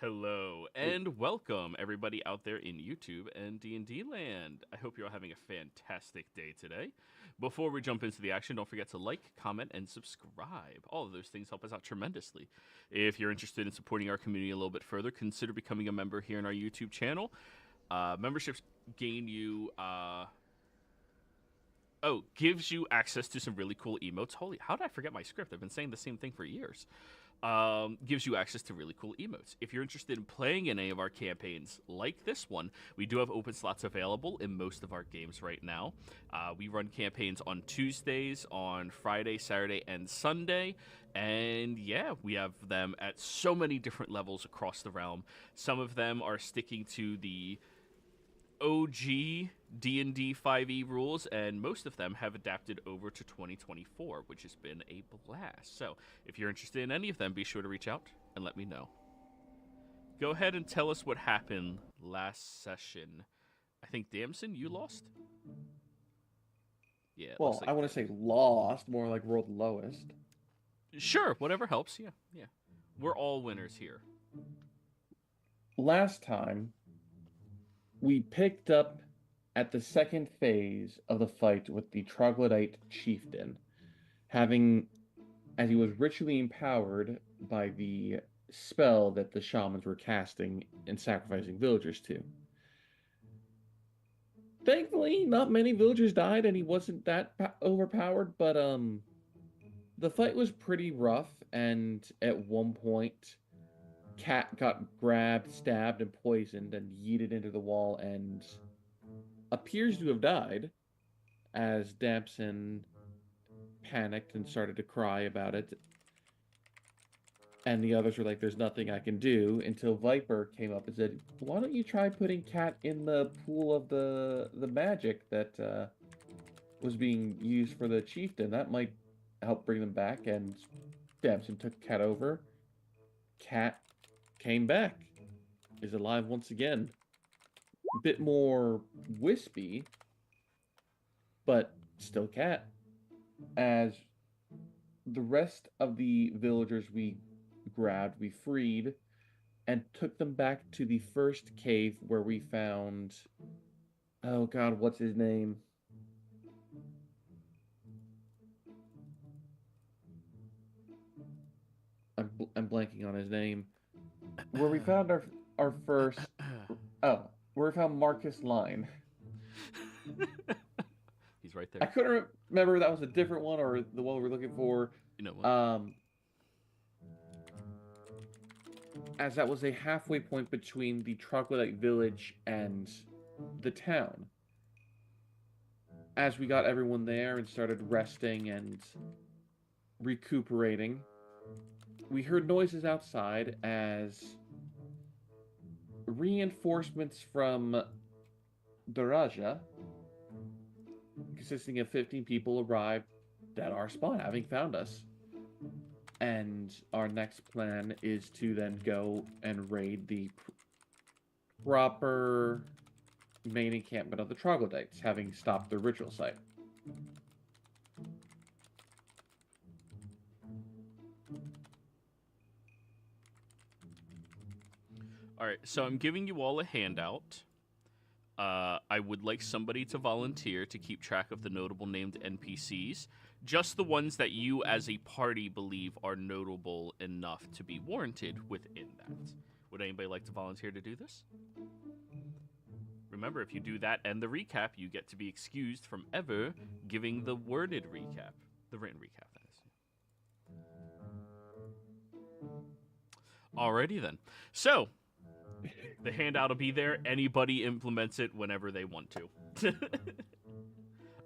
Hello and welcome everybody out there in YouTube and D&D land. I hope you're all having a fantastic day today. Before we jump into the action, don't forget to like, comment, and subscribe. All of those things help us out tremendously. If you're interested in supporting our community a little bit further, consider becoming a member here in our YouTube channel. Memberships gain you gives you access to some really cool emotes. Holy, how did I forget my script? I've been saying the same thing for years. Gives you access to really cool emotes. If you're interested in playing in any of our campaigns like this one, we do have open slots available in most of our games right now. We run campaigns on Tuesdays, on Friday, Saturday, and Sunday. And yeah, we have them at so many different levels across the realm. Some of them are sticking to the OG D&D 5e rules, and most of them have adapted over to 2024, which has been a blast. So if you're interested in any of them, be sure to reach out and let me know. Go ahead and tell us what happened last session. I think, Damson, you lost? Yeah. Well, I want to say lost, more like world lowest. Sure, whatever helps. Yeah. We're all winners here. Last time, we picked up at the second phase of the fight with the troglodyte chieftain, having, as he was ritually empowered by the spell that the shamans were casting and sacrificing villagers to. Thankfully, not many villagers died, and he wasn't that overpowered, but the fight was pretty rough, and at one point, Cat got grabbed, stabbed, and poisoned, and yeeted into the wall, and appears to have died, as Damson panicked and started to cry about it. And the others were like, "There's nothing I can do," until Viper came up and said, "Why don't you try putting Cat in the pool of the magic that was being used for the chieftain? That might help bring them back." And Damson took Cat over. Cat came back, is alive once again. A bit more wispy, but still Cat. As the rest of the villagers we grabbed, we freed, and took them back to the first cave where we found. Oh god, what's his name? I'm blanking on his name. Where we found our first. Oh, where we found Marcus Line. He's right I there. couldn't remember if that was a different one or the one we were looking for. You know what? As that was a halfway point between the troglodyte village and the town. As we got everyone there and started resting and recuperating, we heard noises outside as reinforcements from Daraja, consisting of 15 people, arrived at our spot, having found us. And our next plan is to then go and raid the proper main encampment of the troglodytes, having stopped the ritual site. All right, so I'm giving you all a handout. I would like somebody to volunteer to keep track of the notable named NPCs, just the ones that you as a party believe are notable enough to be warranted within that. Would anybody like to volunteer to do this? Remember, if you do that and the recap, you get to be excused from ever giving the worded recap. The written recap, that is. Alrighty then. So, the handout will be there. Anybody implements it whenever they want to.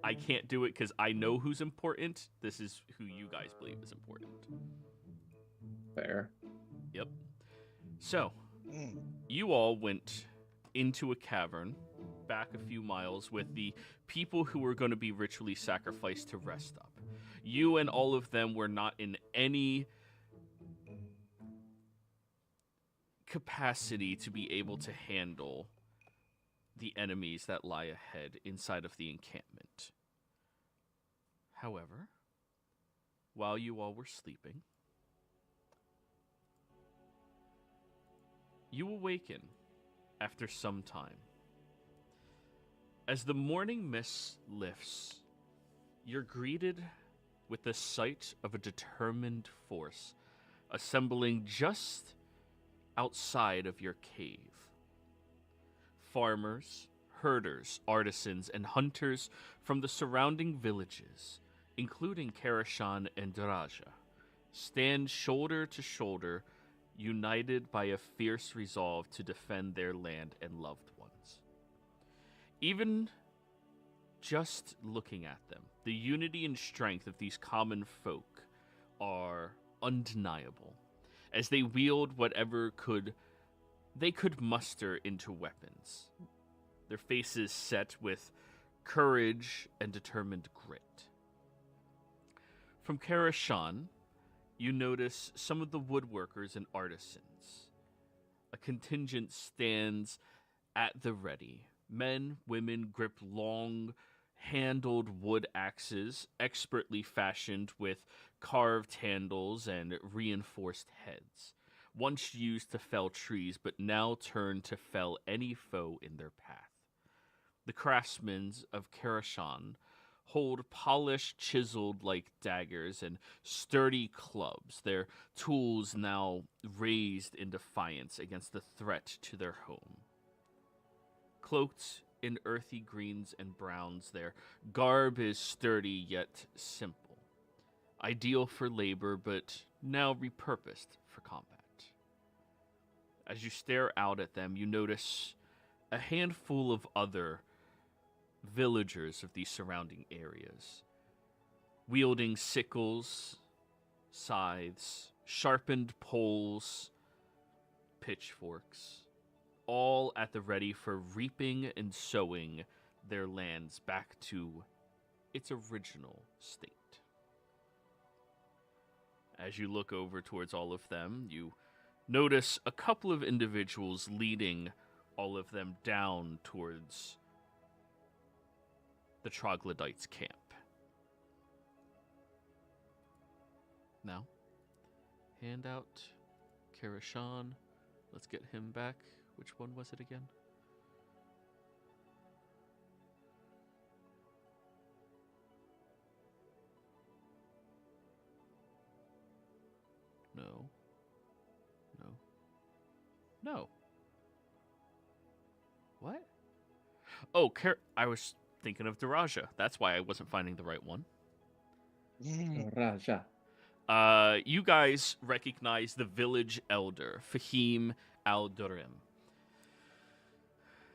I can't do it because I know who's important. This is who you guys believe is important. Fair. Yep. So, you all went into a cavern back a few miles with the people who were going to be ritually sacrificed to rest up. You and all of them were not in any capacity to be able to handle the enemies that lie ahead inside of the encampment. However, while you all were sleeping, You awaken after some time. As the morning mist lifts, you're greeted with the sight of a determined force assembling just outside of your cave. Farmers, herders, artisans, and hunters from the surrounding villages, including Karashan and Daraja, stand shoulder to shoulder, united by a fierce resolve to defend their land and loved ones. Even just looking at them, the unity and strength of these common folk are undeniable, as they wield whatever they could muster into weapons, their faces set with courage and determined grit. From Karashan, you notice some of the woodworkers and artisans. A contingent stands at the ready. Men, women grip long-handled wood axes, expertly fashioned with carved handles and reinforced heads, once used to fell trees, but now turned to fell any foe in their path. The craftsmen of Karashan hold polished, chiseled like daggers and sturdy clubs, their tools now raised in defiance against the threat to their home. Cloaked in earthy greens and browns, their garb is sturdy yet simple, ideal for labor but now repurposed for combat. As you stare out at them, you notice a handful of other villagers of these surrounding areas, wielding sickles, scythes, sharpened poles, pitchforks, all at the ready for reaping and sowing their lands back to its original state. As you look over towards all of them, you notice a couple of individuals leading all of them down towards the troglodytes' camp. Now, hand out Karashan. Let's get him back. Which one was it again? No. No. No. What? Oh, I was thinking of Daraja. That's why I wasn't finding the right one. Raja. You guys recognize the village elder, Fahim Al-Durim.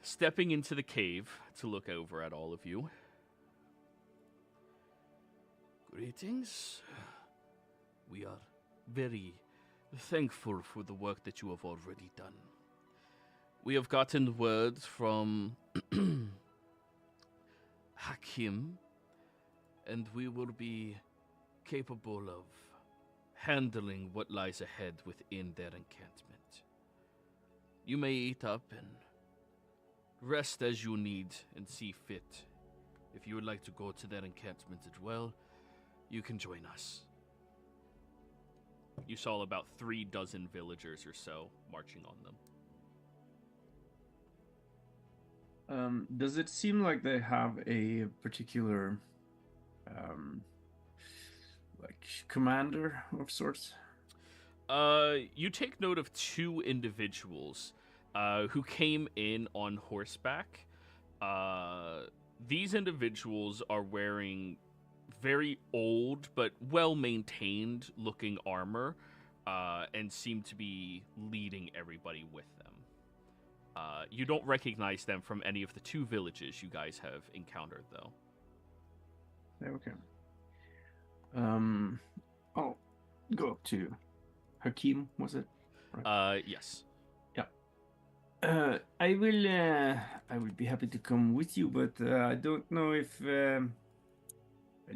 Stepping into the cave to look over at all of you. Greetings. We are very thankful for the work that you have already done. We have gotten word from Hakim, and we will be capable of handling what lies ahead within their encampment. You may eat up and rest as you need and see fit. If you would like to go to their encampment as well, you can join us. You saw about 36 villagers or so marching on them. Does it seem like they have a particular, like, commander of sorts? You take note of 2 individuals who came in on horseback. These individuals are wearing very old but well-maintained looking armor and seem to be leading everybody with them. You don't recognize them from any of the 2 villages you guys have encountered, though. Okay. I'll go up to Hakim, was it? Right. Yes. Yeah. I will be happy to come with you, but I don't know if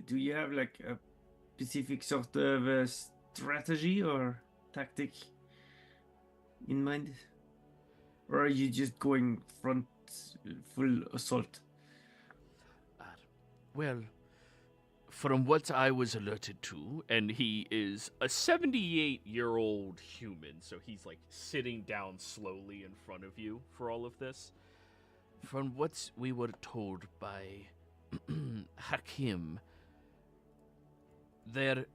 do you have like a specific sort of strategy or tactic in mind? Or are you just going full assault? Well, from what I was alerted to, and he is a 78-year-old human, so he's like sitting down slowly in front of you for all of this. From what we were told by Hakim, their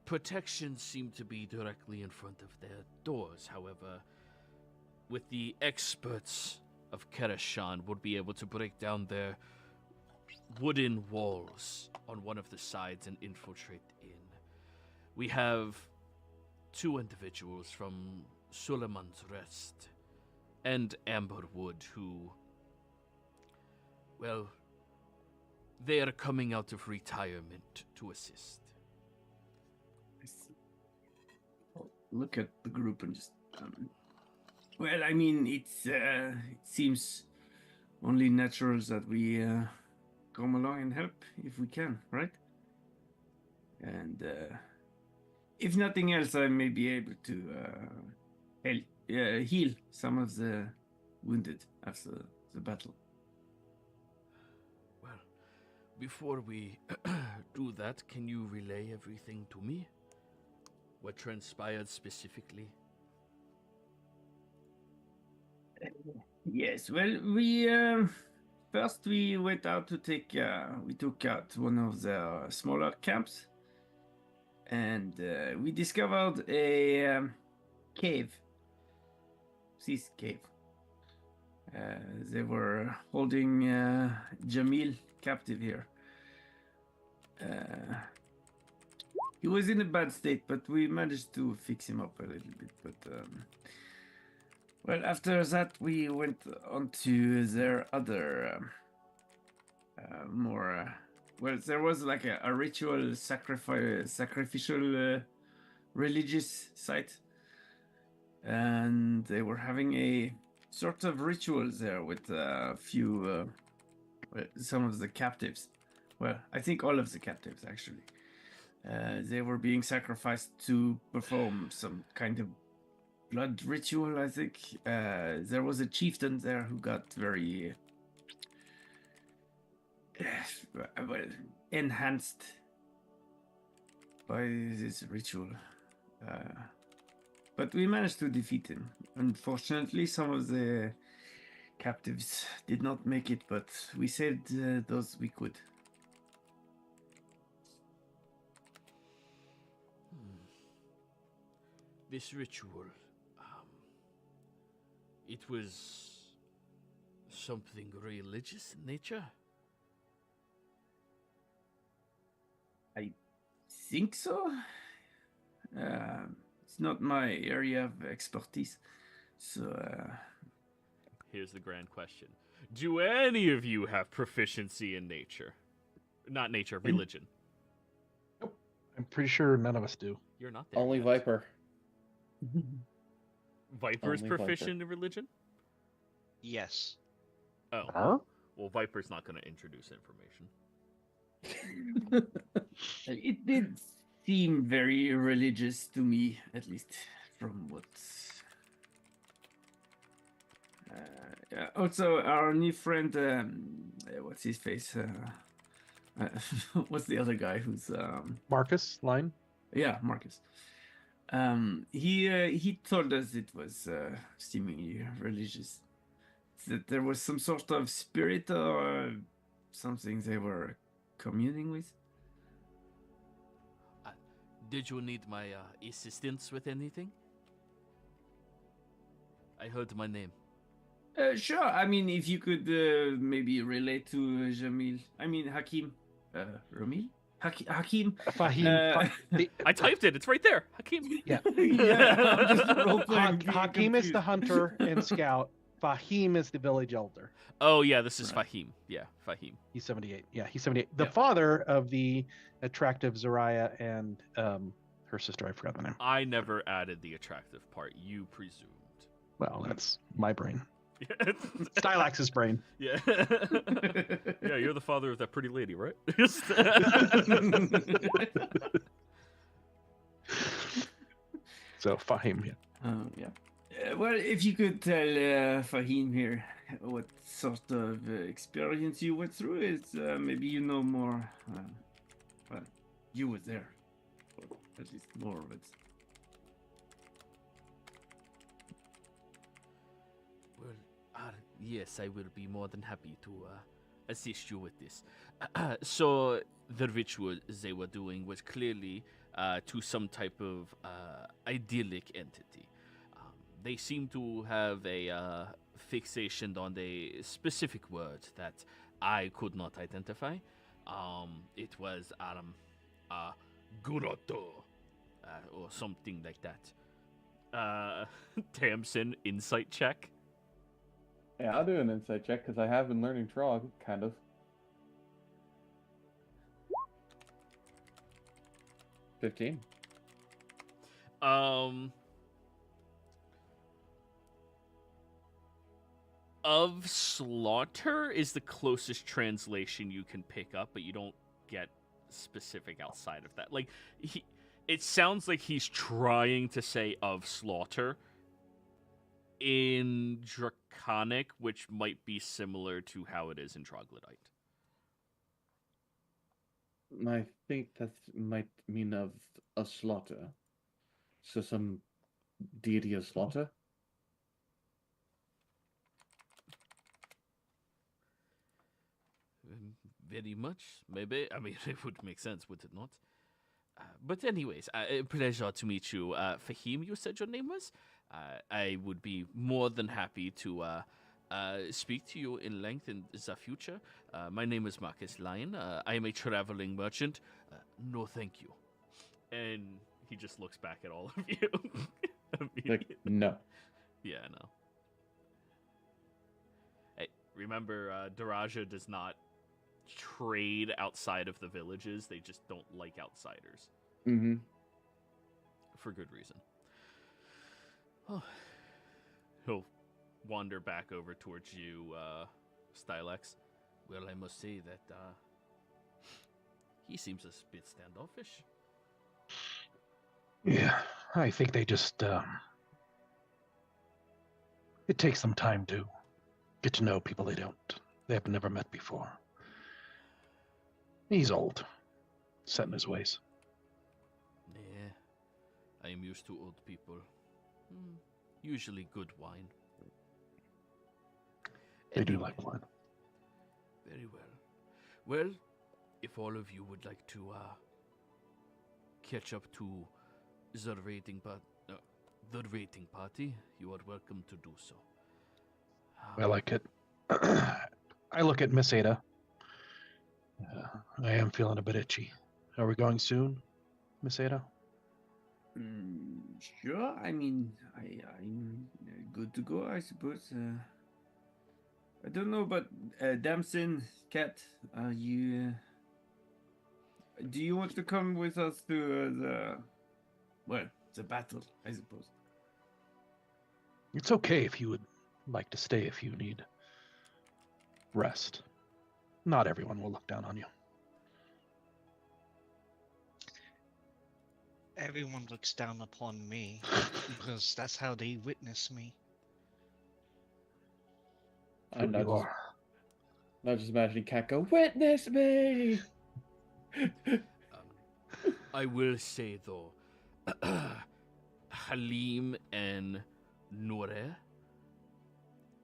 protections seem to be directly in front of their doors. However, with the experts of Kereshan, would be able to break down their wooden walls on one of the sides and infiltrate in. We have 2 individuals from Suleiman's Rest and Amberwood who, well, they are coming out of retirement to assist. I'll look at the group and just. Well, I mean, it seems only natural that we come along and help if we can, right? And if nothing else, I may be able to heal some of the wounded after the battle. Well, before we do that, can you relay everything to me? What transpired specifically? Yes, well, we first we went out to we took out one of the smaller camps, and we discovered a cave. This cave. They were holding Jamil captive here. He was in a bad state, but we managed to fix him up a little bit. But well, after that, we went on to their other more. Well, there was like a ritual sacrificial religious site, and they were having a sort of ritual there with a few, some of the captives. Well, I think all of the captives actually. They were being sacrificed to perform some kind of blood ritual, I think. There was a chieftain there who got very well, enhanced by this ritual. But we managed to defeat him. Unfortunately, some of the captives did not make it, but we saved those we could. This ritual, it was something religious in nature? I think so. It's not my area of expertise, so... Here's the grand question. Do any of you have proficiency in nature? Not nature, religion. Nope. I'm pretty sure none of us do. You're not there Only yet. Viper. Viper's Only proficient in religion? Yes. Oh. Huh? Well, Viper's not going to introduce information. It did seem very religious to me, at least from what... also, our new friend, what's his face? What's the other guy who's... Marcus, line? Yeah, Marcus. He told us it was seemingly religious. That there was some sort of spirit or something they were communing with. Did you need my assistance with anything? I heard my name. Sure. I mean, if you could maybe relate to Jamil. I mean, Hakim. Ramil? Hakim? Fahim. I typed it. It's right there. Hakim. Yeah. Yeah, I'm just role-playing, being Hakim is the confused. hunter and scout. Fahim is the village elder. Oh, yeah, this is Right. Fahim. Yeah, Fahim. He's 78. Yeah, he's 78. The Yeah. father of the attractive Zariah and her sister, I forgot the name. I never added the attractive part. You presumed. Well, that's my brain. Yeah. Stylax's brain. Yeah. Yeah, you're the father of that pretty lady, right? So Fahim, yeah. Yeah. Well, if you could tell Fahim here what sort of experience you went through, it's maybe you know more you were there, or at least more of it. Well, yes, I will be more than happy to assist you with this. So, the ritual they were doing was clearly to some type of idyllic entity. They seem to have a fixation on a specific word that I could not identify. It was Guroto, or something like that. Tamsin, insight check. Yeah, I'll do an insight check because I have been learning Trog, kind of. 15. Of slaughter is the closest translation you can pick up, but you don't get specific outside of that. Like, it sounds like he's trying to say of slaughter in Draconic, which might be similar to how it is in Troglodyte. I think that might mean of a slaughter. So some deity of slaughter? Very much, maybe. I mean, it would make sense, would it not? But anyways, a pleasure to meet you. Fahim, you said your name was? I would be more than happy to speak to you in length in the future. My name is Marcus Lyon. I am a traveling merchant. No, thank you. And he just looks back at all of you. Like, no. Yeah, no. Hey, remember, Daraja does not trade outside of the villages. They just don't like outsiders. Mm-hmm. For good reason. Oh. He'll wander back over towards you, Stylex. Well, I must say that he seems a bit standoffish. Yeah, I think they just it takes some time to get to know people they have never met before. He's old, set in his ways. Yeah, I am used to old people. Usually good wine. They do like wine. Very well. Well, if all of you would like to catch up to the rating party, you are welcome to do so. I like it. I look at Miss Ada. I am feeling a bit itchy. Are we going soon, Miss Ada? Sure. I mean, I'm good to go, I suppose. I don't know, but Damson, Cat, are you? Do you want to come with us to the battle? I suppose. It's okay if you would like to stay if you need rest. Not everyone will look down on you. Everyone looks down upon me because that's how they witness me. I'm You are. not just imagining Cat go, witness me! I will say though, Halim and Nore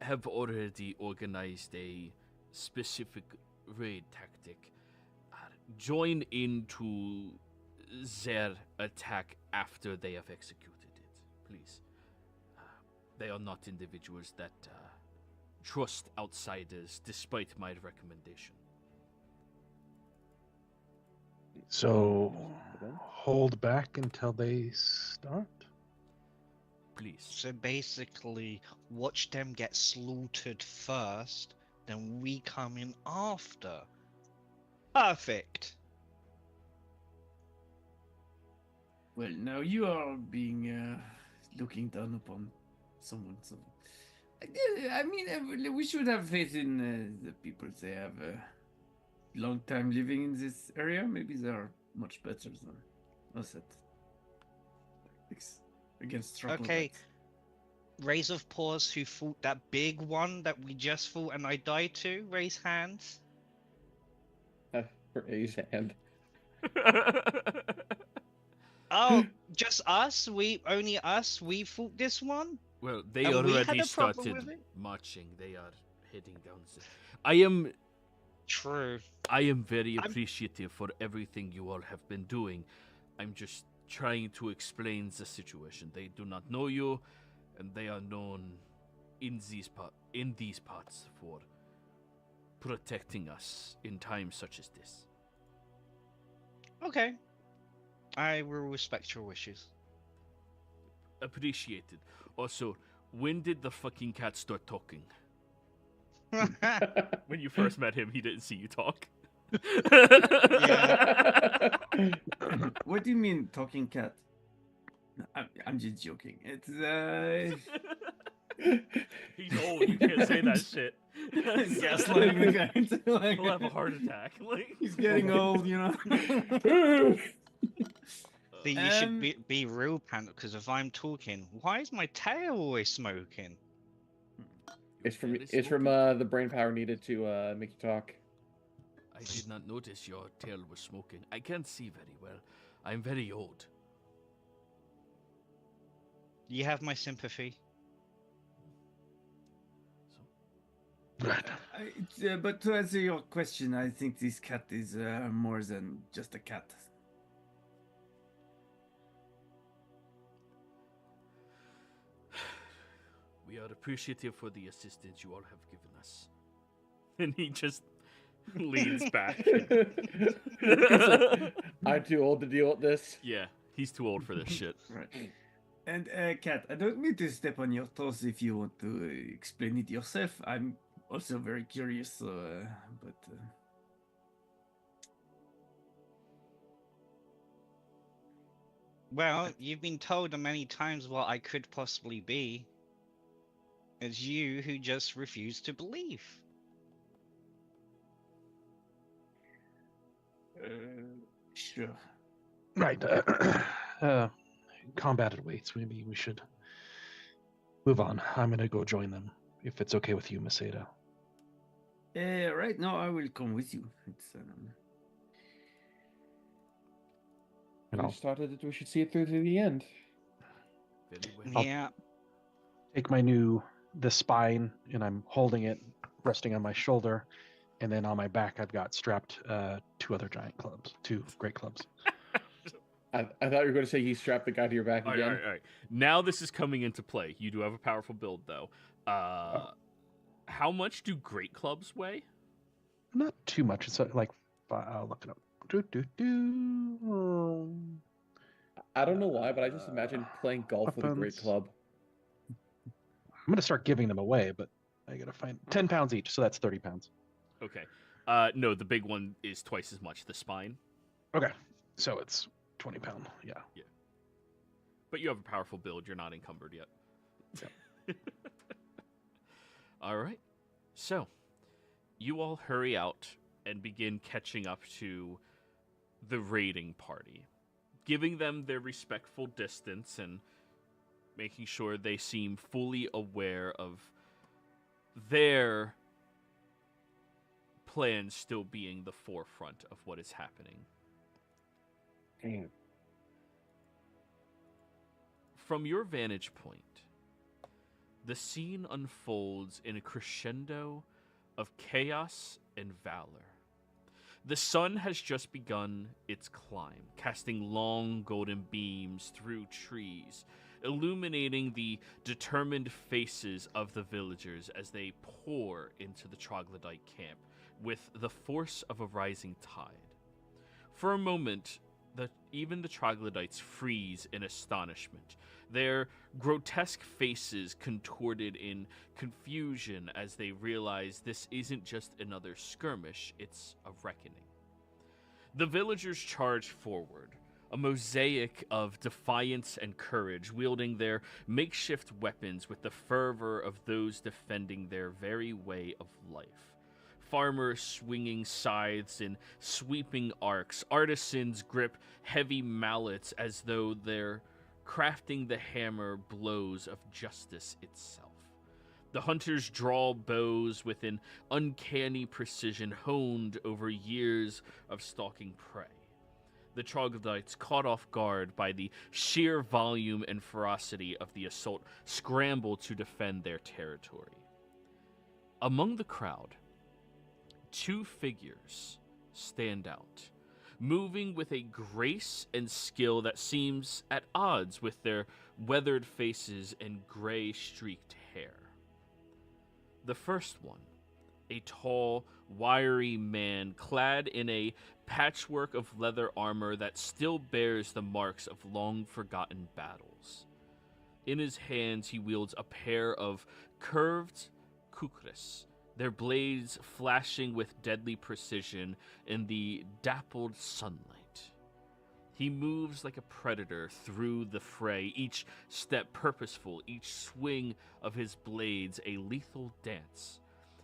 have already organized a specific raid tactic. Join into their attack after they have executed it, please. They are not individuals that trust outsiders, despite my recommendation. So, hold back until they start? Please. So basically, watch them get slaughtered first, then we come in after. Perfect. Well, now you are being looking down upon someone. So, I mean, we should have faith in the people. They have a long time living in this area. Maybe they are much better than us at tactics against trouble. Okay. Raise of paws who fought that big one that we just fought and I died to. Raise hands. Raise hand. Oh, just us? Only us? We fought this one? Well, they And we had already a problem started with it? marching. They are heading down. I am True. very I'm- appreciative for everything you all have been doing. I'm just trying to explain the situation. They do not know you, and they are known in these parts for protecting us in times such as this. Okay. I will respect your wishes. Appreciated. Also, when did the fucking cat start talking? When you first met him, he didn't see you talk. What do you mean, talking cat? I'm just joking. It's He's old. You can't say that shit. gaslighting the guy into like He'll have a heart attack. Like he's getting old, you know. See, you should be real, Panda, because if I'm talking, why is my tail always smoking? It's from Really it's from smoking? the brain power needed to make you talk. I did not notice your tail was smoking. I can't see very well. I'm very old. You have my sympathy. Right. But to answer your question, I think this cat is more than just a cat. We are appreciative for the assistance you all have given us. And he just leans back. I'm too old to deal with this. Yeah, he's too old for this shit. Right. And Kat, I don't mean to step on your toes if you want to explain it yourself. I'm also very curious, but Well, you've been told many times what I could possibly be. It's you who just refuse to believe. sure. Right. Combat awaits. Maybe we should move on. I'm gonna go join them, if it's okay with you, Miss Ada. Right now, I will come with you. It's And We I'll started it. We should see it through to the end. Very well. I'll- Yeah. take the spine, and I'm holding it, resting on my shoulder, and then on my back I've got strapped 2 other giant clubs, 2 great clubs. I thought you were going to say you strapped the guy to your back All right, again. all right, all right. Now this is coming into play. You do have a powerful build, though. How much do great clubs weigh? Not too much. It's like I'll look it up. I don't know why, but I just imagine playing golf with a great Weapons. club. I'm gonna start giving them away, but I gotta find 10 pounds each, so that's 30 pounds. Okay. No, the big one is twice as much. The spine. Okay, so it's 20 pound. Yeah. But you have a powerful build. You're not encumbered yet. All right. So, you all hurry out and begin catching up to the raiding party, giving them their respectful distance and making sure they seem fully aware of their plans still being the forefront of what is happening. Damn. From your vantage point, the scene unfolds in a crescendo of chaos and valor. The sun has just begun its climb, casting long golden beams through trees, illuminating the determined faces of the villagers as they pour into the troglodyte camp with the force of a rising tide. For a moment, even the troglodytes freeze in astonishment, their grotesque faces contorted in confusion as they realize this isn't just another skirmish, it's a reckoning. The villagers charge forward, a mosaic of defiance and courage, wielding their makeshift weapons with the fervor of those defending their very way of life. Farmers swinging scythes in sweeping arcs, artisans grip heavy mallets as though they're crafting the hammer blows of justice itself. The hunters draw bows with an uncanny precision honed over years of stalking prey. The troglodytes, caught off guard by the sheer volume and ferocity of the assault, scramble to defend their territory. Among the crowd, two figures stand out, moving with a grace and skill that seems at odds with their weathered faces and gray streaked hair. The first one, a tall, wiry man clad in a patchwork of leather armor that still bears the marks of long-forgotten battles. In his hands he wields a pair of curved kukris, their blades flashing with deadly precision in the dappled sunlight. He moves like a predator through the fray, each step purposeful, each swing of his blades a lethal dance.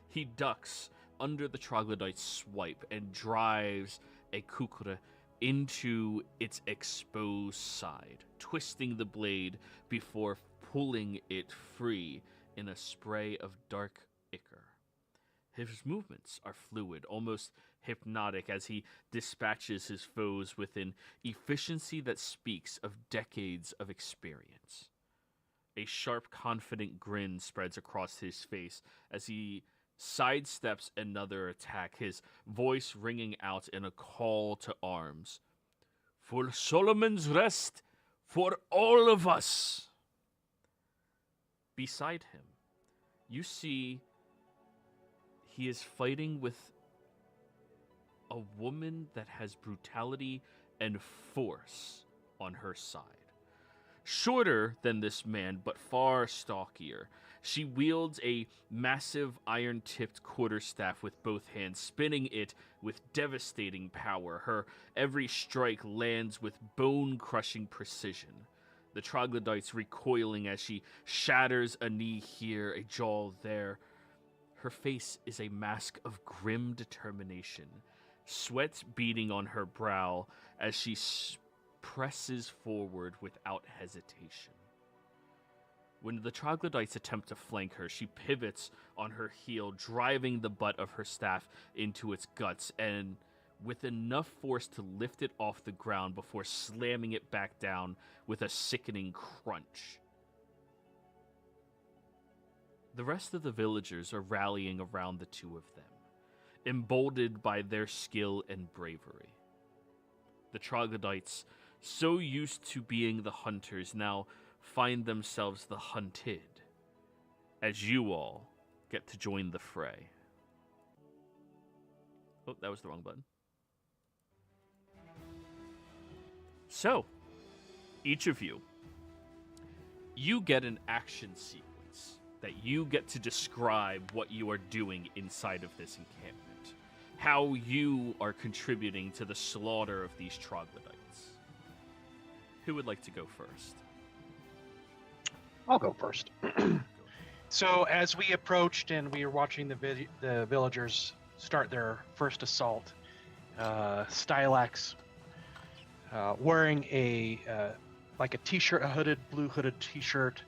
He ducks under the troglodyte's swipe and drives a kukra into its exposed side, twisting the blade before pulling it free in a spray of dark ichor. His movements are fluid, almost hypnotic, as he dispatches his foes with an efficiency that speaks of decades of experience. A sharp, confident grin spreads across his face as he sidesteps another attack, his voice ringing out in a call to arms. For Solomon's rest, for all of us! Beside him, you see he is fighting with a woman that has brutality and force on her side. Shorter than this man, but far stockier, she wields a massive iron-tipped quarterstaff with both hands, spinning it with devastating power. Her every strike lands with bone-crushing precision. The troglodytes recoiling as she shatters a knee here, a jaw there. Her face is a mask of grim determination, sweat beading on her brow as she presses forward without hesitation. When the troglodytes attempt to flank her, she pivots on her heel, driving the butt of her staff into its guts, and with enough force to lift it off the ground before slamming it back down with a sickening crunch. The rest of the villagers are rallying around the two of them, emboldened by their skill and bravery. The troglodytes, so used to being the hunters, now find themselves the hunted, as you all get to join the fray. Oh, that was the wrong button. So, each of you get an action sequence that you get to describe what you are doing inside of this encampment, how you are contributing to the slaughter of these troglodytes. Who would like to go first? I'll go first. So as we approached and we were watching the villagers start their first assault, Stylax, wearing a t-shirt, a blue hooded t-shirt,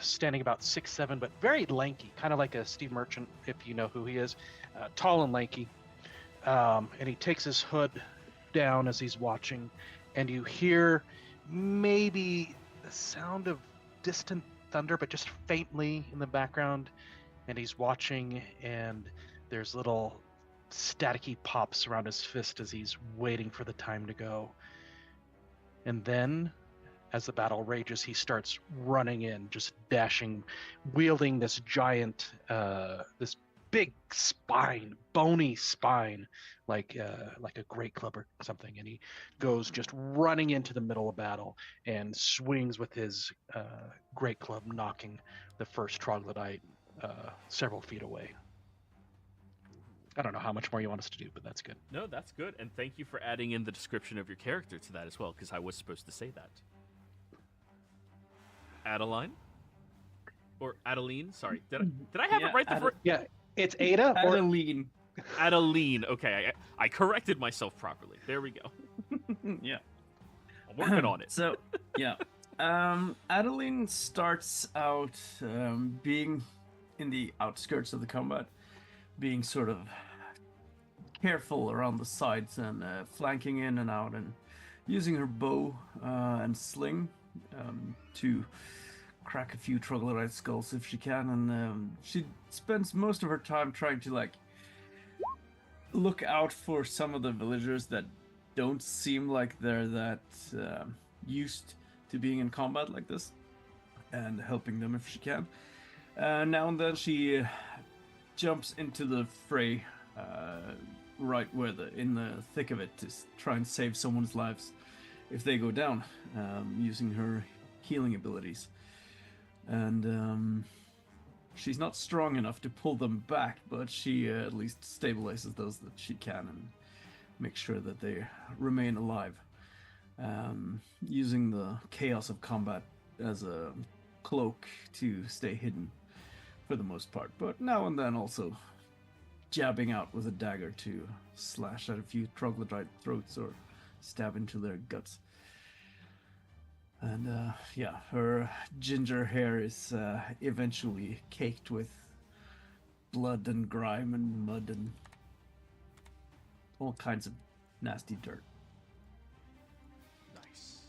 standing about 6'7", but very lanky, kind of like a Steve Merchant, if you know who he is, tall and lanky. And he takes his hood down as he's watching, and you hear maybe the sound of distant thunder, but just faintly in the background. And he's watching, and there's little staticky pops around his fist as he's waiting for the time to go. And then, as the battle rages, he starts running in, just dashing, wielding this giant, this big spine, bony spine, like a great club or something. And he goes just running into the middle of battle and swings with his great club, knocking the first troglodyte several feet away. I don't know how much more you want us to do, but that's good. No, that's good. And thank you for adding in the description of your character to that as well, because I was supposed to say that. Adeline? Or Adeline? Sorry. Did I have it right the first? Yeah, it's Ada or Adeline. Adeline. Okay, I corrected myself properly. There we go. Yeah. I'm working on it. So, yeah. Adeline starts out being in the outskirts of the combat, being sort of careful around the sides and flanking in and out and using her bow and sling to crack a few troglodyte skulls if she can, and she spends most of her time trying to like look out for some of the villagers that don't seem like they're that used to being in combat like this, and helping them if she can. Now and then she jumps into the fray right where in the thick of it to try and save someone's lives if they go down, using her healing abilities. And she's not strong enough to pull them back, but she at least stabilizes those that she can and makes sure that they remain alive, using the chaos of combat as a cloak to stay hidden for the most part, but now and then also jabbing out with a dagger to slash at a few troglodyte throats or stab into their guts. And yeah, her ginger hair is eventually caked with blood and grime and mud and all kinds of nasty dirt. Nice.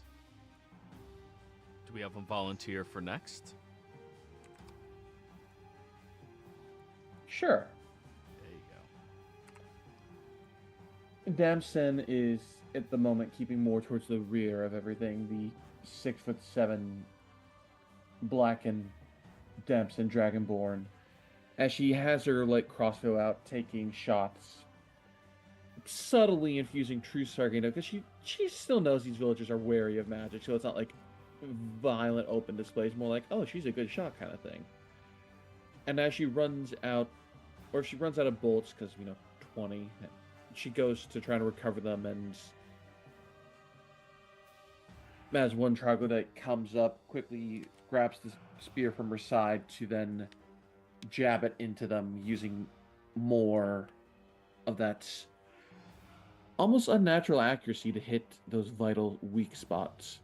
Do we have a volunteer for next? Sure. There you go. Damson is at the moment keeping more towards the rear of everything. The 6'7" black and Damson Dragonborn, as she has her like crossbow out, taking shots, subtly infusing true Sargano, because she still knows these villagers are wary of magic, so it's not like violent open displays, more like, oh, she's a good shot kind of thing. And as she runs out, or if she runs out of bullets, because 20, she goes to try to recover them, and as one troglodyte comes up, quickly grabs the spear from her side to then jab it into them, using more of that almost unnatural accuracy to hit those vital weak spots.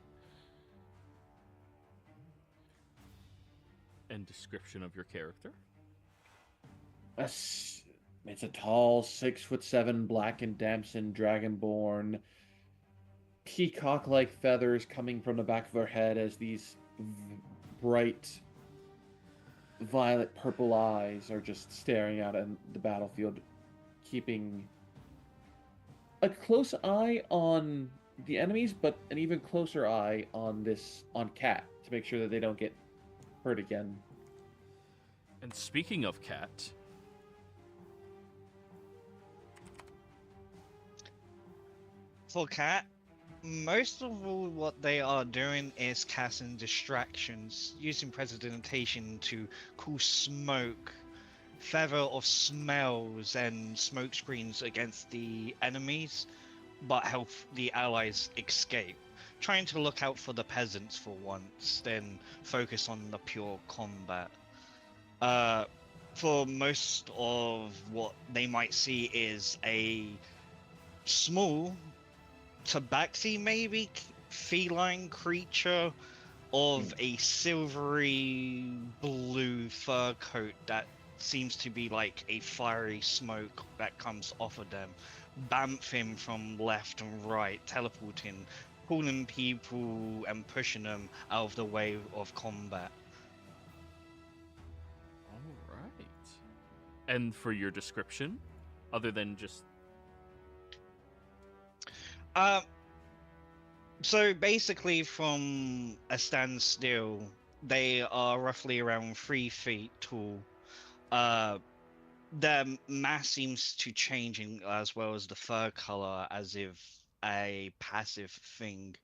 And description of your character? It's a tall, 6'7" black and Damson Dragonborn. Peacock-like feathers coming from the back of her head as these bright violet purple eyes are just staring out at the battlefield, keeping a close eye on the enemies, but an even closer eye on Cat to make sure that they don't get hurt again. And speaking of Cat, for Cat, most of all what they are doing is casting distractions, using prestidigitation to cause smoke, feather of smells and smoke screens against the enemies, but help the allies escape. Trying to look out for the peasants for once, then focus on the pure combat. For most of what they might see is a small tabaxi, maybe feline creature of a silvery blue fur coat that seems to be like a fiery smoke that comes off of them, bamfing from left and right, teleporting, pulling people and pushing them out of the way of combat. all right. And for your description, other than just so basically from a standstill, they are roughly around 3 feet tall. Their mass seems to changing as well as the fur color, as if a passive thing.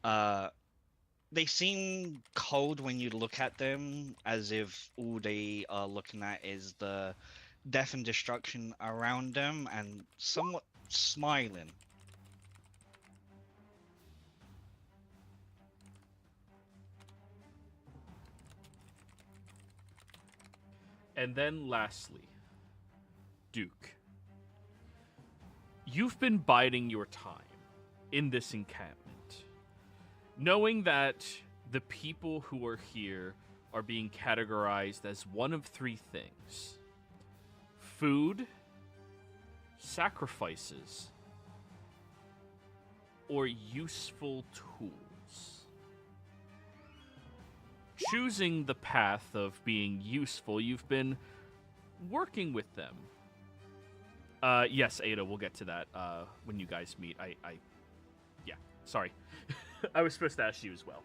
They seem cold when you look at them, as if all they are looking at is the death and destruction around them, and somewhat smiling. And then lastly, Duke. You've been biding your time in this encampment, knowing that the people who are here are being categorized as one of 3 things: food, sacrifices, or useful tools. Choosing the path of being useful, you've been working with them. Yes, Ada, we'll get to that when you guys meet. Yeah, sorry. I was supposed to ask you as well.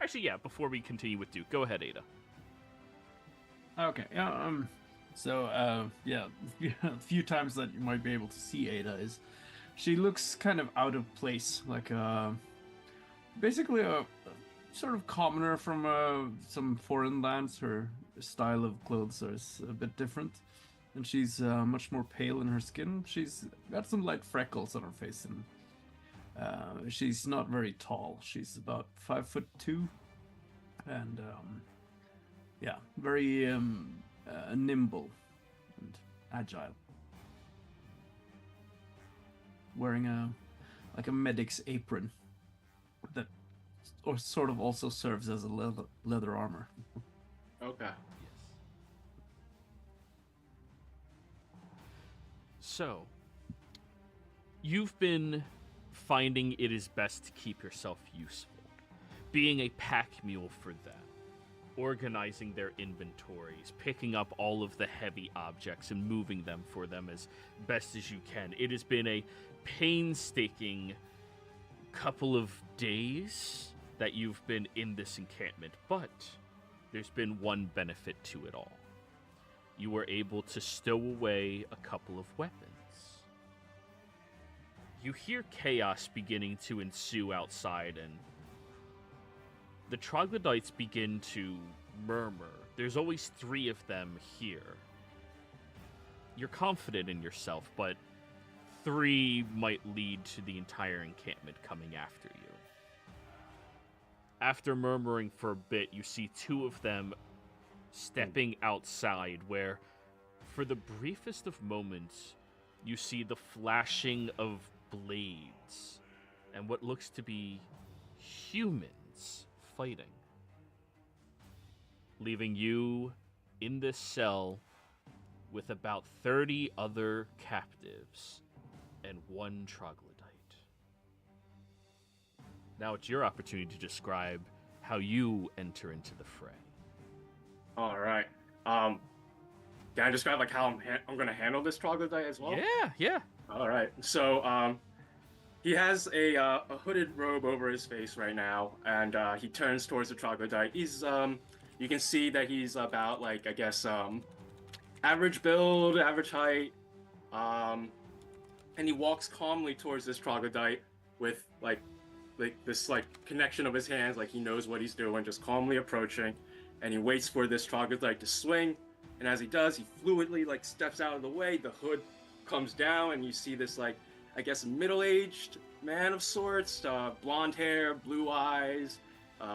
Actually, yeah, before we continue with Duke, go ahead, Ada. Okay. Yeah, a few times that you might be able to see Ada is she looks kind of out of place, like basically a sort of commoner from some foreign lands. Her style of clothes is a bit different, and she's much more pale in her skin. She's got some light freckles on her face, and she's not very tall. She's about 5'2", and yeah, very nimble and agile. Wearing a medic's apron that or sort of also serves as a leather armor. Okay. Yes. So, you've been finding it is best to keep yourself useful, being a pack mule for them, organizing their inventories, picking up all of the heavy objects and moving them for them as best as you can. It has been a painstaking couple of days that you've been in this encampment, but there's been one benefit to it all. You were able to stow away a couple of weapons. You hear chaos beginning to ensue outside, and the troglodytes begin to murmur. There's always 3 of them here. You're confident in yourself, but 3 might lead to the entire encampment coming after you. After murmuring for a bit, you see 2 of them stepping outside, where, for the briefest of moments, you see the flashing of blades and what looks to be humans fighting, leaving you in this cell with about 30 other captives and 1 troglodyte. Now it's your opportunity to describe how you enter into the fray. All right. Can I describe like how I'm going to handle this troglodyte as well? Yeah. All right. So he has a hooded robe over his face right now, and he turns towards the troglodyte. He's you can see that he's about like, I guess, average build, average height, and he walks calmly towards this troglodyte with like this like connection of his hands, like he knows what he's doing, just calmly approaching, and he waits for this troglodyte to swing. And as he does, he fluidly like steps out of the way. The hood comes down, and you see this like, I guess, middle-aged man of sorts, blonde hair, blue eyes,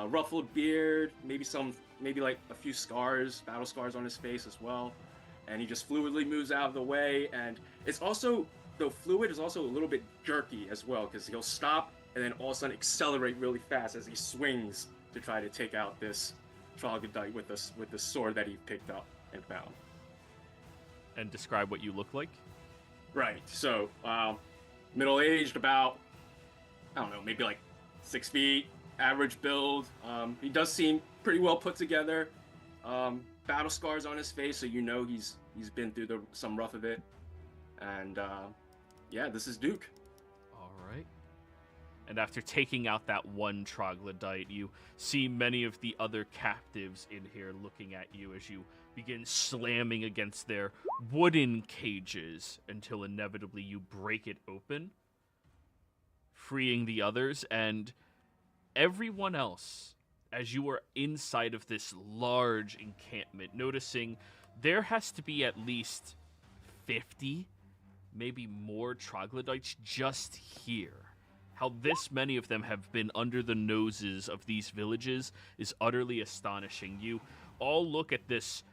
ruffled beard, maybe like a few scars, battle scars on his face as well. And he just fluidly moves out of the way. And it's also, the fluid is also a little bit jerky as well, because he'll stop and then all of a sudden accelerate really fast as he swings to try to take out this troglodyte with the sword that he picked up and found. And describe what you look like? Right, so middle-aged, about, I don't know, maybe like 6 feet, average build. He does seem pretty well put together. Battle scars on his face, so you know he's been through some rough of it. And yeah, this is Duke. All right. And after taking out that 1 troglodyte, you see many of the other captives in here looking at you as you begin slamming against their wooden cages until inevitably you break it open, freeing the others. And everyone else, as you are inside of this large encampment, noticing there has to be at least 50, maybe more troglodytes just here. How this many of them have been under the noses of these villages is utterly astonishing. You all look at this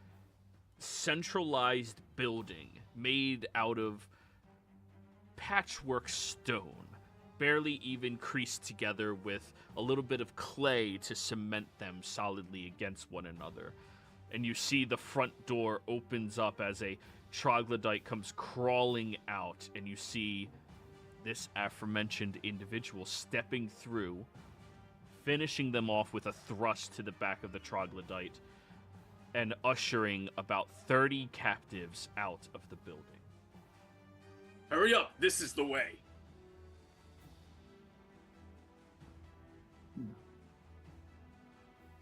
centralized building made out of patchwork stone, barely even creased together with a little bit of clay to cement them solidly against one another. And you see the front door opens up as a troglodyte comes crawling out, and you see this aforementioned individual stepping through, finishing them off with a thrust to the back of the troglodyte, and ushering about 30 captives out of the building. Hurry up! This is the way.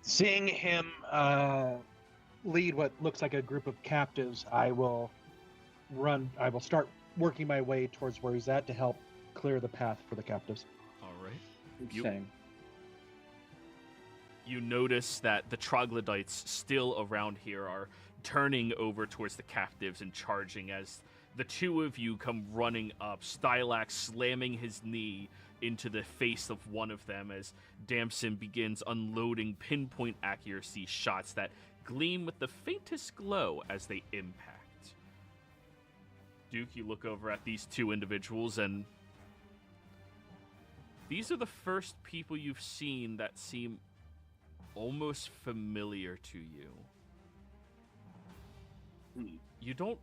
Seeing him lead what looks like a group of captives, I will start working my way towards where he's at to help clear the path for the captives. All right. Same. You notice that the troglodytes still around here are turning over towards the captives and charging as the two of you come running up, Stylax slamming his knee into the face of one of them as Damson begins unloading pinpoint accuracy shots that gleam with the faintest glow as they impact. Duke, you look over at these two individuals, and these are the first people you've seen that seem almost familiar to you. You don't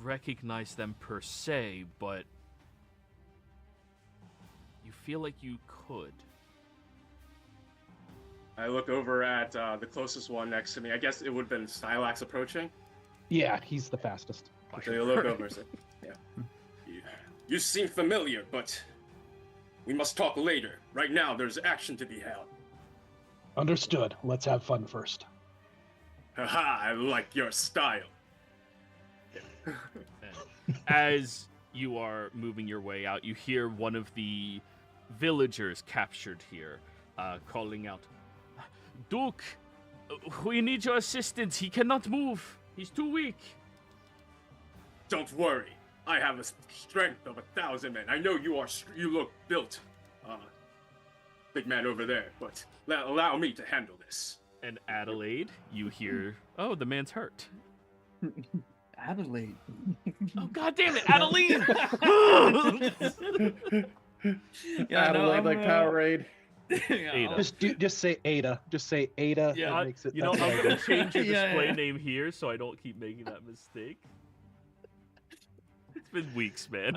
recognize them per se, but you feel like you could. I look over at the closest one next to me. I guess it would have been Stylax approaching. Yeah, he's the fastest. So you look over and say, yeah. You seem familiar, but we must talk later. Right now, there's action to be held. Understood. Let's have fun first. Haha, I like your style. As you are moving your way out, you hear one of the villagers captured here calling out, Duke, we need your assistance. He cannot move. He's too weak. Don't worry. I have a strength of 1,000 men. I know you look built, big man over there, but allow me to handle this. And Adelaide, you hear, oh, the man's hurt. Adelaide. Oh, God damn it, Adeline! Adelaide, like Powerade. Ada. Just say Ada. Just say Ada. Yeah, that makes it. You know, that's I'm what I going do. to change your Yeah, display yeah. name here so I don't keep making that mistake. It's been weeks, man.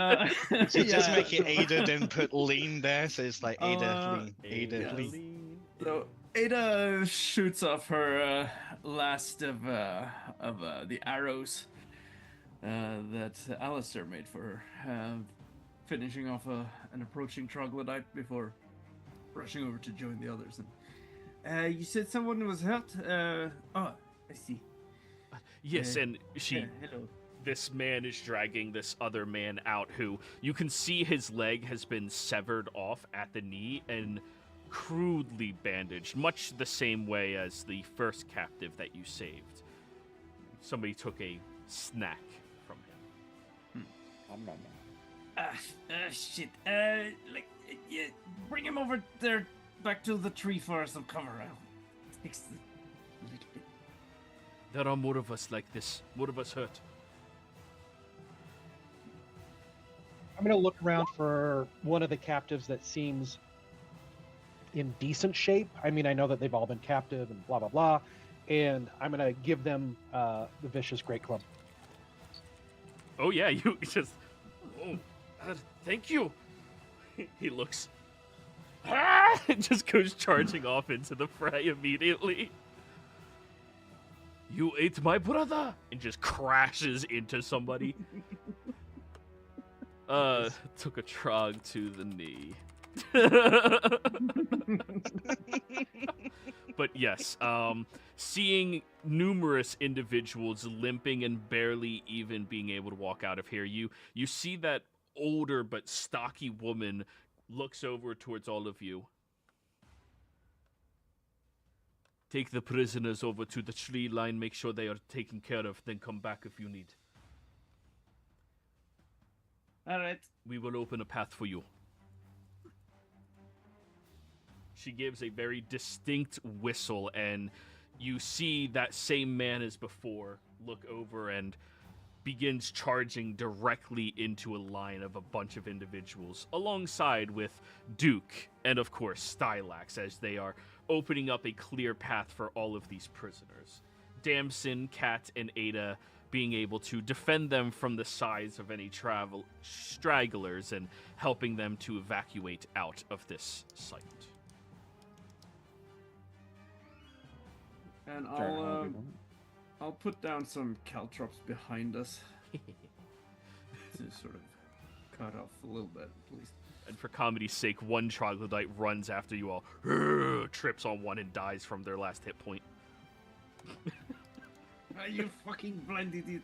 So just make it Ada, then put lean there, so it's like Ada, lean, Ada, lean. Adeline. So Ada shoots off her last of the arrows that Alistair made for her, finishing off an approaching troglodyte before rushing over to join the others. And you said someone was hurt. I see. Yes, and she. Hello. This man is dragging this other man out who you can see his leg has been severed off at the knee and crudely bandaged, much the same way as the first captive that you saved. Somebody took a snack from him. Shit. Yeah, bring him over there, back to the tree for some cover. Fix it a little bit. There are more of us like this. More of us hurt. I'm going to look around for one of the captives that seems in decent shape. I mean, I know that they've all been captive and blah, blah, blah. And I'm going to give them the Vicious Great Club. Oh, yeah, you just. Oh, thank you. He looks. And just goes charging off into the fray immediately. You ate my brother! And just crashes into somebody. Took a trog to the knee. But yes, seeing numerous individuals limping and barely even being able to walk out of here, you see that older but stocky woman looks over towards all of you. Take the prisoners over to the tree line, make sure they are taken care of, then come back if you need. All right. We will open a path for you. She gives a very distinct whistle, and you see that same man as before look over and begins charging directly into a line of a bunch of individuals, alongside with Duke and, of course, Stylax, as they are opening up a clear path for all of these prisoners. Damson, Kat, and Ada being able to defend them from the sides of any travel stragglers and helping them to evacuate out of this site. And Jargon, I'll put down some caltrops behind us to sort of cut off a little bit, at least. And for comedy's sake, one troglodyte runs after you all, trips on one and dies from their last hit point. You fucking blinded it.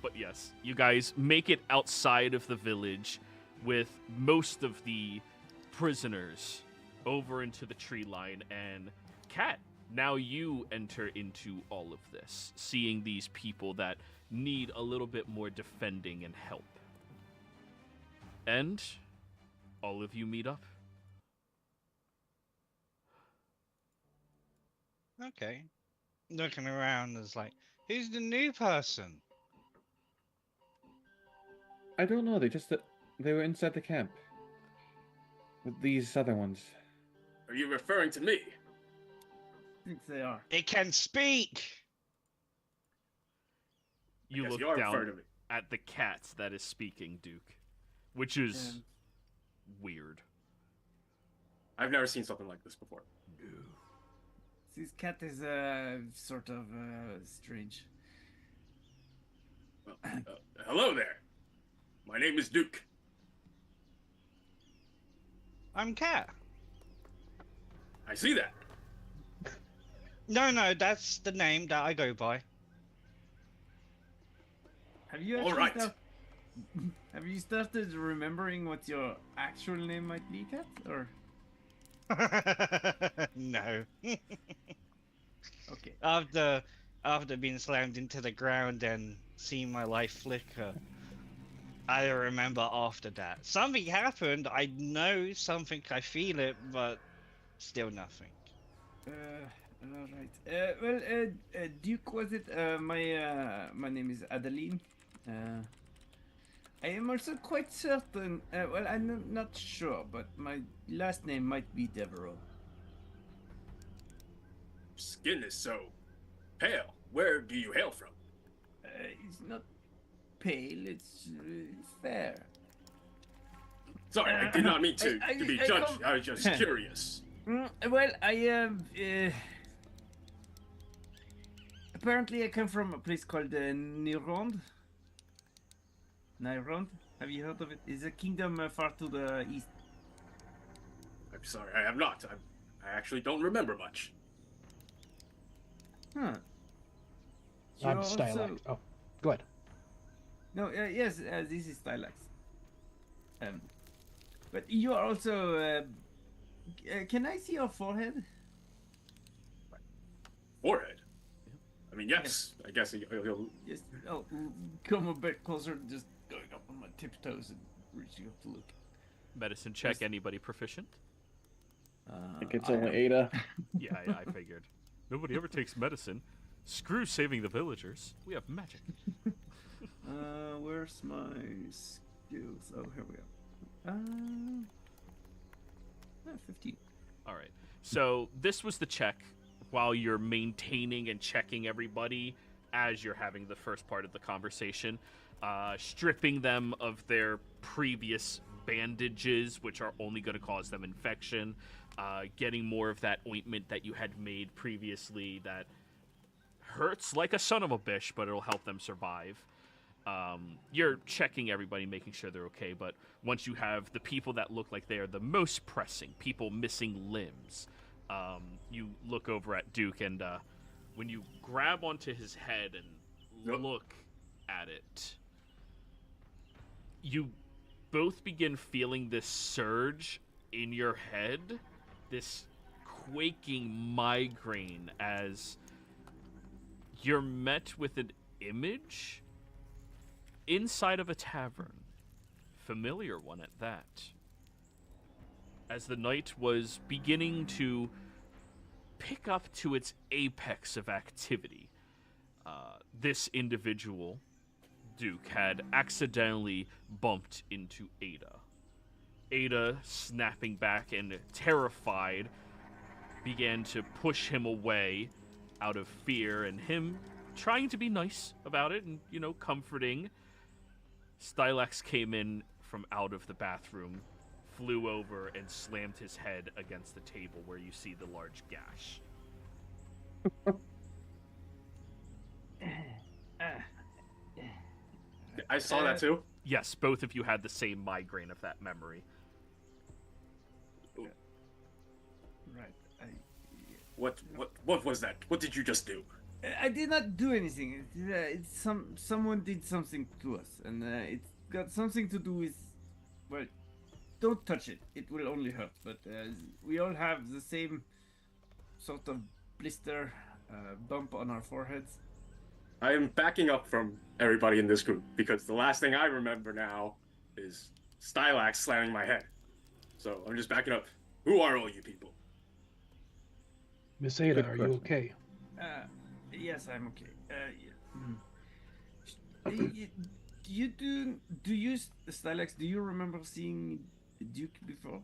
But yes, you guys make it outside of the village with most of the prisoners over into the tree line. And Kat, now you enter into all of this, seeing these people that need a little bit more defending and help. And all of you meet up. Okay. Looking around, there's like, who's the new person? I don't know. They were inside the camp with these other ones. Are you referring to me? I think they are. It can speak! You Yes, look you are down referring to me. at the cat that is speaking, Duke, which is weird. I've never seen something like this before. This cat is sort of strange. Well, hello there. My name is Duke. I'm Cat. I see that. No, that's the name that I go by. Have you All actually right. have you started remembering what your actual name might be, Cat? Or No. okay. After being slammed into the ground and seeing my life flicker, I don't remember after that. Something happened. I know something. I feel it, but still nothing. All right. Well, Duke, was it? My name is Adeline. I am also quite certain. Well, I'm not sure, but my last name might be Devereaux. Skin is so pale. Where do you hail from? It's not pale. It's fair. Sorry, I did not mean to I be judged. I was just curious. Well, I apparently I come from a place called Nirond. Nirond? Have you heard of it? It's a kingdom far to the east. I'm sorry, I have not. I actually don't remember much. Huh. I'm You're Stylax. also- Oh, go ahead. No, yes, this is Stylax. But you are also. Can I see your forehead? Forehead. I mean, yes. I guess he'll. Yes. Oh, come a bit closer. Just going up on my tiptoes and reaching up to look. Medicine check. Yes. Anybody proficient? I think it's only Ada. Yeah, I figured. Nobody ever takes medicine. Screw saving the villagers. We have magic. Where's my skills? Oh, here we go. 15. All right. So this was the check while you're maintaining and checking everybody as you're having the first part of the conversation, stripping them of their previous bandages, which are only going to cause them infection, getting more of that ointment that you had made previously that hurts like a son of a bitch, but it'll help them survive. You're checking everybody, making sure they're okay, but once you have the people that look like they are the most pressing, people missing limbs, you look over at Duke, and when you grab onto his head and look at it, you both begin feeling this surge in your head, this quaking migraine as you're met with an image inside of a tavern, familiar one at that. As the night was beginning to pick up to its apex of activity, this individual, Duke, had accidentally bumped into Ada. Ada, snapping back and terrified, began to push him away out of fear and him trying to be nice about it and, comforting, Stylax came in from out of the bathroom, flew over, and slammed his head against the table where you see the large gash. I saw that too. Yes, both of you had the same migraine of that memory. Right. What was that? What did you just do? I did not do anything. Someone did something to us, and it's got something to do with. Well, don't touch it. It will only hurt. But we all have the same sort of blister bump on our foreheads. I am backing up from everybody in this group because the last thing I remember now is Stylax slamming my head. So I'm just backing up. Who are all you people? Miss Ada, Good are you question. okay? Yes, I'm okay. Do you, Stylax, do you remember seeing Duke before?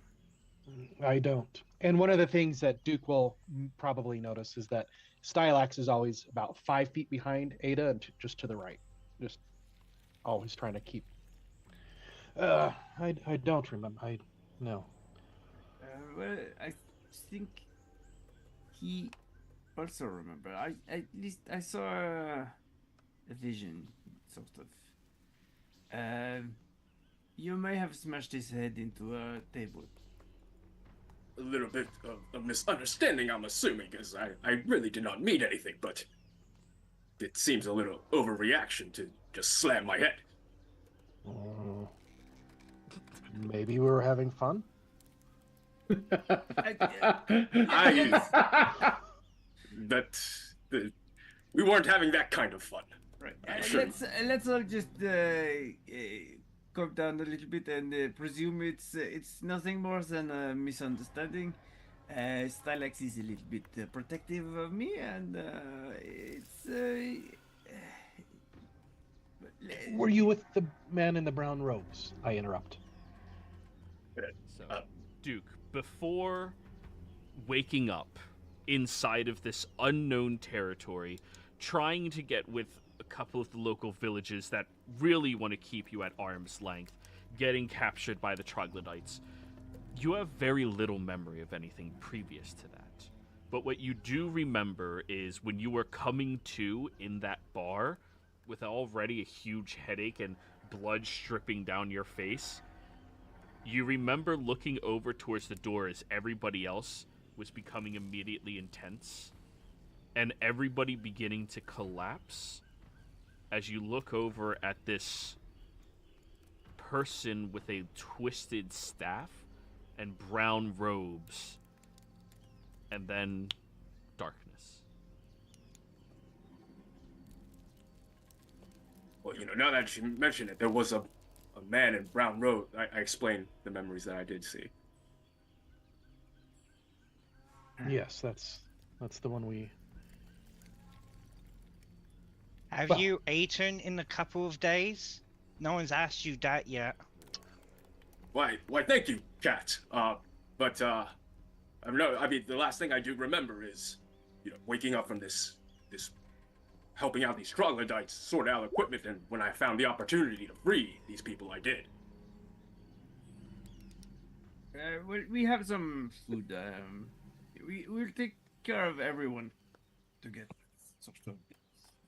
I don't. And one of the things that Duke will probably notice is that Stylax is always about 5 feet behind Ada and just to the right. Just always trying to keep. I don't remember. No. Well, I think he also remember. At least I saw a vision, sort of. You may have smashed his head into a table. A little bit of a misunderstanding, I'm assuming, because I really did not mean anything, but it seems a little overreaction to just slam my head. Maybe we were having fun. We weren't having that kind of fun. Right. Sure. Let's all just calm down a little bit and presume it's nothing more than a misunderstanding. Stylax is a little bit protective of me, and Were you with the man in the brown robes? I interrupt. So, Duke, before waking up inside of this unknown territory, trying to get with a couple of the local villages that really want to keep you at arm's length, getting captured by the troglodytes, you have very little memory of anything previous to that. But what you do remember is when you were coming to in that bar with already a huge headache and blood stripping down your face, you remember looking over towards the door as everybody else was becoming immediately intense, and everybody beginning to collapse as you look over at this person with a twisted staff and brown robes, and then darkness. Well, now that you mention it, there was a man in brown robe. I explained the memories that I did see. Yes, that's the one we. Have Well- you eaten in a couple of days? No one's asked you that yet. Why, thank you, Cat. But the last thing I do remember is, waking up from this helping out these troglodytes, sort out equipment, and when I found the opportunity to free these people, I did. Well, we have some food. We'll take care of everyone to get sort of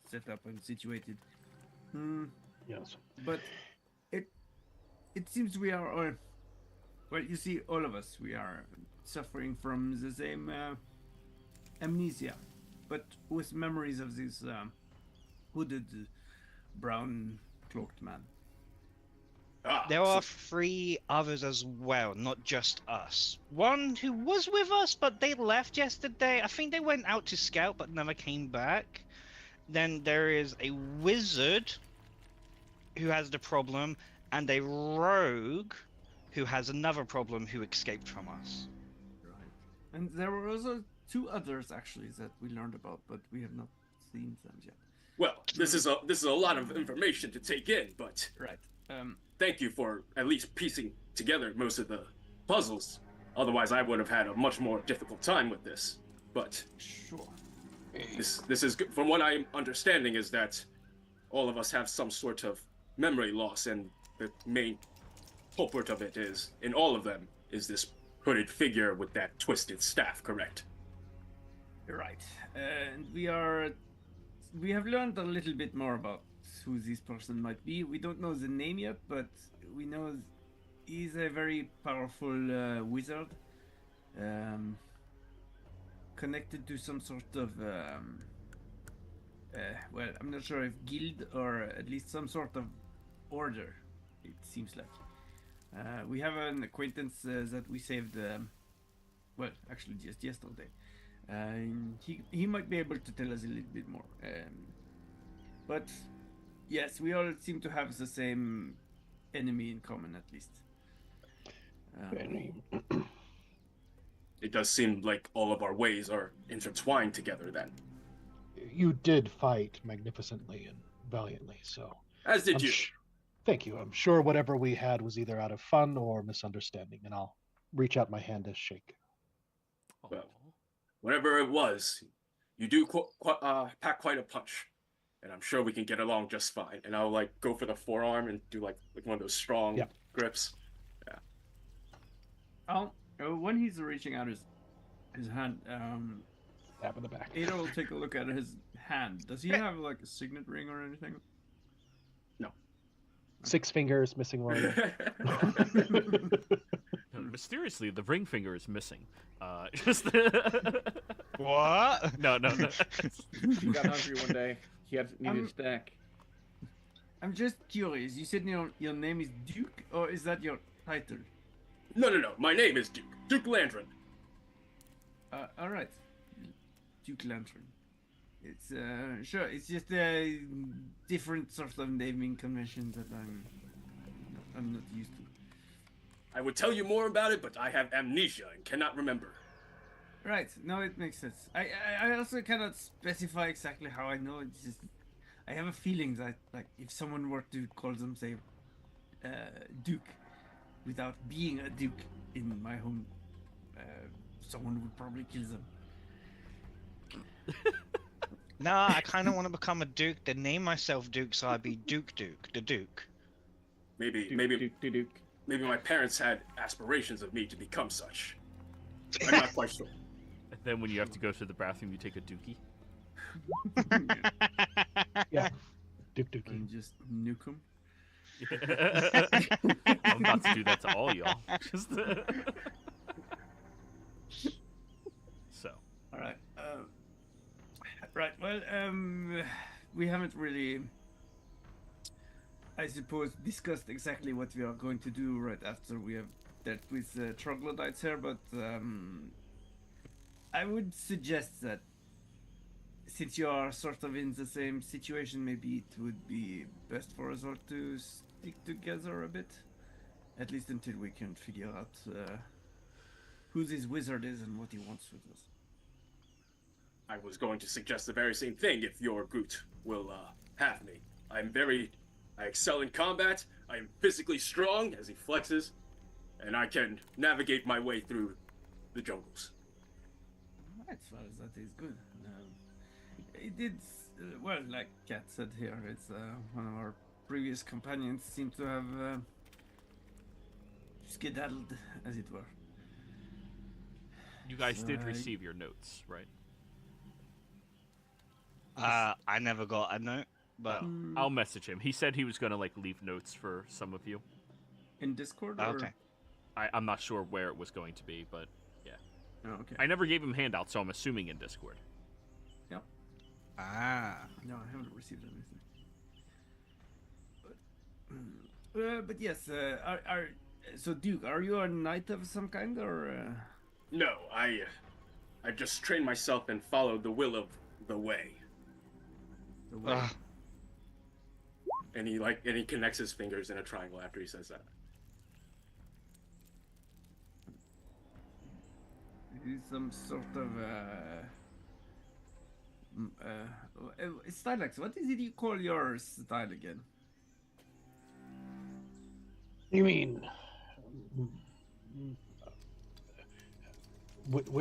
set up and situated. Yes. But it seems we are all. Well, you see, all of us, we are suffering from the same amnesia, but with memories of this hooded, brown cloaked man. There are 3 others as well, not just us. One who was with us, but they left yesterday. I think they went out to scout, but never came back. Then there is a wizard who has the problem, and a rogue who has another problem who escaped from us. Right. And there were also 2 others actually that we learned about, but we have not seen them yet. Well, this is a lot of information to take in, but Right. thank you for at least piecing together most of the puzzles. Otherwise, I would have had a much more difficult time with this. But Sure. This is from what I'm understanding is that all of us have some sort of memory loss, and the main culprit of it is in all of them is this hooded figure with that twisted staff. Correct? Right. And we have learned a little bit more about who this person might be. We don't know the name yet, but we know he's a very powerful wizard, connected to some sort of well, I'm not sure if guild or at least some sort of order. It seems like we have an acquaintance that we saved. Well, actually, just yesterday. He might be able to tell us a little bit more. But yes, we all seem to have the same enemy in common, at least. It does seem like all of our ways are intertwined together then. You did fight magnificently and valiantly, so. As did you. Thank you. I'm sure whatever we had was either out of fun or misunderstanding, and I'll reach out my hand to shake. Well, whatever it was, you do pack quite a punch, and I'm sure we can get along just fine. And I'll like go for the forearm and do like one of those strong grips. Yeah. When he's reaching out his hand, Tap in the back. Ada will take a look at his hand. Does he have like a signet ring or anything? No. 6 fingers, missing one. Mysteriously, the ring finger is missing. Just What? no. He got hungry one day. He needed a snack. I'm just curious. You said your name is Duke, or is that your title? No. My name is Duke. Duke Landron. All right. Duke Lantern. It's sure. It's just a different sort of naming convention that I'm not used to. I would tell you more about it, but I have amnesia and cannot remember. Right. No, it makes sense. I also cannot specify exactly how I know. It's just I have a feeling that like if someone were to call them say Duke without being a Duke in my home, someone would probably kill them. Nah, I kind of want to become a Duke, then name myself Duke, so I'd be Duke, the Duke. Maybe Duke. Maybe my parents had aspirations of me to become such. I'm not quite sure. And then when you have to go to the bathroom, you take a dookie. Yeah. Dookie. And just nuke them. I'm about to do that to all y'all. Just so. All right. Right. Well, we haven't really, I suppose, discussed exactly what we are going to do right after we have dealt with troglodytes here, but I would suggest that since you are sort of in the same situation, maybe it would be best for us all to stick together a bit, at least until we can figure out who this wizard is and what he wants with us. I was going to suggest the very same thing if your Groot will have me. I excel in combat, I am physically strong, as he flexes, and I can navigate my way through the jungles. As far as that is good. It did, well, like Kat said here, it's one of our previous companions seemed to have skedaddled, as it were. You guys did receive your notes, right? I never got a note, but I'll message him. He said he was going to like leave notes for some of you. In Discord? oh, Or? okay. I'm not sure where it was going to be, but yeah. Oh, okay. I never gave him handouts, so I'm assuming in Discord. Yep. Ah. No, I haven't received anything. But yes, so Duke, are you a knight of some kind, or? No, I just trained myself and followed the will of the way. The way? And he connects his fingers in a triangle after he says that. He's some sort of style. What is it you call your style again? You mean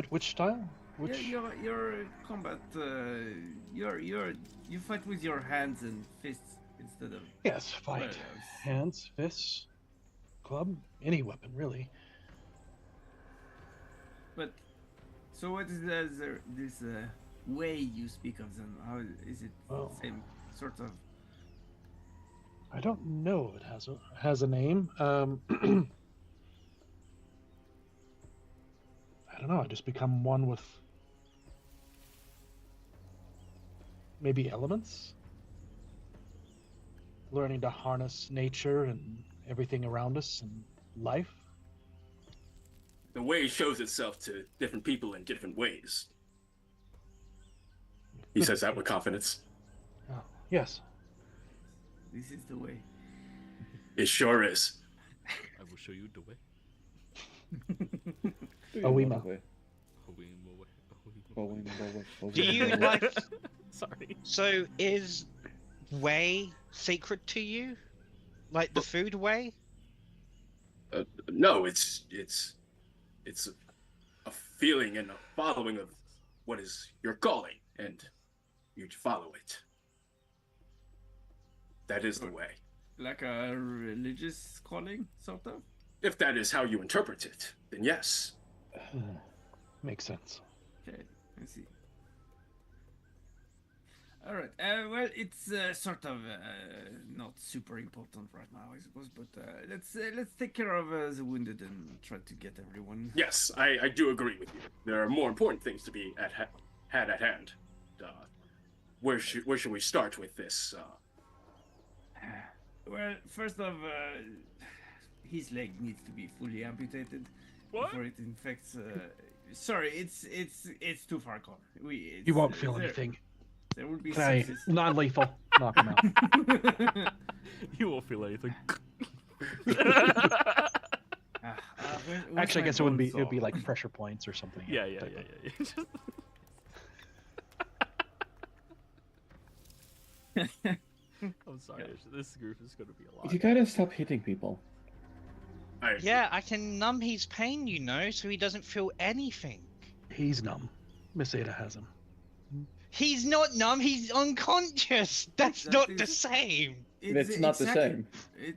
which style? Yeah, your combat. You fight with your hands and fists instead of. Yes, fight. What else? Hands, fists, club, any weapon, really. But so what is this way you speak of them? How is it? Oh. Same sort of. I don't know if it has a name. I don't know. I just become one with maybe elements. Learning to harness nature and everything around us and life. The way shows itself to different people in different ways. He says that with confidence. Oh, yes. This is the way. It sure is. I will show you the way. Oima. Do you like? Sorry. So is whey sacred to you? Like the food whey? No, it's a feeling and a following of what is your calling, and you follow it. That is the way. Like a religious calling, sort of? If that is how you interpret it, then yes. Makes sense. Okay, I see. All right. Well, it's sort of not super important right now, I suppose. But let's take care of the wounded and try to get everyone. Yes, I do agree with you. There are more important things to be had at hand. Where should we start with this? Well, first off, his leg needs to be fully amputated before it infects. Sorry, it's too far gone. You won't feel anything. There will be Can I, sepsis. non-lethal, knock him out. You won't feel anything. Actually, I guess it would be like pressure points or something. Yeah. I'm sorry. This group is going to be a lot. You gotta stop hitting people. Yeah, I can numb his pain, you know, so he doesn't feel anything. He's numb. Miss Ada has him. He's not numb, he's unconscious. That's That not is- the same. It's not the same.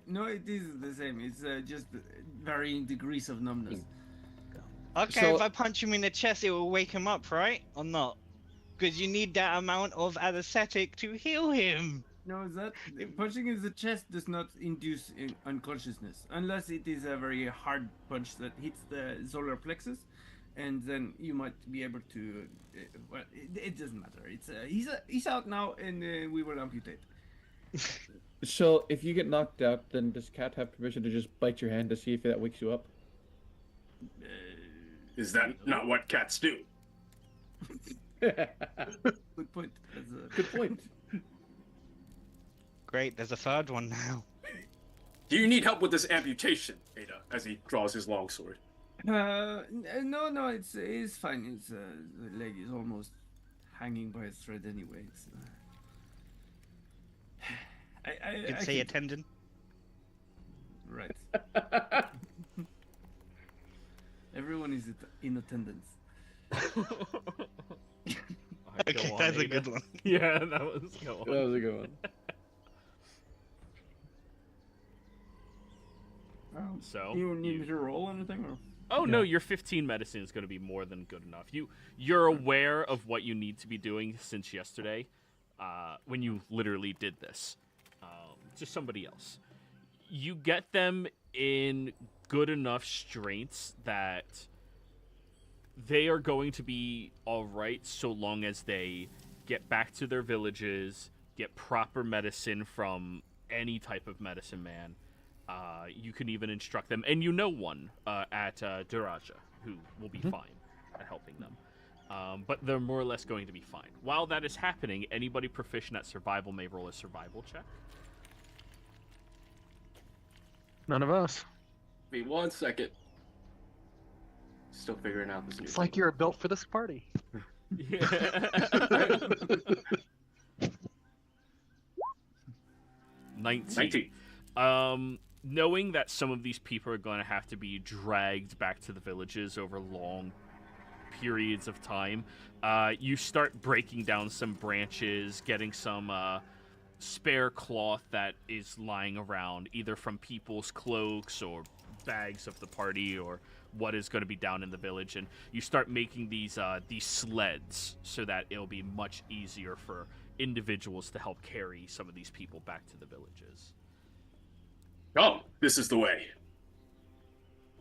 No, it is the same. It's just varying degrees of numbness. Okay, So- if I punch him in the chest, it will wake him up, right? Or not? Because you need that amount of anesthetic to heal him. No, punching in the chest does not induce unconsciousness unless it is a very hard punch that hits the solar plexus, and then you might be able to. Well, it doesn't matter. It's he's out now, and we will amputate. So if you get knocked out, then does Cat have permission to just bite your hand to see if that wakes you up? Is that not what cats do? Good point. Good point. Great, there's a third one now. Do you need help with this amputation, Ada? As he draws his longsword. No, it's fine. It's the leg is almost hanging by a thread anyway. It's, You could say a tendon. Right. Everyone is in attendance. Okay, that's a good one. Yeah, that was go on. That was a good one. So You need me to roll anything, or? Oh no, your 15 medicine is going to be more than good enough. You're aware of what you need to be doing since yesterday, when you literally did this to somebody else. You get them in good enough strengths that they are going to be all right so long as they get back to their villages, get proper medicine from any type of medicine man. You can even instruct them, and you know one at Daraja who will be fine at helping them. But they're more or less going to be fine. While that is happening, anybody proficient at survival may roll a survival check. None of us. Wait 1 second. Still figuring out this new It's like you're built for this party. Yeah. 19. Knowing that some of these people are going to have to be dragged back to the villages over long periods of time. You start breaking down some branches, getting some spare cloth that is lying around, either from people's cloaks or bags of the party or what is going to be down in the village, and you start making these sleds so that it'll be much easier for individuals to help carry some of these people back to the villages. Oh, this is the way.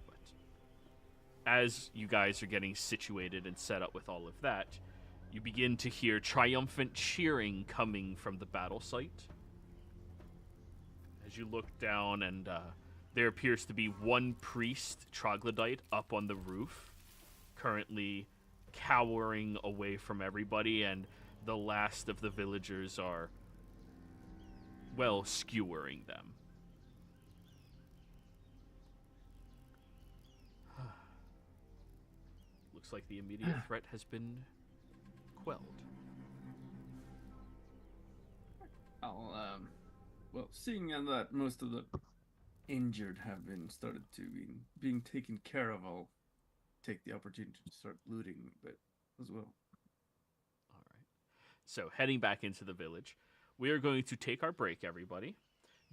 But as you guys are getting situated and set up with all of that, you begin to hear triumphant cheering coming from the battle site. As you look down, and there appears to be one priest troglodyte up on the roof, currently cowering away from everybody, and the last of the villagers are, well, skewering them. Looks like the immediate threat has been quelled. I'll, well, seeing that most of the injured have been started to being taken care of, I'll take the opportunity to start looting a bit as well. All right. So, heading back into the village, we are going to take our break, everybody.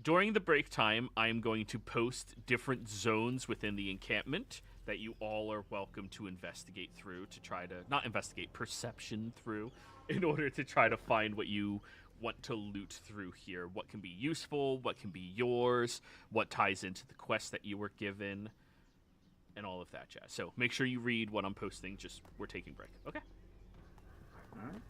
During the break time, I am going to post different zones within the encampment that you all are welcome to investigate through, to try to, not investigate, perception through, in order to try to find what you want to loot through here. What can be useful, what can be yours, what ties into the quest that you were given, and all of that jazz. So make sure you read what I'm posting, just we're taking break. Okay? All right.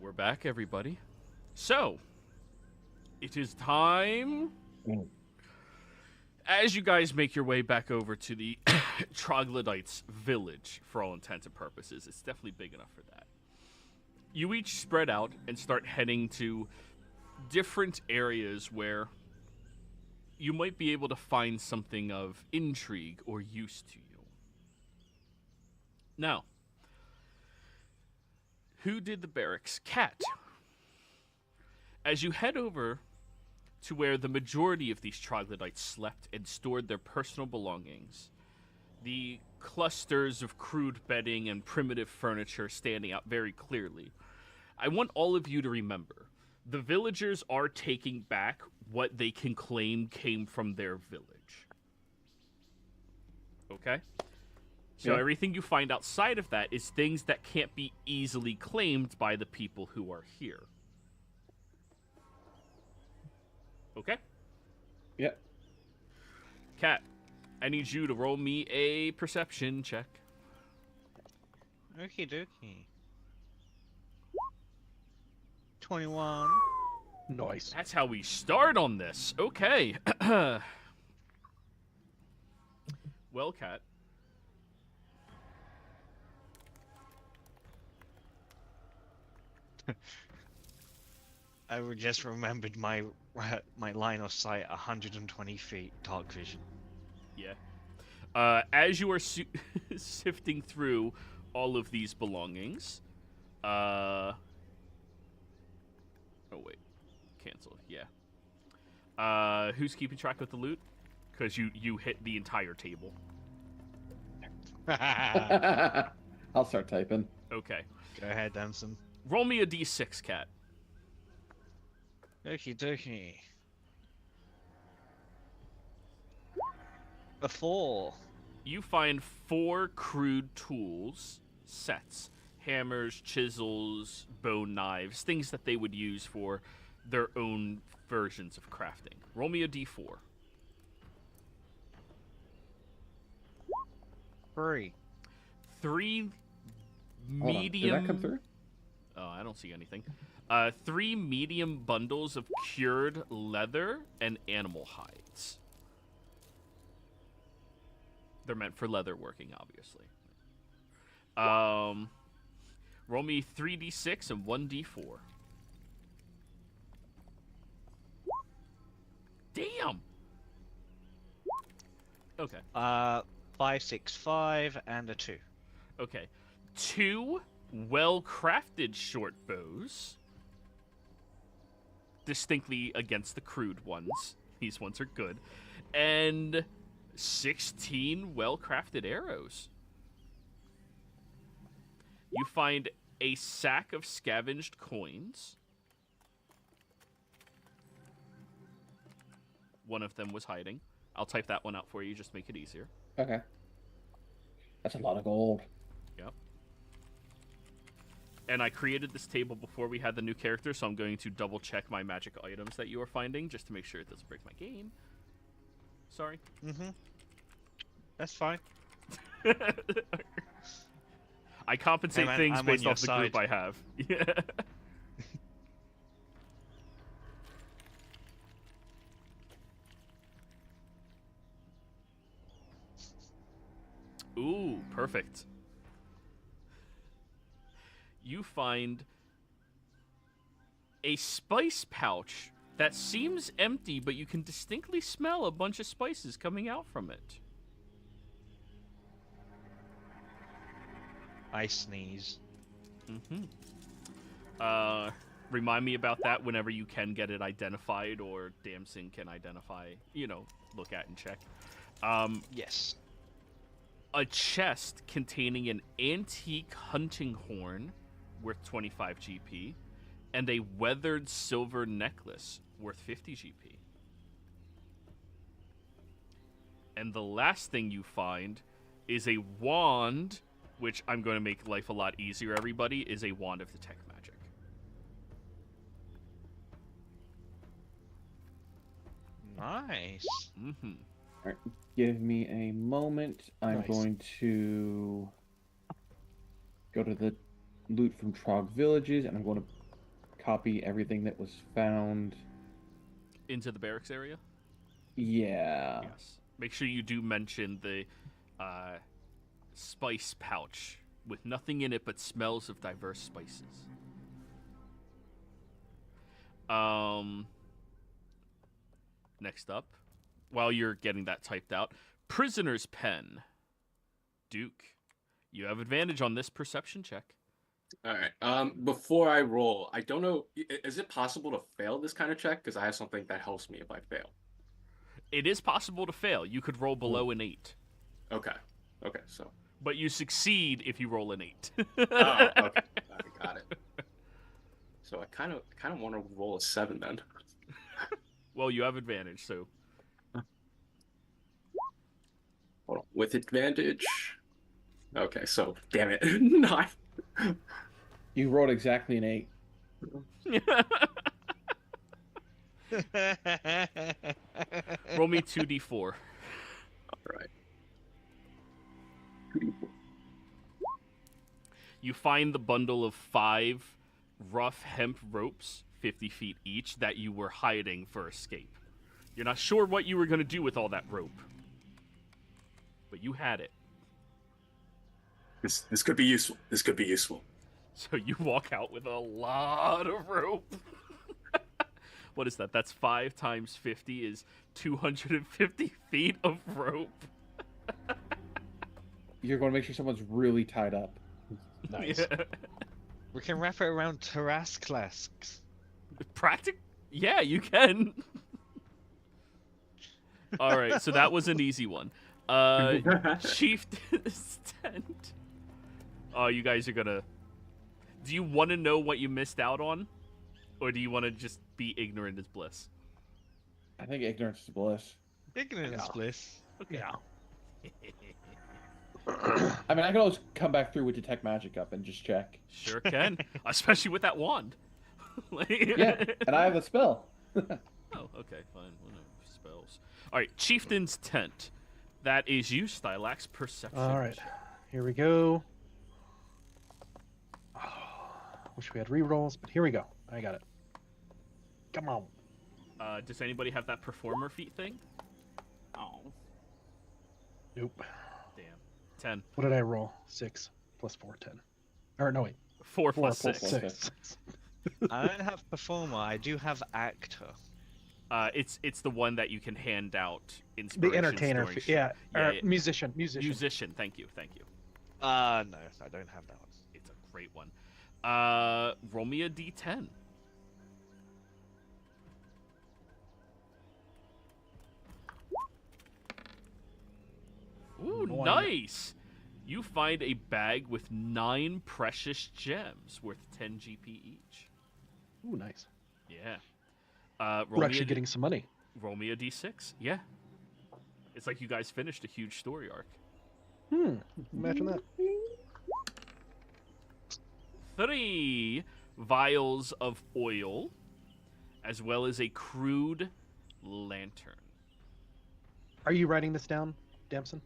We're back, everybody. So, it is time. As you guys make your way back over to the Troglodytes village, for all intents and purposes, it's definitely big enough for that. You each spread out and start heading to different areas where you might be able to find something of intrigue or use to you. Now, who did the barracks? Cat. As you head over to where the majority of these troglodytes slept and stored their personal belongings, the clusters of crude bedding and primitive furniture standing out very clearly, I want all of you to remember, the villagers are taking back what they can claim came from their village. Okay? So Yeah. everything you find outside of that is things that can't be easily claimed by the people who are here. Okay? Yeah. Cat, I need you to roll me a perception check. Okie dokie. 21. Nice. That's how we start on this. Okay. Well, Cat. I just remembered my line of sight, 120 feet, dark vision. Yeah. As you are sifting through all of these belongings, oh wait, cancel. Yeah. Who's keeping track of the loot? Because you hit the entire table. I'll start typing. Okay. Go ahead, Danson. Roll me a d6, Cat. Okie dokie. A 4. You find 4 crude tools, sets, hammers, chisels, bone knives, things that they would use for their own versions of crafting. Roll me a d4. 3. 3 Hold on. medium... Did that come through? Oh, I don't see anything. 3 medium bundles of cured leather and animal hides. They're meant for leather working, obviously. Roll me 3d6 and 1d4. Damn! Okay. 5, 6, 5, and a 2. Okay. 2 well-crafted short bows. Distinctly against the crude ones. These ones are good. And 16 well-crafted arrows. You find a sack of scavenged coins. One of them was hiding. I'll type that one out for you, just to make it easier. Okay. That's a lot of gold. Yep. And I created this table before we had the new character, so I'm going to double check my magic items that you are finding, just to make sure it doesn't break my game. Sorry. Mm-hmm. That's fine. I compensate things I'm based on off the your group I side. have. Yeah. Ooh, perfect. You find a spice pouch that seems empty, but you can distinctly smell a bunch of spices coming out from it. I sneeze. Mm-hmm. Remind me about that whenever you can get it identified, or Damson can identify, look at and check. Yes. A chest containing an antique hunting horn worth 25 GP, and a weathered silver necklace worth 50 GP. And the last thing you find is a wand, which I'm going to make life a lot easier, everybody, is a wand of detect magic. Nice. Mm-hmm. All right, give me a moment. I'm Nice. going to go to the loot from Trog villages, and I'm going to copy everything that was found. Into the barracks area? Yeah. Yes. Make sure you do mention the spice pouch with nothing in it but smells of diverse spices. Next up, while you're getting that typed out, prisoner's pen. Duke, you have advantage on this perception check. All right. Before I roll, I don't know. Is it possible to fail this kind of check? Because I have something that helps me if I fail. It is possible to fail. You could roll below an 8. Okay. Okay. So. But you succeed if you roll an 8. Oh, okay. I got it. So I kind of want to roll a 7 then. Well, you have advantage, so. Hold on. With advantage. Okay. So damn it. 9. You rolled exactly an 8. Roll me 2d4. All right. 2d4. You find the bundle of 5 rough hemp ropes, 50 feet each, that you were hiding for escape. You're not sure what you were going to do with all that rope, but you had it. This could be useful. This could be useful. So you walk out with a lot of rope. What is that? That's 5 times 50 is 250 feet of rope. You're going to make sure someone's really tied up. Nice. Yeah. We can wrap it around Tarasclasks. Yeah, you can. All right, so that was an easy one. Chieftain's tent. Oh, you guys are gonna. Do you want to know what you missed out on, or do you want to just be ignorant as bliss? I think ignorance is bliss. Ignorance bliss. Okay. Yeah. I mean, I can always come back through with Detect Magic up and just check. Sure can, especially with that wand. Yeah, and I have a spell. Oh, okay, fine. Whatever. Spells. All right, Chieftain's tent. That is you, Stylax. Perception. All right, here we go. Oh, wish we had rerolls, but here we go. I got it. Come on. Does anybody have that performer feat thing? Oh. Nope. Damn. 10. What did I roll? 6 plus 4, 10. Or no, wait. 4 4 plus plus 6. 6. I don't have performer. I do have actor. It's the one that you can hand out The inspiration. entertainer. during Yeah. Yeah, or yeah. Musician. Musician. Thank you. No, I don't have that one. It's a great one. Roll me a d10. Ooh, One. nice! You find a bag with 9 precious gems worth 10 GP each. Ooh, nice. Yeah. We're actually getting some money. Roll me a d6. Yeah. It's like you guys finished a huge story arc. Imagine that. 3 vials of oil, as well as a crude lantern. Are you writing this down, Damson?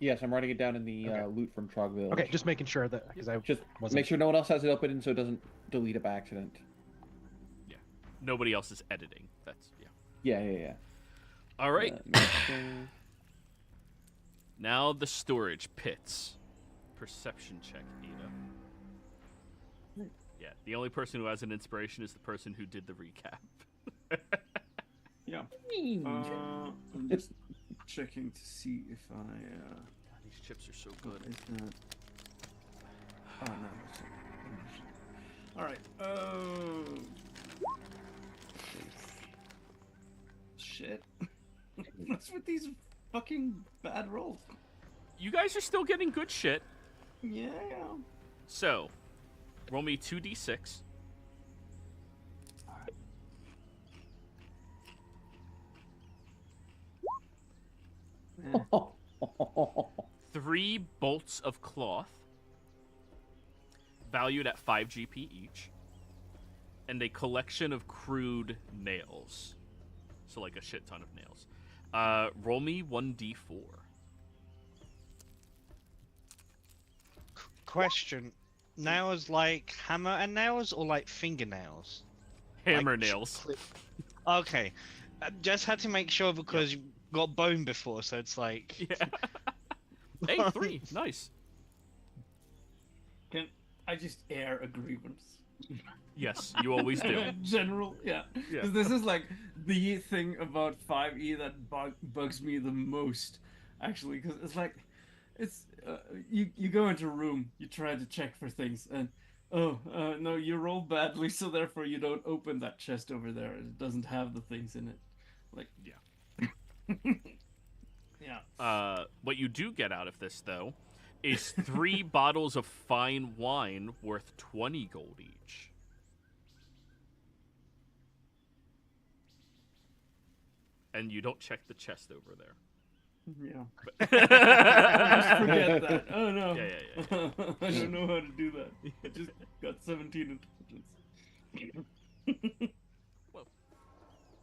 Yes, I'm writing it down in the Okay. loot from Trog Village. Okay, just making sure that because I Just wasn't. make sure no one else has it open so it doesn't delete it by accident. Nobody else is editing. That's, yeah. Yeah. All right. make sure- Now the storage pits. Perception check, Ada. Yeah, the only person who has an inspiration is the person who did the recap. Yeah. I'm just checking to see if I. These chips are so good. Is that? Oh no. it's not. All right. Shit. What's with these fucking bad rolls? You guys are still getting good shit. Yeah. So, roll me 2d6. Eh. 3 bolts of cloth, valued at 5 GP each, and a collection of crude nails. So, like a shit ton of nails. Roll me 1d4. Question. nails like hammer and nails or like fingernails? Hammer Like, nails. Okay. Just had to make sure because you got bone before, so it's like. Yeah. Hey, 3. Nice. Can I just air a grievance? Yes, you always do. General, yeah. Yeah. 'Cause this is like the thing about 5e that bugs me the most, actually. Because it's like, you go into a room, you try to check for things, and no, you roll badly, so therefore you don't open that chest over there. It doesn't have the things in it. Like, Yeah. yeah. What you do get out of this, though, is 3 bottles of fine wine worth 20 gold each. And you don't check the chest over there. Yeah. But- Just forget that. Oh no. Yeah. I don't know how to do that. I just got 17 intelligence. Well,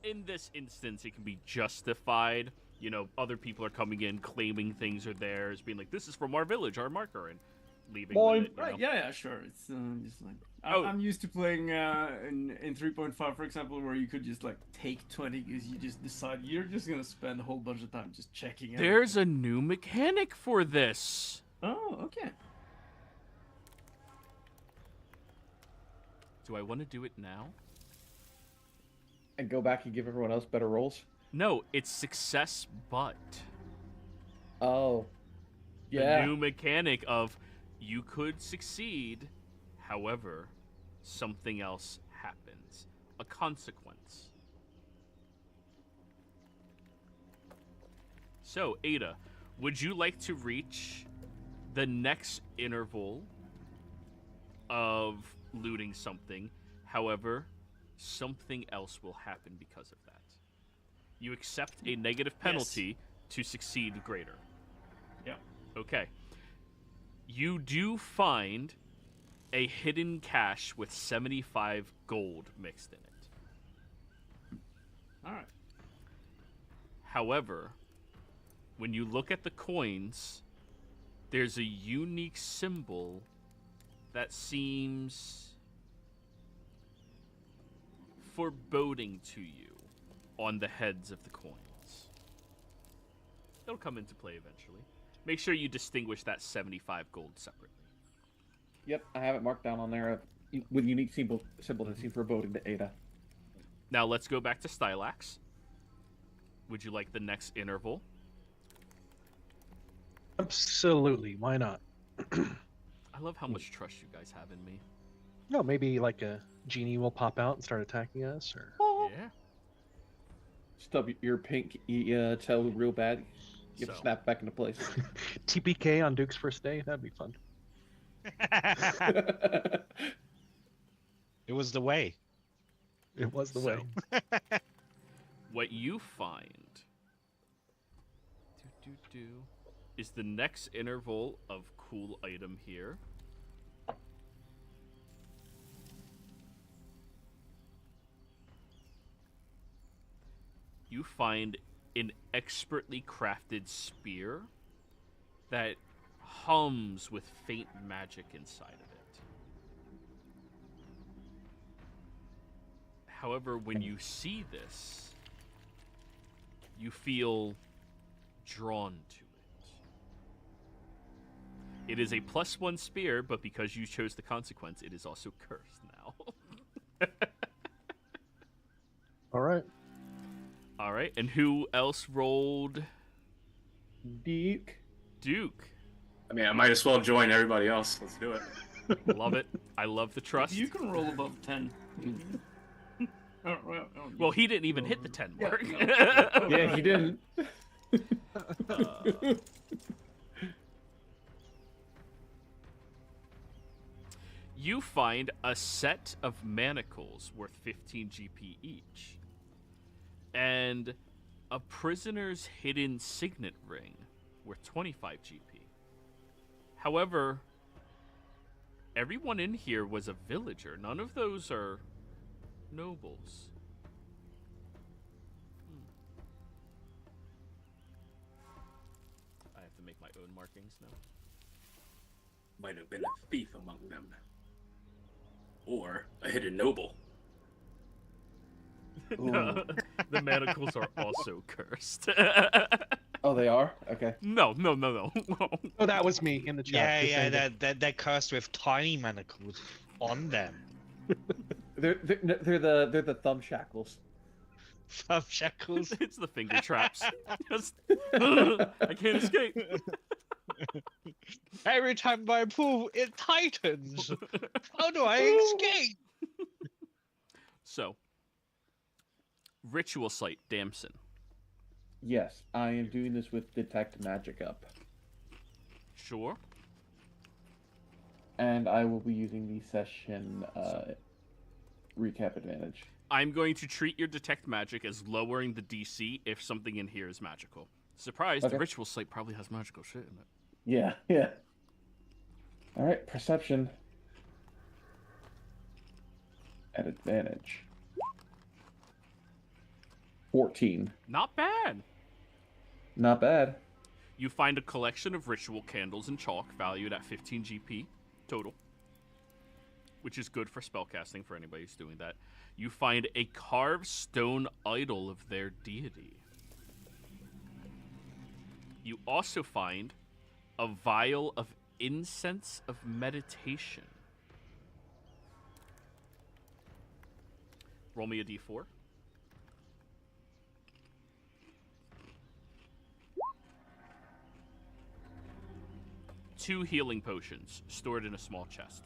in this instance, it can be justified. You know, other people are coming in, claiming things are theirs, being like, this is from our village, our marker, and leaving Boing. with it, you Right, know? yeah, sure. It's just like Oh. I'm used to playing in 3.5, for example, where you could just like take 20 because you just decide you're just gonna spend a whole bunch of time just checking it. There's a new mechanic for this. Oh, okay. Do I want to do it now? And go back and give everyone else better rolls. No, it's success, but Oh, the yeah. new mechanic of you could succeed, however, something else happens. A consequence. So, Ada, would you like to reach the next interval of looting something? However, something else will happen because of that. You accept a negative penalty to succeed greater. Yeah. Okay. You do find a hidden cache with 75 gold mixed in it. All right. However, when you look at the coins, there's a unique symbol that seems foreboding to you on the heads of the coins. It'll come into play eventually. Make sure you distinguish that 75 gold separately. Yep, I have it marked down on there with unique symbol that seems foreboding to Ada. Now let's go back to Stylax. Would you like the next interval? Absolutely. Why not? I love how much trust you guys have in me. No, maybe like a genie will pop out and start attacking us, or Yeah. Stub your pink tail real bad. You have to So- snap back into place. TPK on Duke's first day. That'd be fun. It was the way. It was the So- way. What you find is the next interval of cool item here. You find an expertly crafted spear that hums with faint magic inside of it. However, when you see this, you feel drawn to it. It is a +1 spear, but because you chose the consequence, it is also cursed now. All right. All right, and who else rolled? Duke. Duke. I mean, I might as well join everybody else. Let's do it. Love it. I love the trust. You can roll above 10. Well, he didn't even hit the 10 mark. Yeah, he didn't. You find a set of manacles worth 15 GP each, and a prisoner's hidden signet ring worth 25 GP. However, everyone in here was a villager. None of those are nobles. I have to make my own markings now. Might have been a thief among them. hidden noble. Ooh. The manacles are also cursed. Oh, they are? Okay. No. Oh, that was me in the chat. just saying that- They're cursed with tiny manacles on them. They're the thumb shackles. Thumb shackles. It's the finger traps. Just, I can't escape. Every time I pull, it tightens. How do I escape? So, ritual site, Damson. Yes, I am doing this with Detect Magic up. Sure. And I will be using the session recap advantage. I'm going to treat your detect magic as lowering the DC if something in here is magical. Surprise, Okay. the ritual site probably has magical shit in it. Yeah. Alright, perception. At advantage. 14. Not bad. Not bad. You find a collection of ritual candles and chalk valued at 15 GP total, which is good for spellcasting for anybody who's doing that. You find a carved stone idol of their deity. You also find a vial of incense of meditation. Roll me a d4. Two healing potions stored in a small chest.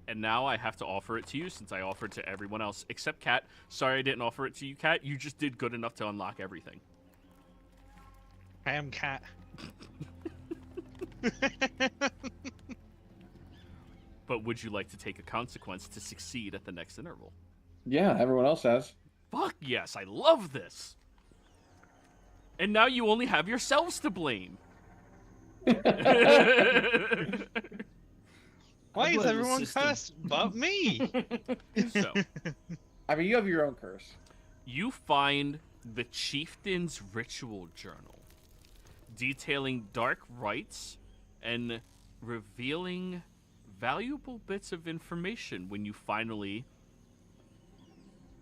And now I have to offer it to you since I offered to everyone else except Kat. Sorry I didn't offer it to you, Kat. You just did good enough to unlock everything. I am cat. But would you like to take a consequence to succeed at the next interval? Yeah, everyone else has. Fuck yes, I love this. And now you only have yourselves to blame. Why is blame the everyone system. cursed but me? So, I mean, you have your own curse. you find the chieftain's ritual journal, detailing dark rites and revealing valuable bits of information when you finally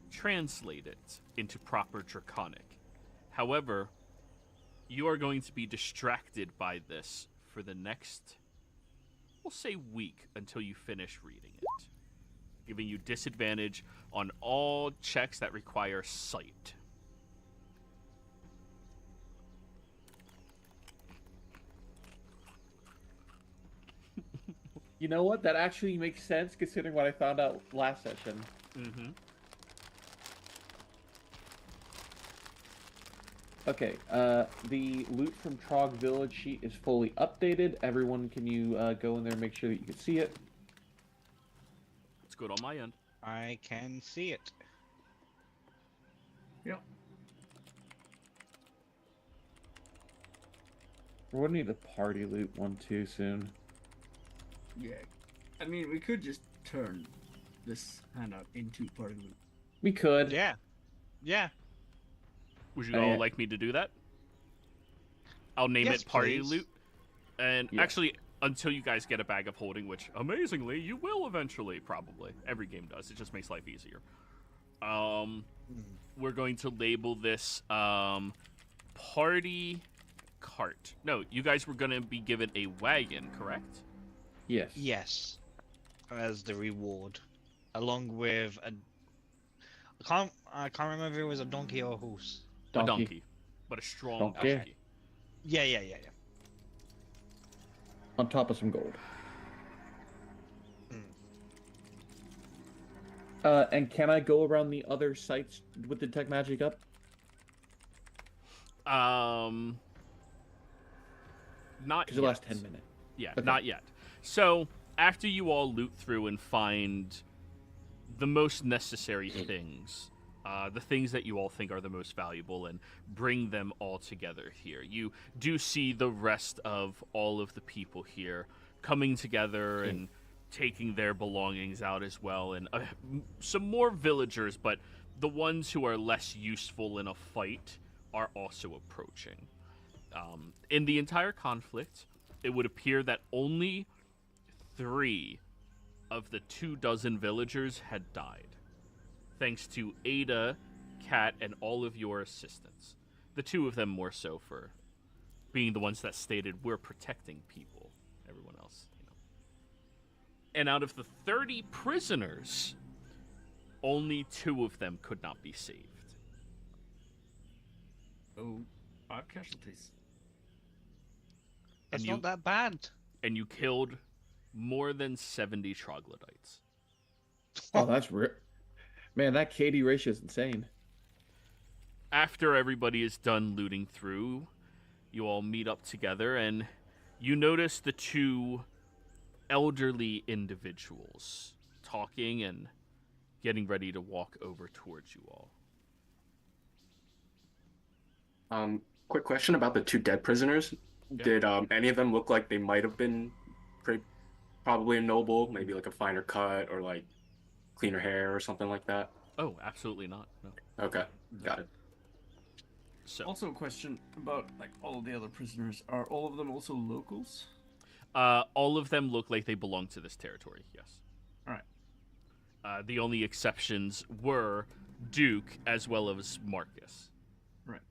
translate it into proper Draconic. However, you are going to be distracted by this for the next, we'll say, week until you finish reading it, giving you disadvantage on all checks that require sight. You know what? That actually makes sense considering what I found out last session. Mm-hmm. Okay, the loot from Trog Village sheet is fully updated. Everyone, can you go in there and make sure that you can see it? It's good on my end. I can see it. Yep. We're gonna need a party loot one too soon. Yeah. I mean, we could just turn this handout into party loot. We could. Yeah. Yeah. Would you all Yeah. like me to do that? I'll name Yes, it Party please. Loot. And Yeah. actually, until you guys get a bag of holding, which amazingly you will eventually, probably. Every game does. It just makes life easier. We're going to label this Party Cart. No, you guys were going to be given a wagon, correct? Yes. Yes. As the reward, along with a. I can't remember if it was a donkey or a horse. A donkey. But a strong Donkey. donkey. Yeah. On top of some gold. And can I go around the other sites with Detect Magic up? Not Because the yet. last 10 minutes. Yeah, Okay. not yet. So, after you all loot through and find the most necessary things, the things that you all think are the most valuable, and bring them all together here, you do see the rest of all of the people here coming together and taking their belongings out as well, and some more villagers, but the ones who are less useful in a fight are also approaching. In the entire conflict, it would appear that only 3 of the 24 villagers had died, thanks to Ada, Kat, and all of your assistants. The two of them more so for being the ones that stated, we're protecting people. Everyone else, you know. And out of the 30 prisoners, only 2 of them could not be saved. Oh, 5 casualties. It's And not that bad. And you killed more than 70 troglodytes. Oh, that's real. Man, that KD ratio is insane. After everybody is done looting through, you all meet up together, and you notice the 2 elderly individuals talking and getting ready to walk over towards you all. Quick question about the 2 dead prisoners. Yeah. Did any of them look like they might have been probably a noble, maybe like a finer cut or like cleaner hair or something like that? Oh, absolutely not. No. Okay, got it. So, Also, a question about like all the other prisoners. Are all of them also locals? all of them look like they belong to this territory. Yes. All right. The only exceptions were Duke as well as Marcus. Right.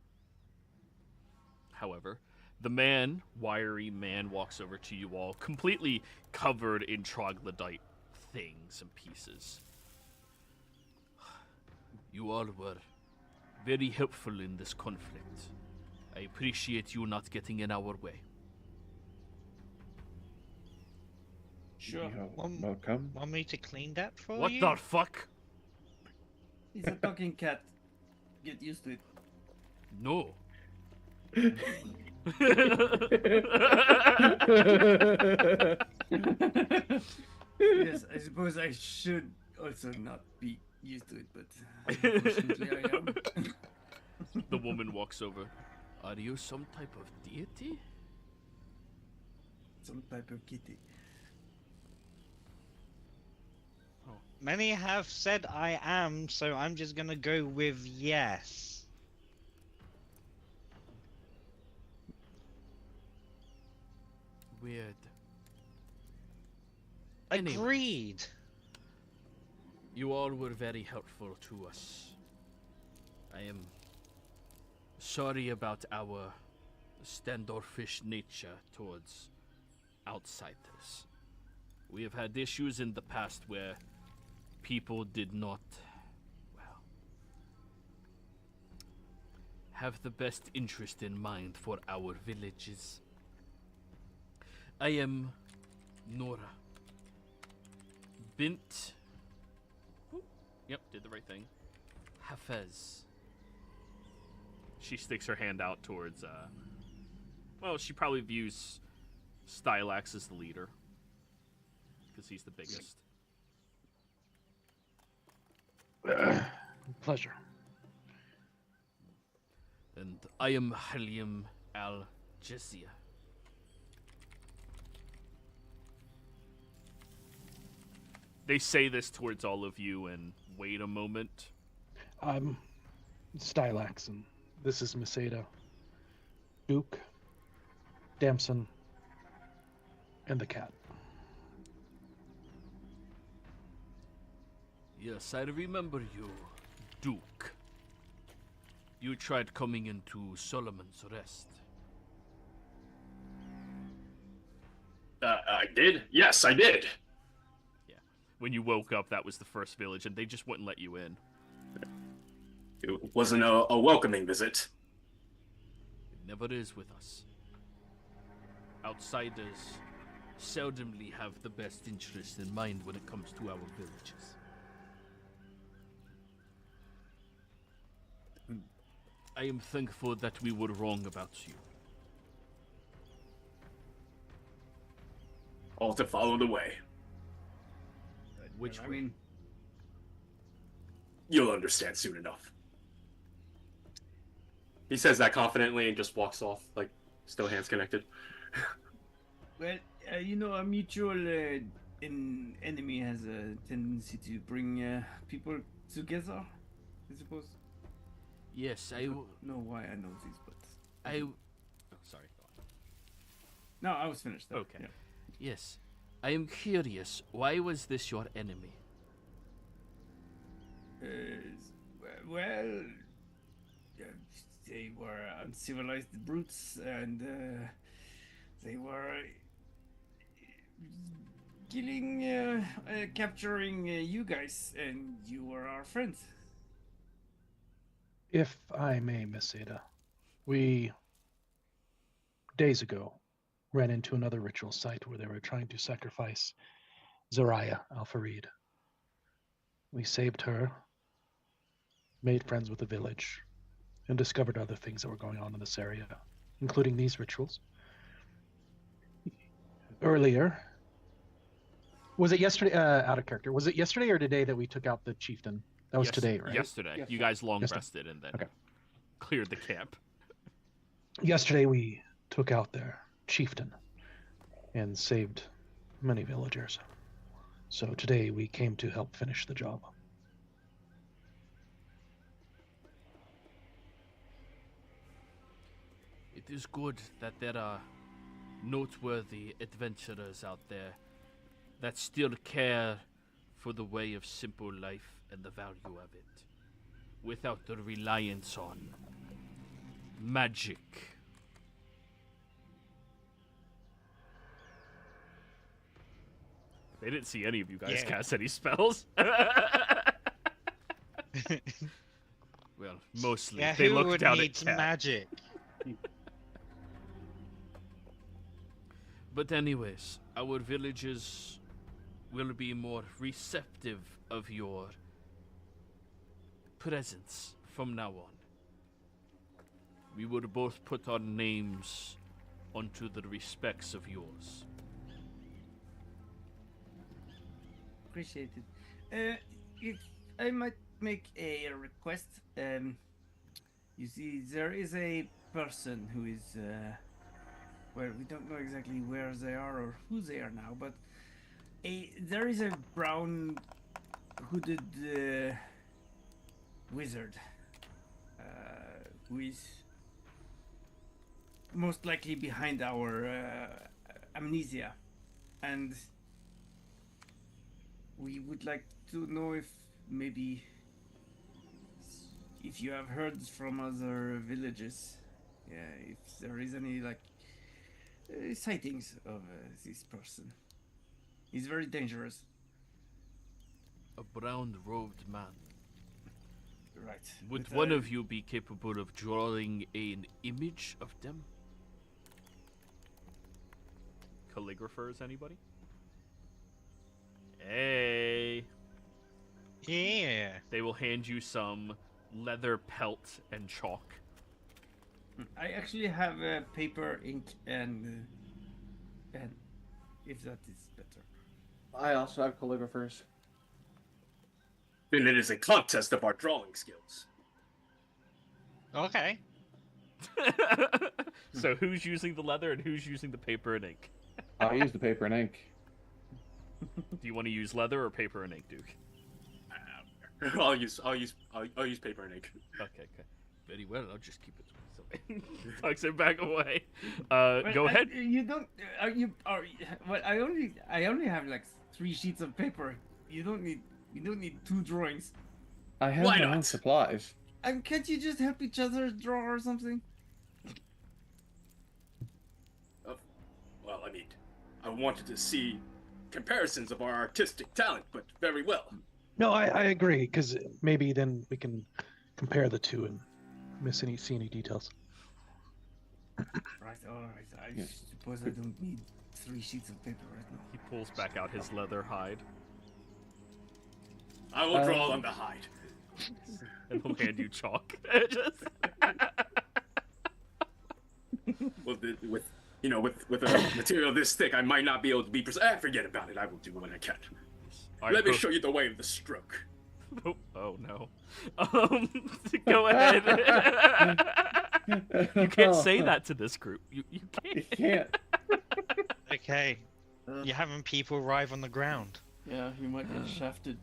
However, the wiry man, walks over to you all, completely covered in troglodyte things and pieces. You all were very helpful in this conflict. I appreciate you not getting in our way. Sure. You're One- welcome. Want me to clean that for What you? the fuck? He's a talking cat. Get used to it. No. Yes, I suppose I should also not be used to it, but unfortunately I am. The woman walks over. Are you some type of deity? Some type of kitty. Many have said I am, so I'm just gonna go with yes. Weird. Anyway. Agreed. You all were very helpful to us. I am sorry about our standoffish nature towards outsiders. We have had issues in the past where people did not, well, have the best interest in mind for our villages. I am Nora. Bint. Yep, did the right thing. Hafez. She sticks her hand out towards, well, she probably views Stylax as the leader. Because he's the biggest. Pleasure. And I am Halim al-Jazia. They say this towards all of you and wait a moment. I'm Stylax, and this is Miss Ada, Duke, Damson, and the cat. Yes, I remember you, Duke. You tried coming into Solomon's Rest. I did? Yes, I did. When you woke up, that was the first village, and they just wouldn't let you in. It wasn't a welcoming visit. It never is with us. Outsiders seldomly have the best interest in mind when it comes to our villages. I am thankful that we were wrong about you. All to follow the way. Which I way? mean, You'll understand soon enough. He says that confidently and just walks off, like, still hands connected. well, you know, a mutual enemy has a tendency to bring people together, I suppose. Yes, I don't know why I know this, but Oh, sorry. Go on. no, I was finished. Though. Okay. Yeah. Yes, I am curious, why was this your enemy? Well, they were uncivilized brutes, and they were capturing you guys, and you were our friends. If I may, Miss Ada, we, days ago, ran into another ritual site where they were trying to sacrifice Zoraya Al-Farid. We saved her, made friends with the village, and discovered other things that were going on in this area, including these rituals. Earlier, was it yesterday, out of character, was it yesterday or today that we took out the chieftain? That was today, right? Yesterday. Yes. You guys long Yesterday. rested and then Okay. cleared the camp. Yesterday we took out their chieftain and saved many villagers. So today we came to help finish the job. It is good that there are noteworthy adventurers out there that still care for the way of simple life and the value of it, without the reliance on magic. They didn't see any of you guys Yeah. cast any spells. Well, mostly. Yeah, They who looked would down need at some Cat. magic? But anyways, our villagers will be more receptive of your presence from now on. We will both put our names onto the respects of yours. Appreciate it. If I might make a request, you see, there is a person who is, well, we don't know exactly where they are or who they are now, but there is a brown hooded wizard who is most likely behind our amnesia, and we would like to know if maybe if you have heard from other villages, if there is any like sightings of this person. He's very dangerous. A brown-robed man. Right. Would But, one of you be capable of drawing an image of them? Calligraphers, anybody? Hey. Yeah. They will hand you some leather pelt and chalk. I actually have paper, ink, and pen, if that is better. I also have calligraphers. Then it is a contest of our drawing skills. Okay. So who's using the leather and who's using the paper and ink? I'll use the paper and ink. Do you want to use leather or paper and ink, Duke? I'll use paper and ink. Okay. Very well. I'll just keep it. Tucks it back away. Well, Go ahead. You don't. Well, I only have like 3 sheets of paper. You don't need 2 drawings. I have Why my own not? supplies. Can't you just help each other draw or something? Well, I mean, I wanted to see comparisons of our artistic talent, but very well. No, I agree, because maybe then we can compare the two and see any details. Right. All right. I Yeah. suppose I don't need 3 sheets of paper right now. He pulls back out his leather hide I will draw on the hide. and he'll hand you chalk. Just... With a material this thick, I might not be able to be precise. Forget about it. I will do what I can. All right, Let me go- show you the way of the stroke. Oh no. Go ahead. You can't say that to this group. You You can't. can't. Okay. You're having people arrive on the ground. Yeah, you might get shafted.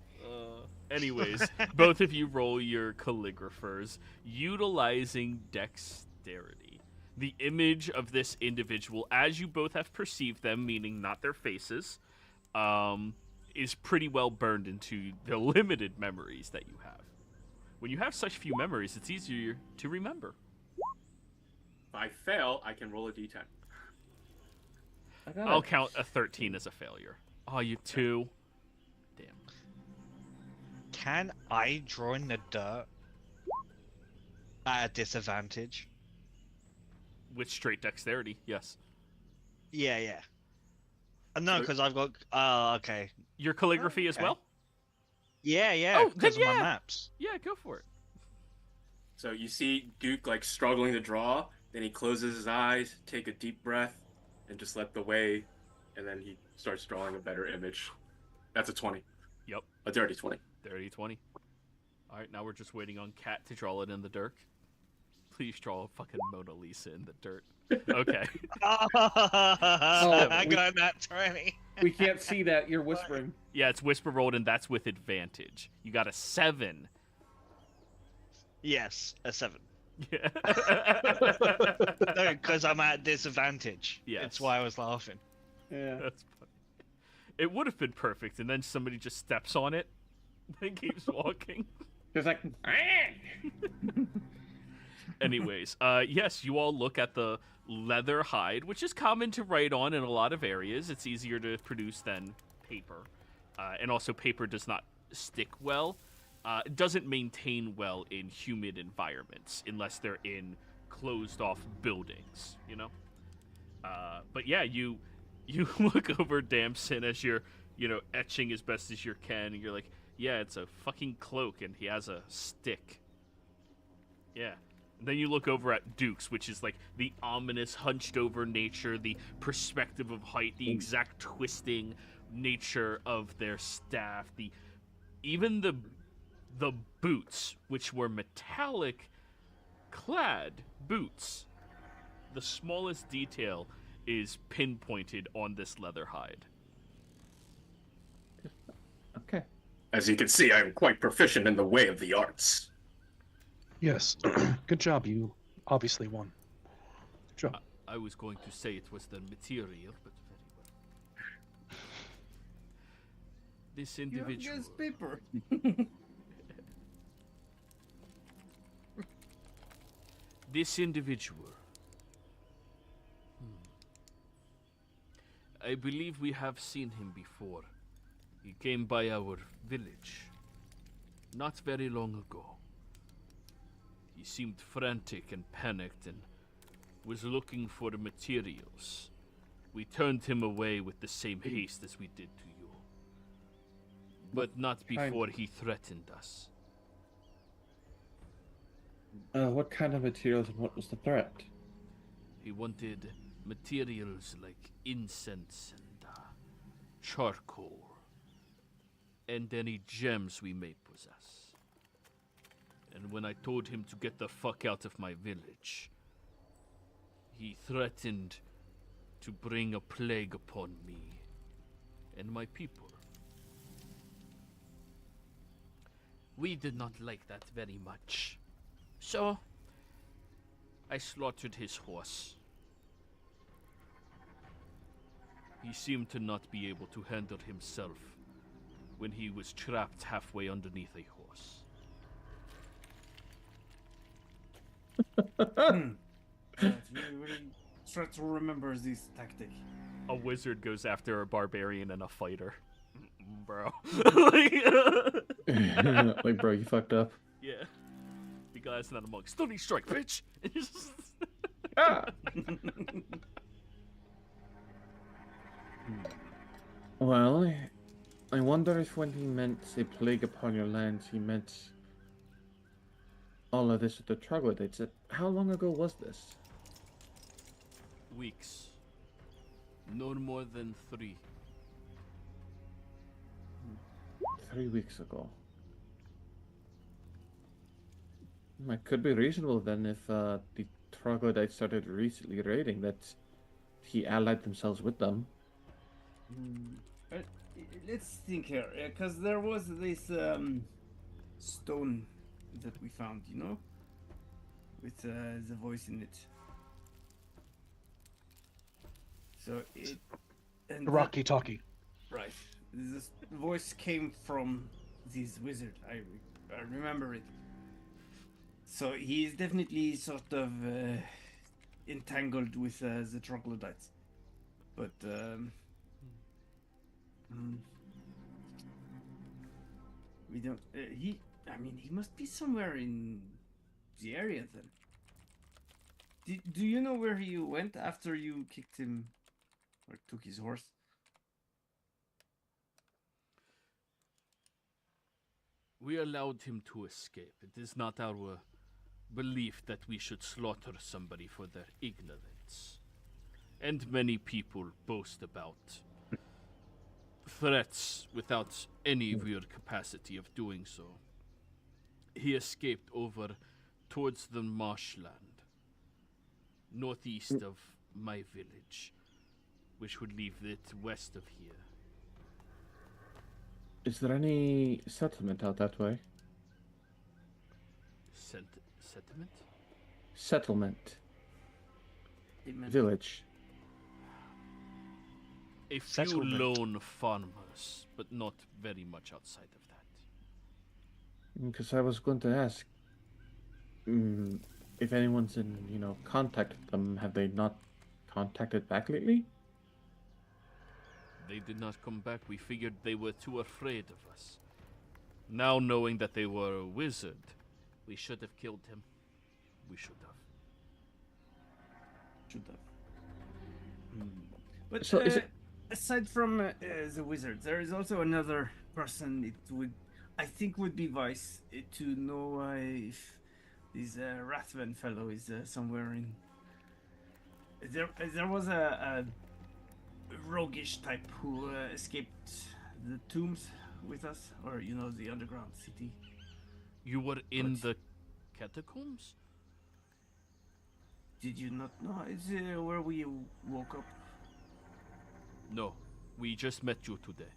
Anyways, both of you roll your calligraphers, utilizing dexterity. The image of this individual, as you both have perceived them, meaning not their faces, is pretty well burned into the limited memories that you have. When you have such few memories, it's easier to remember. If I fail, I can roll a d10. I'll count a 13 as a failure. Oh, you 2. Damn. Can I draw in the dirt at a disadvantage? With straight dexterity, yes. Yeah. No, because I've got. Okay. Your calligraphy as Okay. well? Yeah. Oh, because then of my yeah. maps. Yeah, go for it. So you see Duke like struggling to draw, then he closes his eyes, take a deep breath, and just let the way, and then he starts drawing a better image. That's a 20. Yep. A dirty 20. Dirty 20. All right, now we're just waiting on Kat to draw it in the dirt. Please draw a fucking Mona Lisa in the dirt. Okay. I got that 20. We can't see that. You're whispering. Yeah, it's whisper rolled, and that's with advantage. You got a 7. Yes, a 7. Yeah. No, because I'm at disadvantage. Yes. That's why I was laughing. Yeah. That's funny. It would have been perfect, and then somebody just steps on it and keeps walking. Just like. Anyways, yes, you all look at the leather hide, which is common to write on in a lot of areas. It's easier to produce than paper. And also, paper does not stick well. It doesn't maintain well in humid environments unless they're in closed-off buildings, you know? But yeah, you look over Damson as you're, etching as best as you can, and you're like, yeah, it's a fucking cloak, and he has a stick. Yeah. And then you look over at Duke's, which is like the ominous, hunched-over nature, the perspective of height, the exact twisting nature of their staff, even the boots, which were metallic-clad boots. The smallest detail is pinpointed on this leather hide. Okay. As you can see, I'm quite proficient in the way of the arts. Yes. Good job. You obviously won. Good job. I was going to say it was the material, but very well. This individual. paper. This individual. I believe we have seen him before. He came by our village not very long ago. He seemed frantic and panicked and was looking for materials. We turned him away with the same haste as we did to you. But not before he threatened us. What kind of materials and what was the threat? He wanted materials like incense and charcoal, and any gems we may possess. And when I told him to get the fuck out of my village, he threatened to bring a plague upon me and my people. We did not like that very much. So, I slaughtered his horse. He seemed to not be able to handle himself when he was trapped halfway underneath a horse. You really try to remember this tactic. A wizard goes after a barbarian and a fighter. Bro. Like, bro, you fucked up. Yeah. The guy's not a monk. Stunning strike, bitch! Ah! Well, I wonder if when he meant a plague upon your lands, he meant all of this with the troglodytes. How long ago was this? Weeks. No more than 3. 3 weeks ago. It could be reasonable then if the troglodytes started recently raiding that he allied themselves with them. Let's think here, because there was this stone that we found, with the voice in it. So it. And Rocky talkie. Right. this voice came from this wizard. I remember it. So he is definitely sort of entangled with the troglodytes. But we don't. He must be somewhere in the area then. Do you know where he went after you kicked him or took his horse? We allowed him to escape. It is not our belief that we should slaughter somebody for their ignorance. And many people boast about threats without any real capacity of doing so. He escaped over towards the marshland, northeast of my village, which would leave it west of here. Is there any settlement out that way? Settlement? Settlement. Amen. Village. A few Settlement. lone farmers, but not very much outside of that. Because I was going to ask if anyone's in, contact with them. Have they not contacted back lately? They did not come back. We figured they were too afraid of us. Now knowing that they were a wizard, we should have killed him. We should have. Should have. But So is it- aside from the wizard, there is also another person. I think, would be wise to know if this Rathven fellow is somewhere in. There was a roguish type who escaped the tombs with us, or the underground city. You were in What? the catacombs? Did you not know? It's where we woke up. No, we just met you today.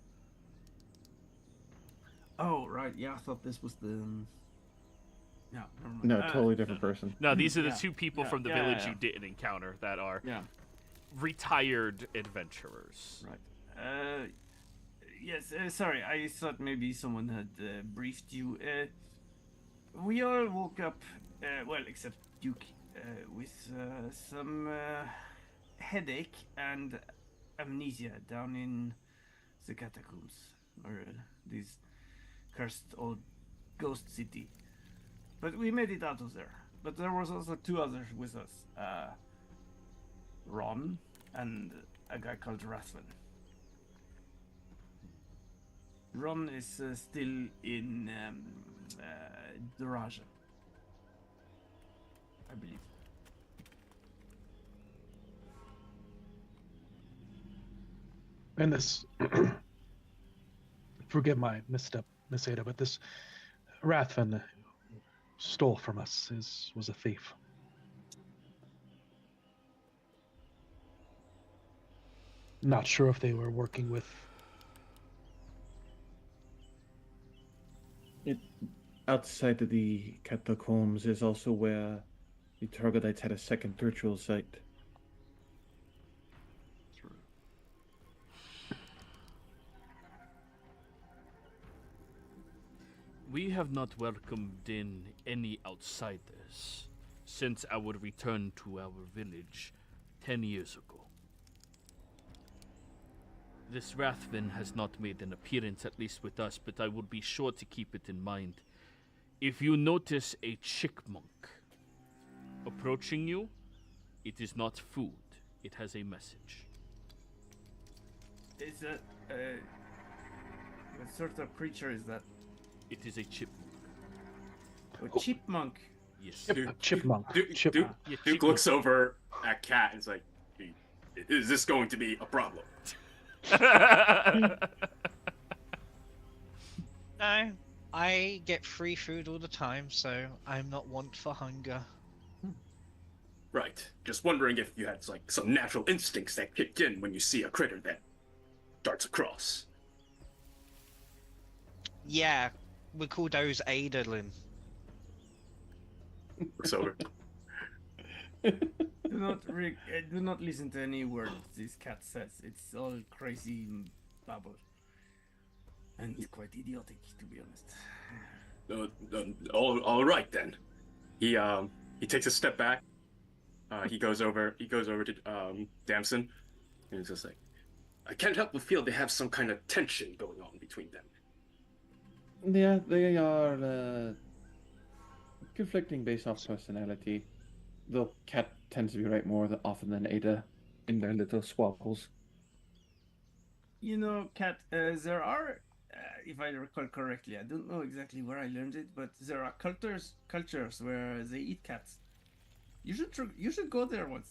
Oh right, yeah. I thought this was the. Yeah, never mind. No, totally different person. No, these are the Yeah, two people yeah, from the yeah, village yeah. you didn't encounter that are Yeah. retired adventurers. Right. Yes. Sorry, I thought maybe someone had briefed you. We all woke up. Well, except Duke, with some headache and amnesia down in the catacombs, or this cursed old ghost city. But we made it out of there. But there was also two others with us. Ron and a guy called Rathven. Ron is still in Duraja, I believe. And this, forgive my misstep, Miss Ada, but this Rathven stole from us, was a thief. Not sure if they were working with. Outside of the catacombs is also where the troglodytes had a second ritual site. We have not welcomed in any outsiders since our return to our village 10 years ago. This Rathven has not made an appearance, at least with us, but I will be sure to keep it in mind. If you notice a chickmunk approaching you, it is not food. It has a message. Is that what sort of creature is that? It is a chipmunk. A chipmunk. Yes. Chipmunk. Duke Yeah, chipmunk. looks over at Cat and is like, "Is this going to be a problem?" No, I get free food all the time, so I'm not want for hunger. Right. Just wondering if you had like some natural instincts that kicked in when you see a critter that darts across. Yeah, we call those Adolin. Looks over. Do not listen to any word this cat says. It's all crazy babble. And quite idiotic, to be honest. All right then. He takes a step back. He goes over to Damson, and he's just like, I can't help but feel they have some kind of tension going on between them. Yeah, they are conflicting based off personality. Though Cat tends to be right more often than Ada in their little squabbles. You know, Kat, there are, if I recall correctly, I don't know exactly where I learned it, but there are cultures where they eat cats. You should go there once.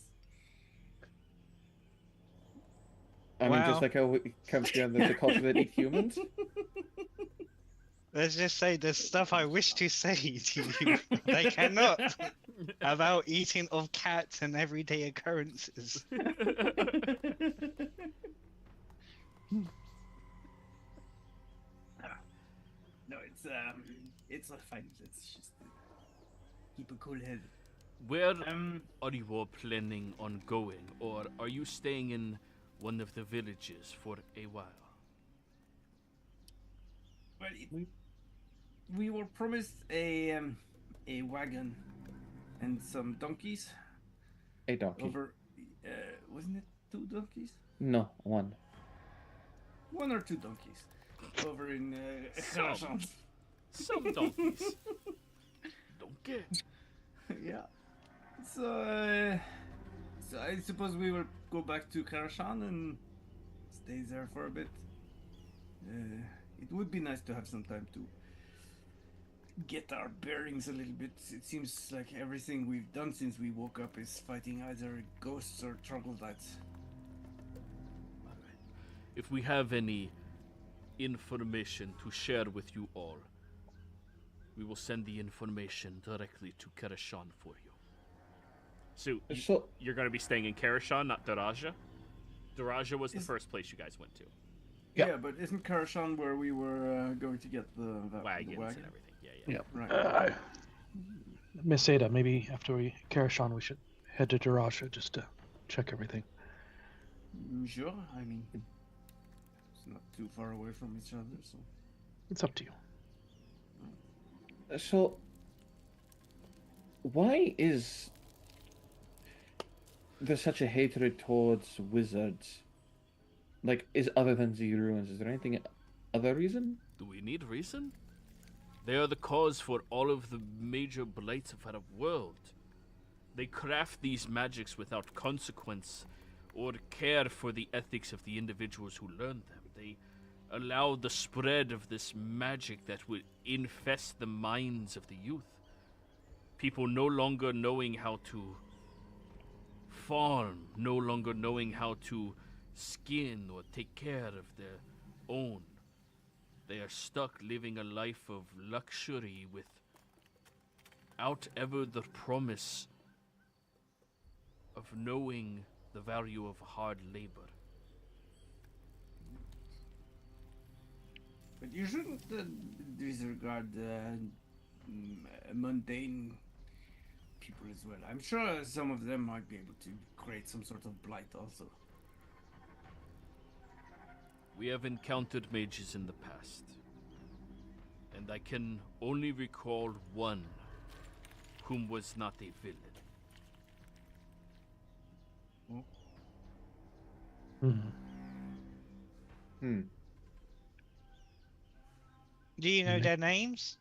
I mean, Wow. just like how it comes down to the culture that eat humans. Let's just say there's stuff I wish to say to you. They cannot about eating of cats and everyday occurrences. No, it's not fine. Let's just keep a cool head. Where are you all planning on going, or are you staying in one of the villages for a while? Well, we were promised a wagon and some donkeys A donkey. over. Wasn't it 2 donkeys? No, one. 1 or 2 donkeys over in Some. Kharashan. Some donkeys. Donkey. Yeah. So I suppose we will go back to Kharashan and stay there for a bit. It would be nice to have some time to get our bearings a little bit. It seems like everything we've done since we woke up is fighting either ghosts or troglodytes. If we have any information to share with you all, we will send the information directly to Karashan for you. So, So, you're going to be staying in Karashan, not Daraja? Daraja was the Is- first place you guys went to. Yeah. Yeah, but isn't Kharashan where we were going to get the Wagons wagon? and everything. Yeah. Right. Miss Ada, maybe after we Karashan, we should head to Daraja just to check everything. Sure. I mean, it's not too far away from each other, so. It's up to you. so, why is there such a hatred towards wizards? Like, other than the ruins, is there anything other reason? Do we need reason? They are the cause for all of the major blights of our world. They craft these magics without consequence or care for the ethics of the individuals who learn them. They allow the spread of this magic that would infest the minds of the youth. People no longer knowing how to farm, no longer knowing how to skin or take care of their own. They are stuck living a life of luxury without ever the promise of knowing the value of hard labor. But you shouldn't disregard mundane people as well. I'm sure some of them might be able to create some sort of blight also. We have encountered mages in the past, and I can only recall one whom was not a villain. Do you know their names?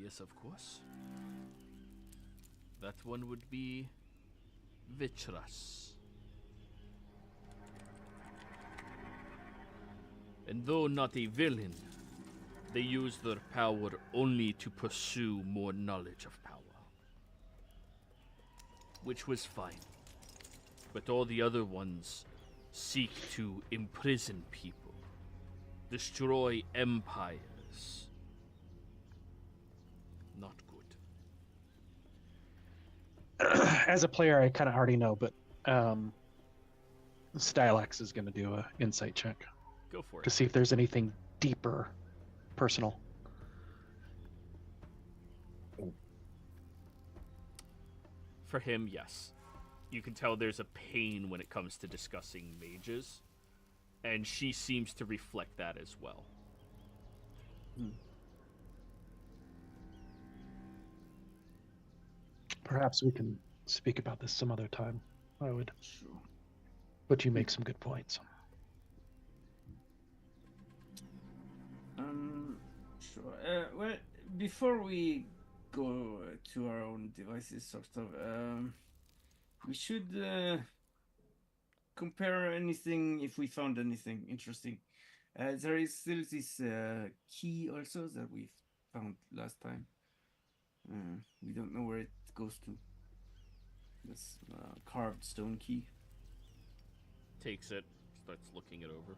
Yes, of course. That one would be Vitras. And though not a villain, they use their power only to pursue more knowledge of power. Which was fine. But all the other ones seek to imprison people, destroy empires. Not good. As a player, I kind of already know, but Stylax is going to do a insight check Go for to it. see if there's anything deeper, personal. For him, yes. You can tell there's a pain when it comes to discussing mages. and she seems to reflect that as well. Perhaps we can speak about this some other time. I would. Sure. But you make some good points. Sure. Well, before we go to our own devices, sort of, we should compare anything if we found anything interesting. There is still this key also that we found last time. We don't know where it goes to. This carved stone key. Takes it, starts looking it over.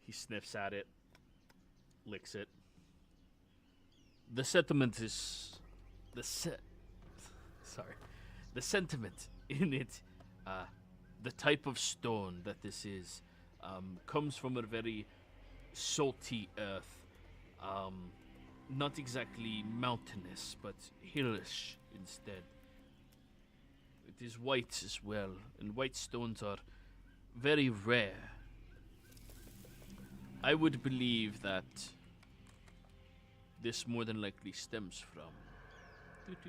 He sniffs at it, licks it. The sentiment is the sentiment in it, the type of stone that this is, comes from a very salty earth, not exactly mountainous, but hillish instead. It is white as well, and white stones are very rare. I would believe that this more than likely stems from. Let's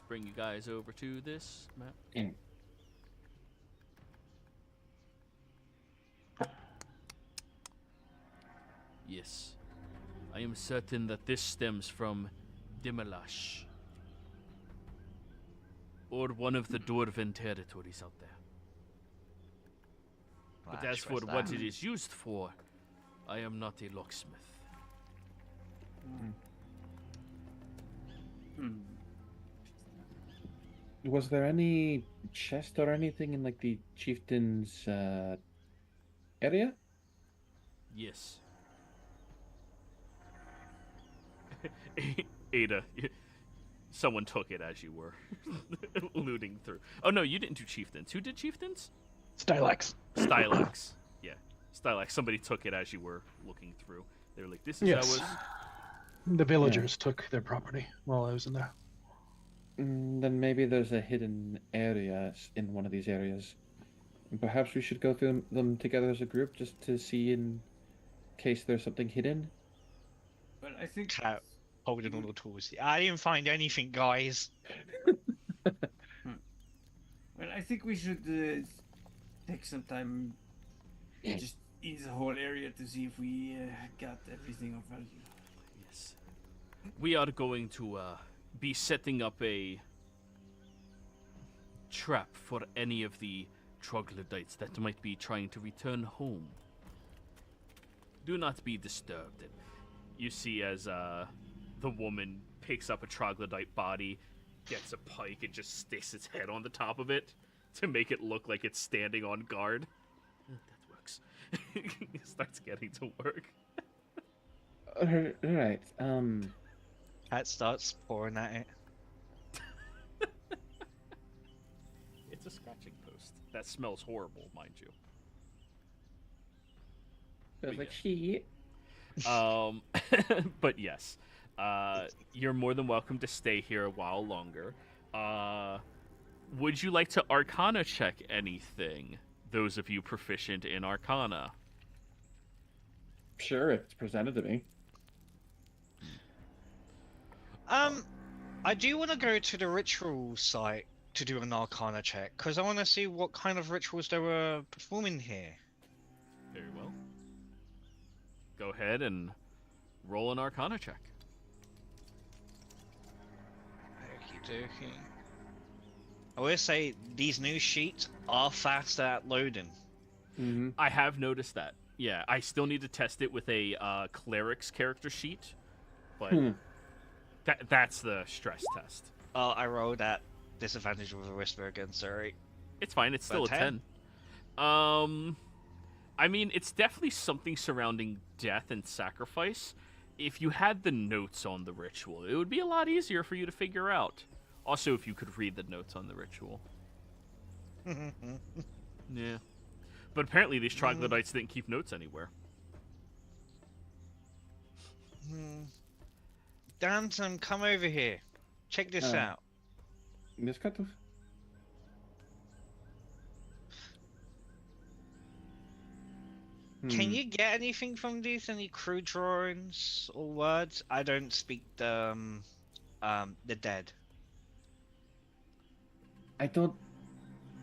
bring you guys over to this map. Yes. I am certain that this stems from Dimalash, or one of the Dwarven territories out there. But as for what it is used for, I am not a locksmith. Was there any chest or anything in like the chieftain's area? Yes. Ada, someone took it as you were looting through. Oh no, you didn't do chieftains. Who did chieftains? Stylax. Stylax. Yeah, Stylax. Somebody took it as you were looking through. They were like, "This is Yes. ours." The villagers took their property while I was in there. Then maybe there's a hidden area in one of these areas. And perhaps we should go through them together as a group just to see in case there's something hidden. Well, I think Cat holding all the tools. I didn't find anything, guys. Well, I think we should take some time just in the whole area to see if we got everything of value. Yes. We are going to be setting up a trap for any of the troglodytes that might be trying to return home. Do not be disturbed. And you see as the woman picks up a troglodyte body, gets a pike, and just sticks its head on the top of it to make it look like it's standing on guard. That works. It starts getting to work. Alright, Cat starts pouring at it. It's a scratching post. That smells horrible, mind you. Feels like shit. But yes, you're more than welcome to stay here a while longer. Would you like to Arcana check anything? Those of you proficient in Arcana. Sure, if it's presented to me. I do want to go to the ritual site to do an Arcana check, because I want to see what kind of rituals they were performing here. Very well. Go ahead and roll an Arcana check. Okie dokie. I will say these new sheets are fast at loading. Mm-hmm. I have noticed that. Yeah, I still need to test it with a cleric's character sheet, but that's the stress test. I rolled at disadvantage with a whisper again, sorry. It's fine. It's still a 10. I mean, it's definitely something surrounding death and sacrifice. If you had the notes on the ritual, it would be a lot easier for you to figure out. Also, if you could read the notes on the ritual. Yeah. But apparently these troglodytes didn't keep notes anywhere. Danton, come over here. Check this Uh, out. This kind of. Can you get anything from these? Any crew drawings or words? I don't speak the dead. I don't.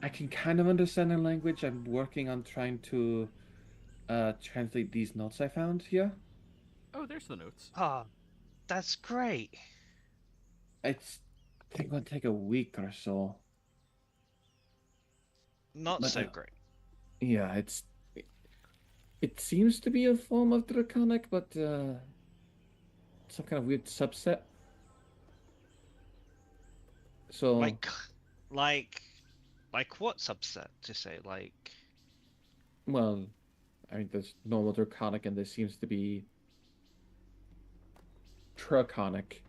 I can kind of understand the language. I'm working on trying to translate these notes I found here. Oh, there's the notes. Ah, that's great. It's I think it'll take a week or so. Not But, so great. Yeah, it seems to be a form of draconic, but some kind of weird subset. So Like what subset to say? Like, well, I mean, there's normal draconic, and there seems to be draconic.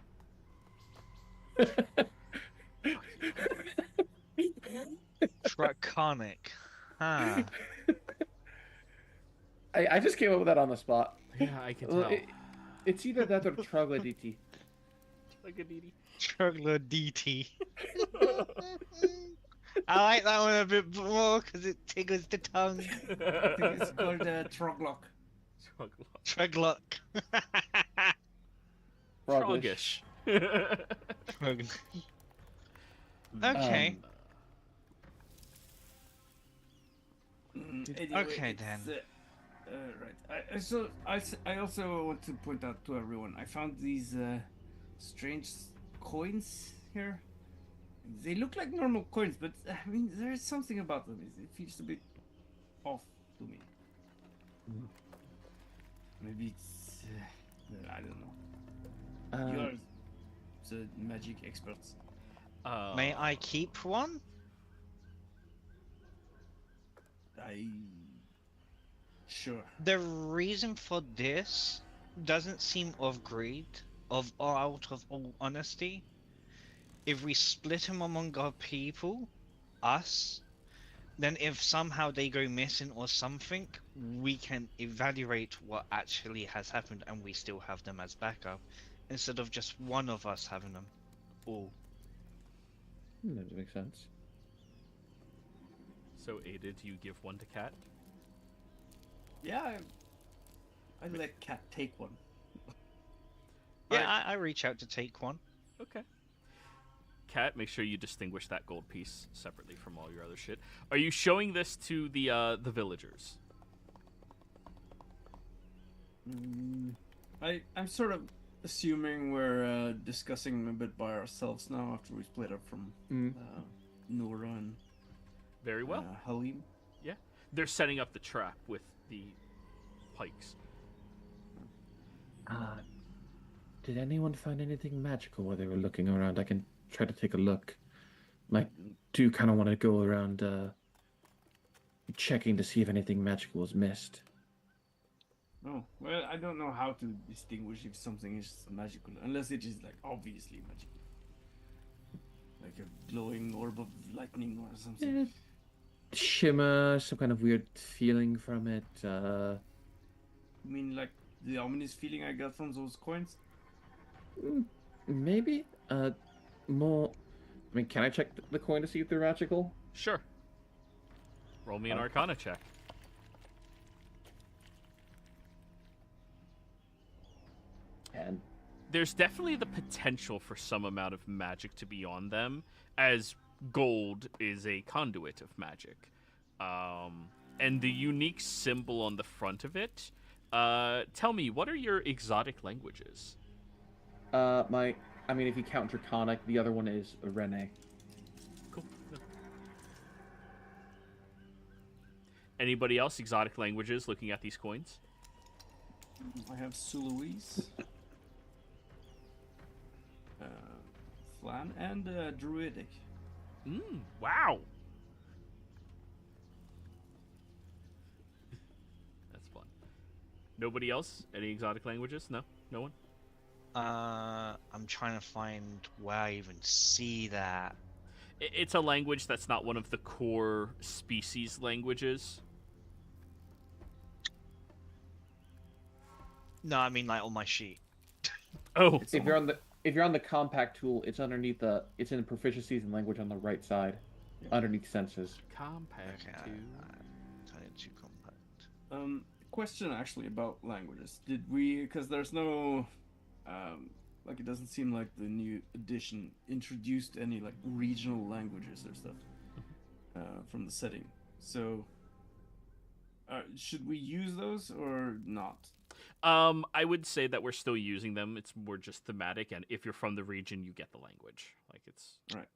draconic. Huh. I just came up with that on the spot. Yeah, I can Well, tell. It's either that or troglodyte. Like a DD. Troglodyte. I like that one a bit more because it tickles the tongue. I think it's called Troglock. Troglock. Frogish. Frogish. Okay. Anyway, Okay, it's, then. Right. I also want to point out to everyone. I found these strange coins here. They look like normal coins, but I mean, there is something about them. It feels a bit off to me. Maybe it's I don't know. You are the magic experts. May I keep one? Sure. The reason for this doesn't seem of greed, out of all honesty. If we split them among our people, us, then if somehow they go missing or something, we can evaluate what actually has happened and we still have them as backup, instead of just one of us having them all. That makes sense. So, Ada, do you give one to Cat? Yeah, I let Cat take one. Yeah, I reach out to take one. Okay. Cat, make sure you distinguish that gold piece separately from all your other shit. Are you showing this to the villagers? I'm sort of assuming we're discussing a bit by ourselves now after we split up from Nora and Very well. Halim. Yeah. They're setting up the trap with the pikes. Did anyone find anything magical while they were looking around? I can try to take a look. I do kind of want to go around checking to see if anything magical was missed. Oh, well, I don't know how to distinguish if something is magical, unless it is, like, obviously magical. Like a glowing orb of lightning or something. Shimmer, some kind of weird feeling from it. You mean, like, the ominous feeling I got from those coins? Maybe? More... I mean, can I check the coin to see if they're magical? Sure. Roll me an Arcana check. And There's definitely the potential for some amount of magic to be on them, as gold is a conduit of magic. And the unique symbol on the front of it, tell me, what are your exotic languages? I mean, if you count Draconic, the other one is Rene. Cool. No. Anybody else exotic languages looking at these coins? I have Suluise, Flan, and Druidic. Wow. That's fun. Nobody else? Any exotic languages? No? No one? I'm trying to find where I even see that. It's a language that's not one of the core species languages. No, I mean like on my sheet. Oh, It's If you're on the compact tool, it's underneath the. It's in proficiencies and language on the right side, Yeah. underneath senses. compact Okay, too. turn it to compact. Question actually about languages. Did we? Because there's no, like it doesn't seem like the new edition introduced any like regional languages or stuff, from the setting. So, should we use those or not? I would say that we're still using them. It's more just thematic, and if you're from the region, you get the language. Like it's Right.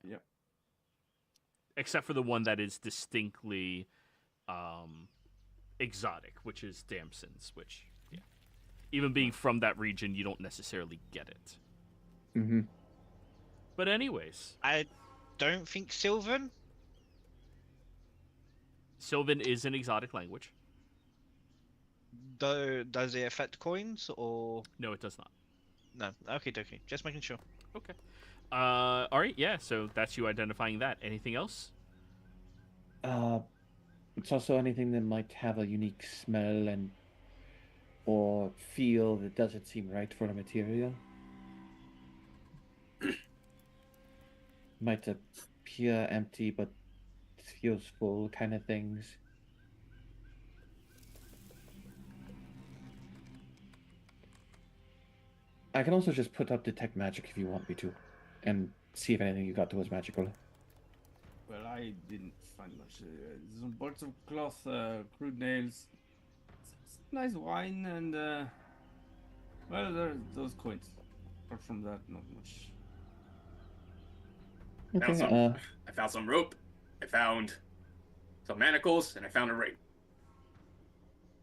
Yeah. Yep. Except for the one that is distinctly exotic, which is Damson's, which even being from that region, you don't necessarily get it. Mm-hmm. But anyways, I don't think Sylvan. Sylvan is an exotic language. Does it affect coins or No, it does not. no? Okay, dokie. Just making sure. Okay. All right. Yeah. So that's you identifying that. Anything else? It's also anything that might have a unique smell and or feel that doesn't seem right for the material. Might appear empty but feels full kind of things. I can also just put up detect magic if you want me to, and see if anything you got to was magical. Well, I didn't find much. Some parts of cloth, crude nails, nice wine, and well, there's those coins. Apart from that, not much. Okay, I found some rope. I found some manacles, and I found a ring.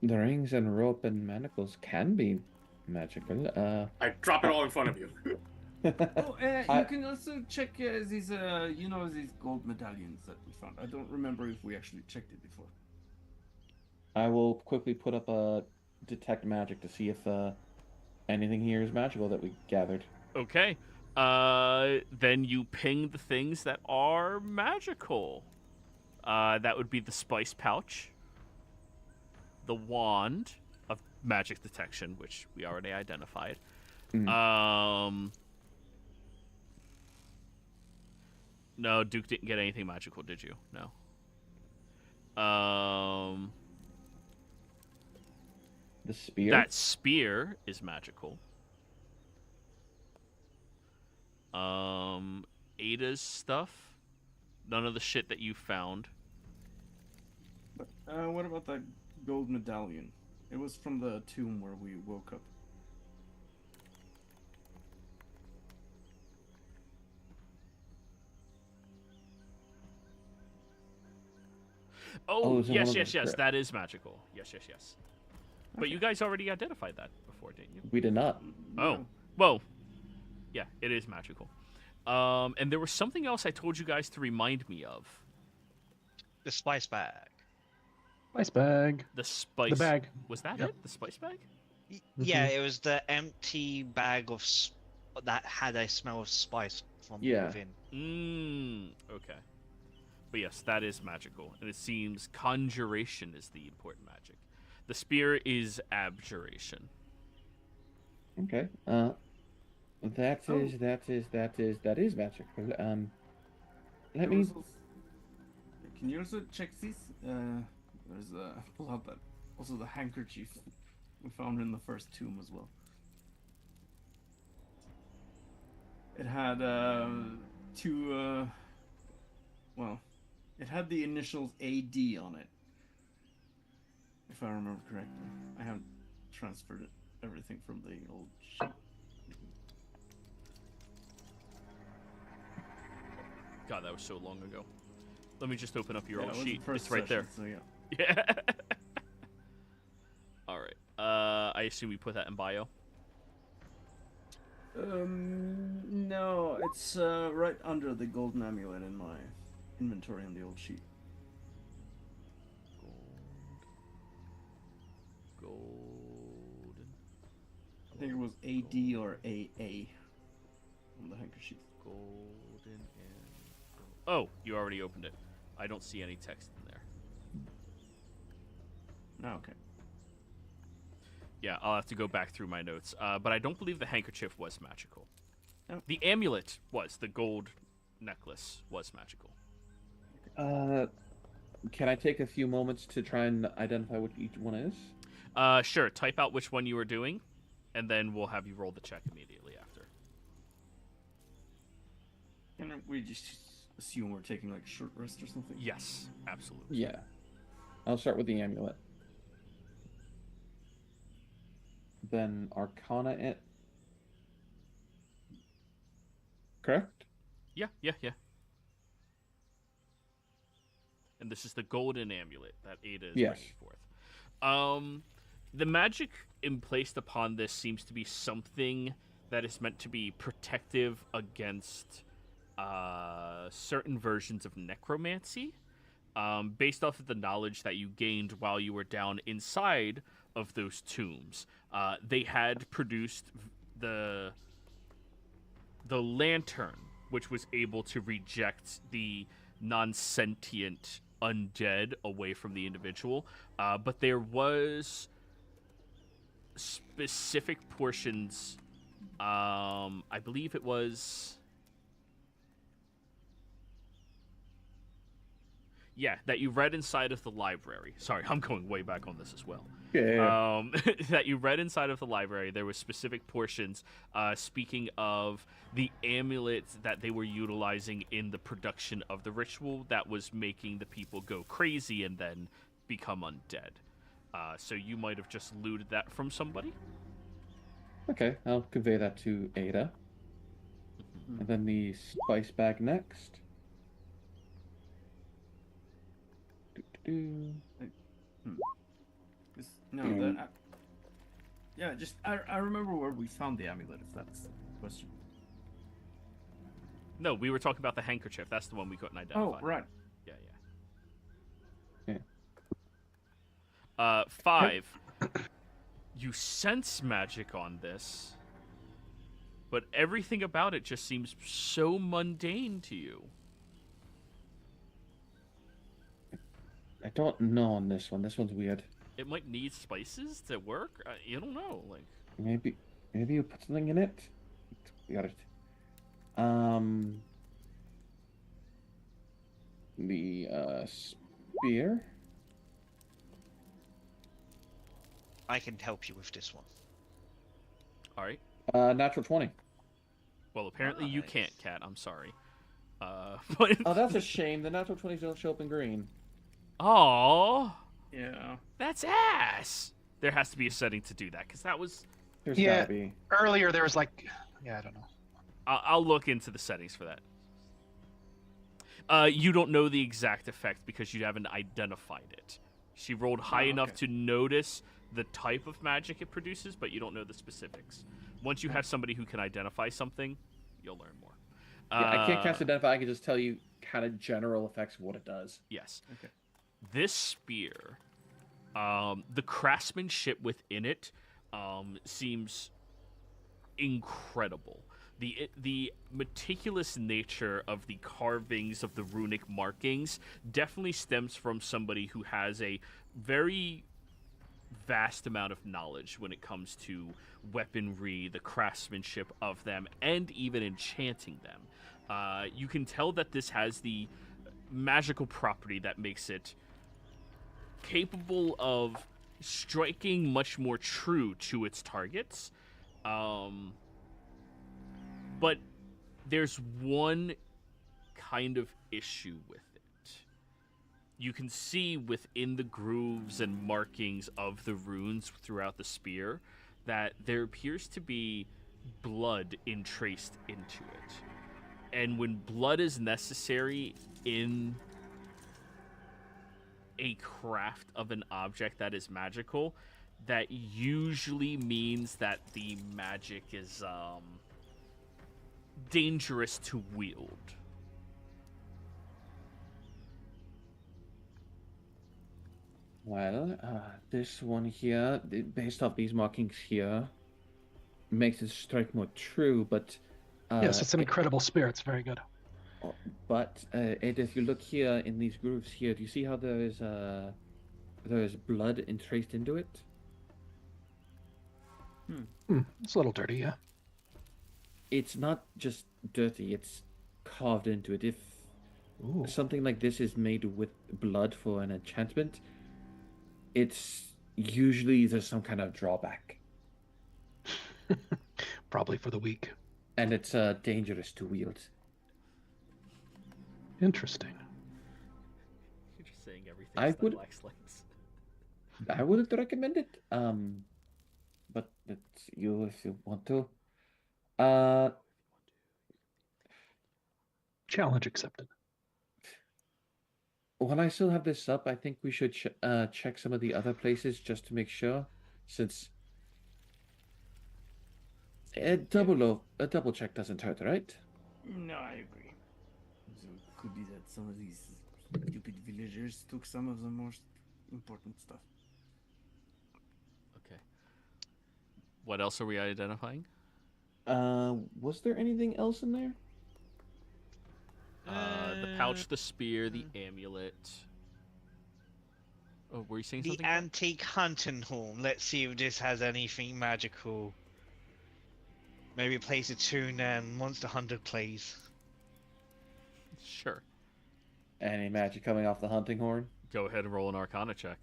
the rings and rope and manacles can be magical. I drop it all in front of you. Oh, you I- can also check these, these gold medallions that we found. I don't remember if we actually checked it before. I will quickly put up a detect magic to see if anything here is magical that we gathered. Okay. Then you ping the things that are magical. That would be the spice pouch, the wand of magic detection, which we already identified. No, Duke didn't get anything magical, did you? No. The spear? That spear is magical. Ada's stuff. None of the shit that you found. But what about that gold medallion? It was from the tomb where we woke up. Oh, is it one yes, of yes, the yes. crypt? That is magical. Yes, yes, yes. But you guys already identified that before, didn't you? We did not. Oh, No. well, yeah, it is magical. And there was something else I told you guys to remind me of. The spice bag. Spice bag. The spice. The bag. Was that Yep. it? The spice bag? Yeah, it was the empty bag of that had a smell of spice from Yeah. within. Okay. But yes, that is magical. And it seems conjuration is the important magic. The spear is abjuration. Okay. That is magical. Let me. Can you also check these? There's pull out that also the handkerchief we found in the first tomb as well. It had two. Well, it had the initials AD on it, if I remember correctly. I haven't transferred everything from the old sheet. God, that was so long ago. Let me just open up your Yeah, old it was the sheet. first It's right there. session, So yeah. Yeah. All right. I assume we put that in bio. No, it's right under the golden amulet in my inventory on the old sheet. Golden. I think it was AD or AA on the handkerchief. Golden and oh, you already opened it. I don't see any text in there. Oh, okay. Yeah, I'll have to go back through my notes. But I don't believe the handkerchief was magical. Oh. The amulet was. The gold necklace was magical. Can I take a few moments to try and identify what each one is? Sure. Type out which one you were doing, and then we'll have you roll the check immediately after. Can we just assume we're taking like a short rest or something? Yes, absolutely. Yeah. I'll start with the amulet. Then Arcana it. Correct? Yeah. And this is the golden amulet that Ada is Yes. bringing forth. The magic emplaced upon this seems to be something that is meant to be protective against certain versions of necromancy, based off of the knowledge that you gained while you were down inside of those tombs. They had produced the lantern, which was able to reject the non-sentient undead away from the individual, but there was specific portions, I believe it was, that you read inside of the library. Sorry, I'm going way back on this as well. Yeah. That you read inside of the library. There were specific portions speaking of the amulet that they were utilizing in the production of the ritual that was making the people go crazy and then become undead. So you might have just looted that from somebody. Okay, I'll convey that to Ada. And then the spice bag next. Doo-doo-doo. No, yeah, just I remember where we found the amulet. If that's the question. No, we were talking about the handkerchief. That's the one we couldn't identify. Oh, right. Yeah. Yeah. 5. You sense magic on this, but everything about it just seems so mundane to you. I don't know on this one. This one's weird. It might need spices to work. You don't know. Like, Maybe you put something in it. We got it. The spear. I can help you with this one. all right. Natural 20. Well, apparently you Nice. can't, Cat. I'm sorry. But Oh, that's a shame. The natural 20s don't show up in green. oh, Yeah. that's ass. There has to be a setting to do that because that was. There's Yeah. gotta be. Earlier there was like, yeah, I don't know. I'll look into the settings for that. You don't know the exact effect because you haven't identified it. She rolled high enough okay. to notice the type of magic it produces, but you don't know the specifics. Once you have somebody who can identify something, you'll learn more. Yeah, I can't cast identify. I can just tell you kind of general effects of what it does. Yes. Okay. This spear, the craftsmanship within it seems incredible. The meticulous nature of the carvings of the runic markings definitely stems from somebody who has a very vast amount of knowledge when it comes to weaponry, the craftsmanship of them, and even enchanting them. You can tell that this has the magical property that makes it capable of striking much more true to its targets. But there's one kind of issue with it. You can see within the grooves and markings of the runes throughout the spear that there appears to be blood entraced into it. And when blood is necessary in a craft of an object that is magical, that usually means that the magic is dangerous to wield. Well, this one here, based off these markings here, makes it strike more true, but... Yes, it's an incredible spear. It's very good. But Ed, if you look here in these grooves here, do you see how there is blood entraced into it? It's a little dirty, yeah. It's not just dirty, it's carved into it. If Ooh. something like this is made with blood for an enchantment, it's usually there's some kind of drawback. Probably for the weak. And it's dangerous to wield. Interesting. You're just saying everything I that would- lacks legs. I wouldn't recommend it. But it's you if you want to. Challenge accepted. While I still have this up, I think we should check some of the other places just to make sure, since a double check doesn't hurt, right? No, I agree. So it could be that some of these stupid villagers took some of the most important stuff. Okay. What else are we identifying? Was there anything else in there? The pouch, the spear, the amulet. Oh, were you saying The something? antique hunting horn. Let's see if this has anything magical. Maybe it plays a tune and Monster Hunter plays. Sure. Any magic coming off the hunting horn? Go ahead and roll an Arcana check.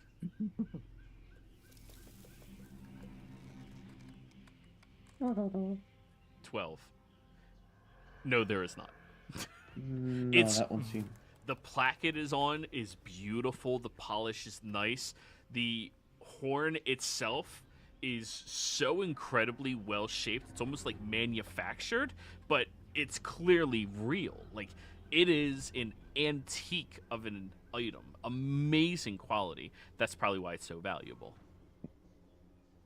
12. No, there is not. No, It's- that one seemed. The plaque it is on is beautiful. The polish is nice. The horn itself is so incredibly well shaped. It's almost like manufactured, but it's clearly real. Like, it is an antique of an item. Amazing quality. That's probably why it's so valuable.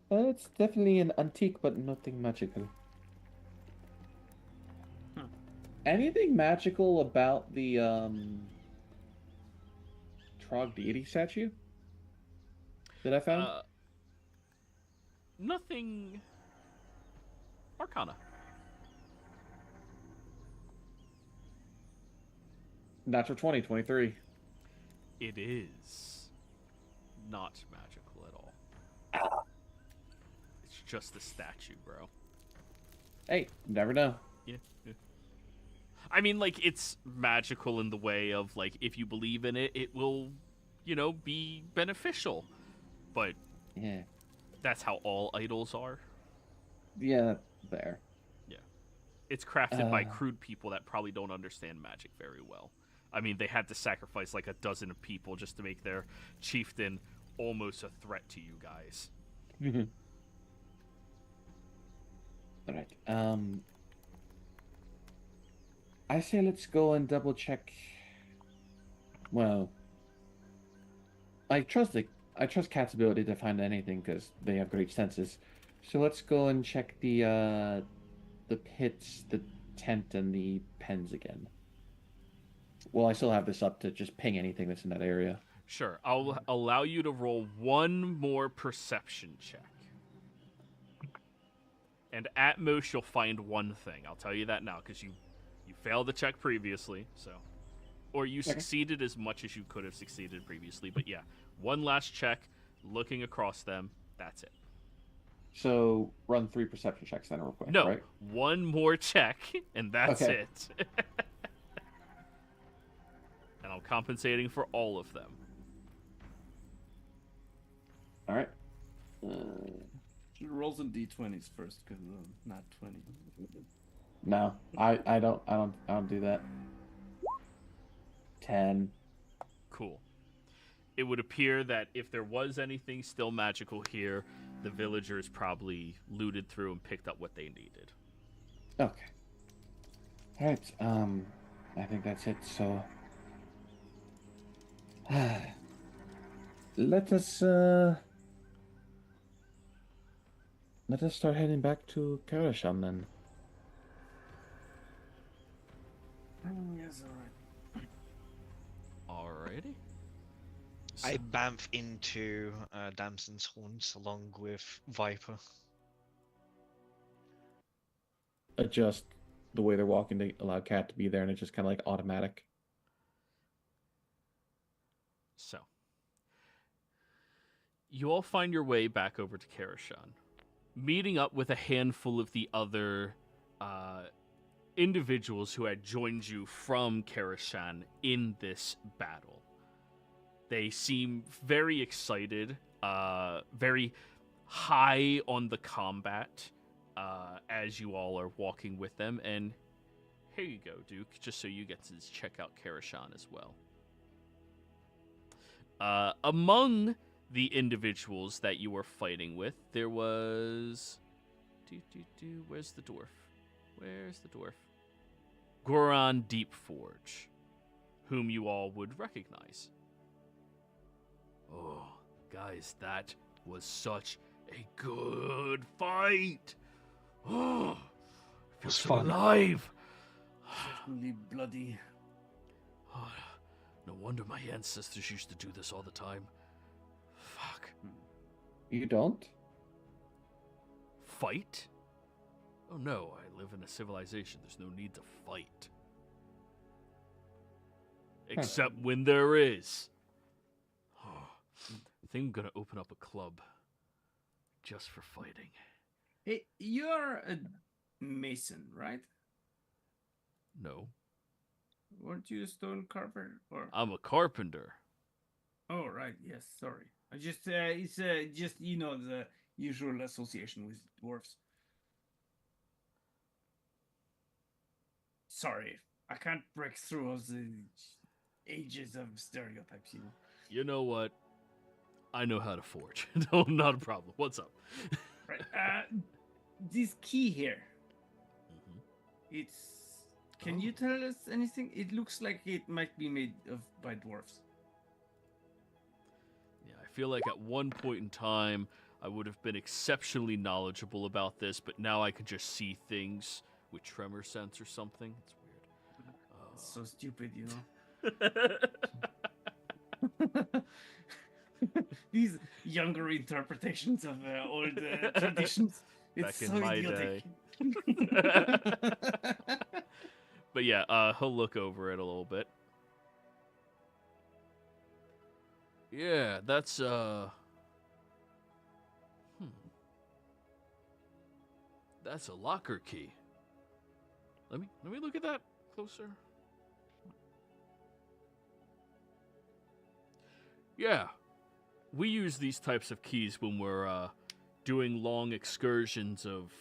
It's definitely an antique, but nothing magical. Anything magical about the Trog deity statue that I found? Nothing. Arcana. Natural 20, 23. It is not magical at all. It's just a statue, bro. Hey, never know. Yeah. I mean, like, it's magical in the way of, like, if you believe in it, it will, be beneficial. But Yeah. that's how all idols are. Yeah, there. It's crafted by crude people that probably don't understand magic very well. I mean, they had to sacrifice like a dozen of people just to make their chieftain almost a threat to you guys. All right. I say let's go and double check. Well, I trust Cat's ability to find anything because they have great senses. So let's go and check the pits, the tent, and the pens again. Well, I still have this up to just ping anything that's in that area. Sure, I'll allow you to roll one more perception check. And at most, you'll find one thing. I'll tell you that now, because you failed the check previously, so... Or you succeeded as much as you could have succeeded previously. But yeah, one last check, looking across them, that's it. So run 3 perception checks then real quick, No, right? one more check, and that's Okay. it. And I'm compensating for all of them. All right. She rolls in d20s first, because not 20. No, I don't do that. 10. Cool. It would appear that if there was anything still magical here, the villagers probably looted through and picked up what they needed. Okay. All right. I think that's it. So, let us start heading back to Karashan then. Yes, alright. Alrighty. I bamf into Damson's horns along with Viper. Adjust the way they're walking to allow Cat to be there, and it's just kind of like automatic. So, you all find your way back over to Karashan. meeting up with a handful of the other individuals who had joined you from Karashan in this battle. They seem very excited, very high on the combat as you all are walking with them. And here you go, Duke, just so you get to check out Karashan as well. Among the individuals that you were fighting with, there was... Where's the dwarf? Where's the dwarf? Goran Deepforge, whom you all would recognize. Oh, guys, that was such a good fight. Oh, I feel so fun. alive. Certainly bloody. Oh, no wonder my ancestors used to do this all the time. Fuck. You don't? Fight? Oh no, I live in a civilization. There's no need to fight. Except when there is. I think I'm gonna open up a club just for fighting. Hey, you're a mason, right? No, Weren't you a stone carver? Or I'm a carpenter. oh, right, yes. Sorry, I just it's just the usual association with dwarves. Sorry, I can't break through all the ages of stereotypes. You know what? I know how to forge. No, not a problem. What's up? Right. This key here. Mhm. It's. Can you tell us anything? It looks like it might be made by dwarves. Yeah, I feel like at one point in time I would have been exceptionally knowledgeable about this, but now I can just see things with tremor sense or something. It's weird. It's so stupid, These younger interpretations of old traditions. It's Back in so my idiotic. But yeah, he'll look over it a little bit. Yeah, that's that's a locker key. Let me look at that closer. Yeah. We use these types of keys when we're doing long excursions of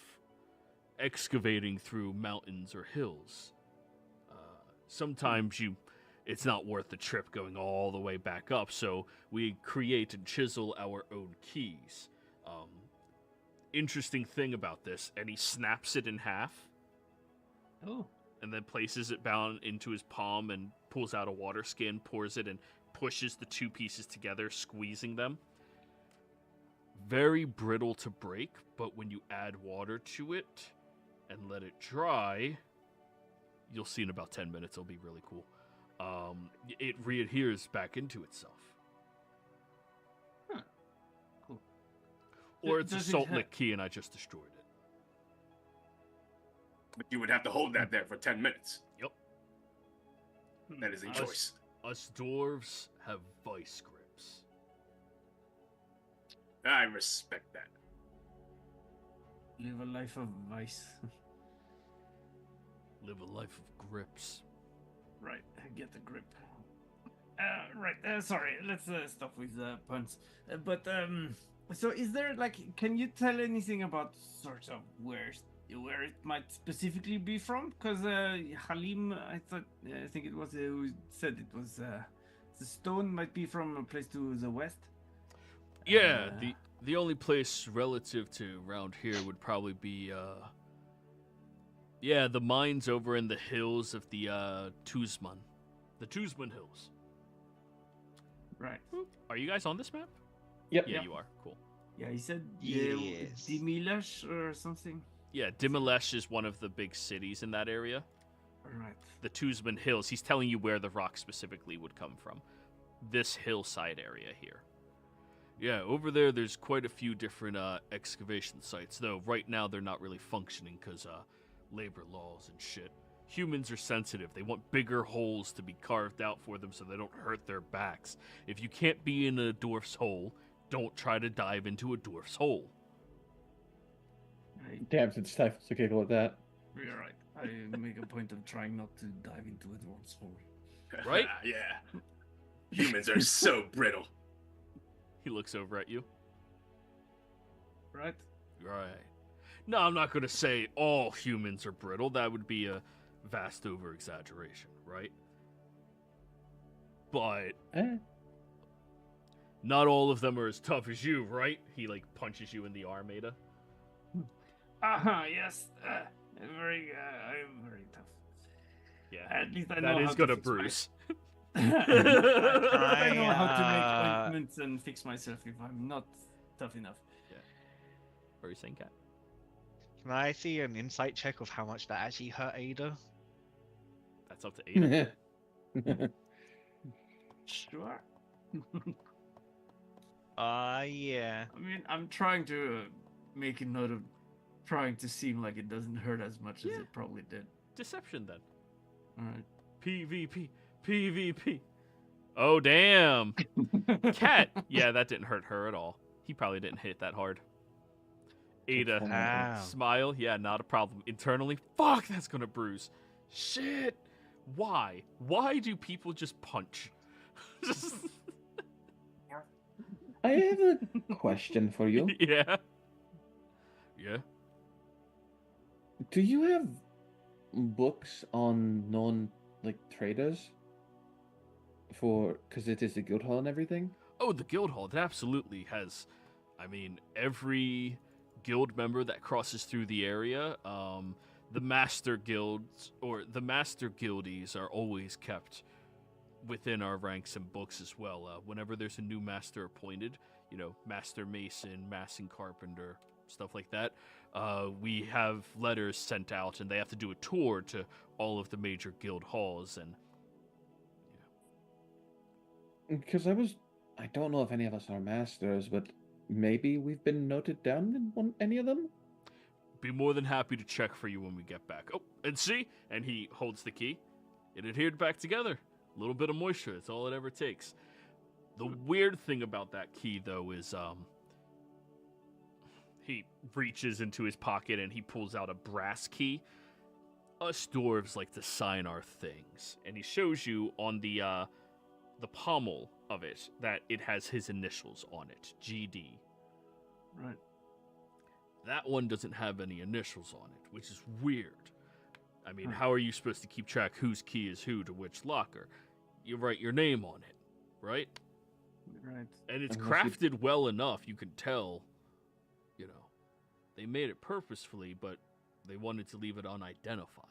excavating through mountains or hills. Sometimes it's not worth the trip going all the way back up, so we create and chisel our own keys. Interesting thing about this, and he snaps it in half. Oh. And then places it down into his palm and pulls out a water skin, pours it, and pushes the two pieces together, squeezing them. Very brittle to break, but when you add water to it and let it dry, you'll see in about 10 minutes, it'll be really cool. It readheres back into itself. Huh. Cool. Or it's a Does it salt ha- lick key and I just destroyed it. But you would have to hold that there for 10 minutes. Yep. That is a Us- choice. Us dwarves have vice grips. I respect that. Live a life of vice. Live a life of grips. Right, get the grip. Right, sorry, let's stop with puns. So is there, can you tell anything about sort of where it might specifically be from? Because Halim, I think it was who said it was, the stone might be from a place to the west. Yeah, the only place relative to around here would probably be the mines over in the hills of the Tuzman. The Tuzman Hills. Right. Are you guys on this map? Yep. Yeah, you are. Cool. Yeah, he said Yes. Dimilash or something. Yeah, Dimilesh is one of the big cities in that area. Right. The Tuzman Hills. He's telling you where the rock specifically would come from. This hillside area here. Yeah, over there's quite a few different excavation sites, though right now they're not really functioning because labor laws and shit. Humans are sensitive. They want bigger holes to be carved out for them so they don't hurt their backs. If you can't be in a dwarf's hole, don't try to dive into a dwarf's hole. Damn, it's time to giggle at that. You're right. I make a point of trying not to dive into a dwarf's hole. Right? Yeah. Humans are so brittle. He looks over at you. Right? Right. No, I'm not going to say all humans are brittle. That would be a vast over-exaggeration, right? But not all of them are as tough as you, right? He, like, punches you in the arm, Ada. Yes. I'm very tough. Yeah. At least I know That how is going to fix my- bruise. I know how to make I, ointments and fix myself if I'm not tough enough. What are you saying, Kat? Can I see an insight check of how much that actually hurt Ada? That's up to Ada. Sure. Yeah. I mean, I'm trying to make a note of trying to seem like it doesn't hurt as much Yeah. as it probably did. Deception, then. Alright. PvP. PvP. Oh, damn. Cat. Yeah, that didn't hurt her at all. He probably didn't hit that hard. Ada. Wow. Smile. Yeah, not a problem. Internally, fuck, that's gonna bruise. Shit. Why? Why do people just punch? I have a question for you. Yeah. Yeah. Do you have books on known traders? Because it is the guild hall and everything. Oh, the guild hall. It absolutely has. I mean, every guild member that crosses through the area, the master guilds or the master guildies are always kept within our ranks and books as well. Whenever there's a new master appointed, master mason, mason carpenter, stuff like that, we have letters sent out, and they have to do a tour to all of the major guild halls. And Because I don't know if any of us are masters, but maybe we've been noted down in any of them? be more than happy to check for you when we get back. Oh, and see? And he holds the key. It adhered back together. A little bit of moisture, that's all it ever takes. The weird thing about that key, though, is he reaches into his pocket and he pulls out a brass key. Us dwarves like to sign our things. And he shows you on the pommel of it that it has his initials on it, GD. Right. That one doesn't have any initials on it, which is weird. I mean, how are you supposed to keep track whose key is who to which locker? You write your name on it, right? Right. And it's Unless crafted well enough, you can tell, they made it purposefully, but they wanted to leave it unidentified.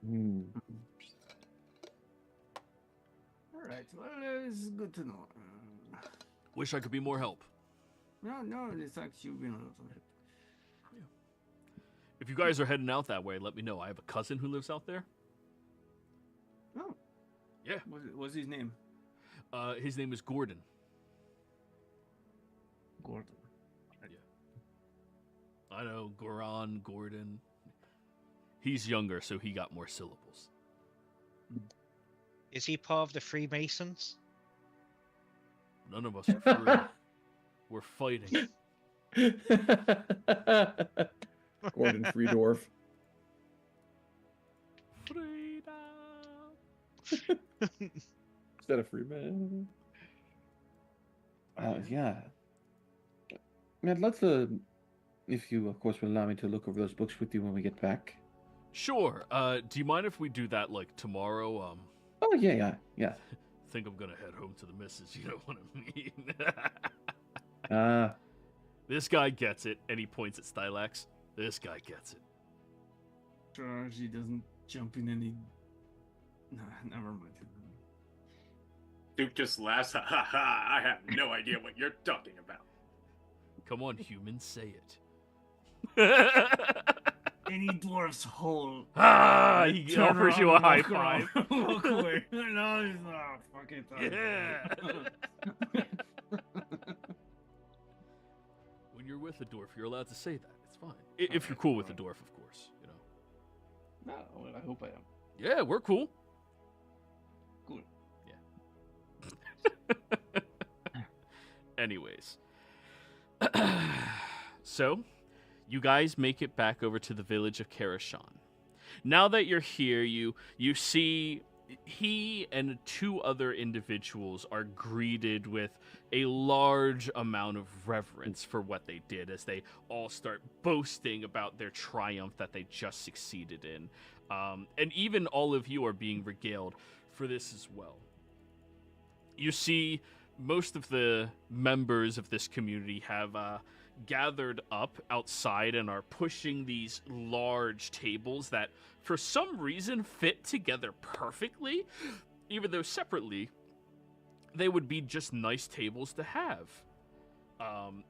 Hmm. All right. Well, it's good to know. Wish I could be more help. No, it's actually been a lot of help. If you guys are heading out that way, let me know. I have a cousin who lives out there. Oh. Yeah. What's his name? His name is Gordon. Gordon. I know, Goran, Gordon. He's younger, so he got more syllables. Is he part of the Freemasons? None of us are free. We're fighting. Gordon Freedorf. Freedom. Instead of Freeman. Yeah. Man, let's if you of course will allow me to look over those books with you when we get back. Sure. Do you mind if we do that like tomorrow? Oh yeah. Think I'm gonna head home to the missus. You know what I mean? This guy gets it, and he points at Stylax. This guy gets it. Sure, she doesn't jump in any. No, never mind. Duke just laughs. Ha ha ha! I have no idea what you're talking about. Come on, humans, say it. Any dwarf's hole. He Turn offers you a around, high walk five. around, walk away. No, it's not. Fuck it. Yeah. When you're with a dwarf, you're allowed to say that. It's fine. If you're cool with the dwarf, of course. No, well, I hope I am. Yeah, we're cool. Cool. Yeah. Anyways. So, you guys make it back over to the village of Karashan. Now that you're here, you see he and two other individuals are greeted with a large amount of reverence for what they did as they all start boasting about their triumph that they just succeeded in. And even all of you are being regaled for this as well. You see, most of the members of this community have gathered up outside and are pushing these large tables that for some reason fit together perfectly, even though separately they would be just nice tables to have.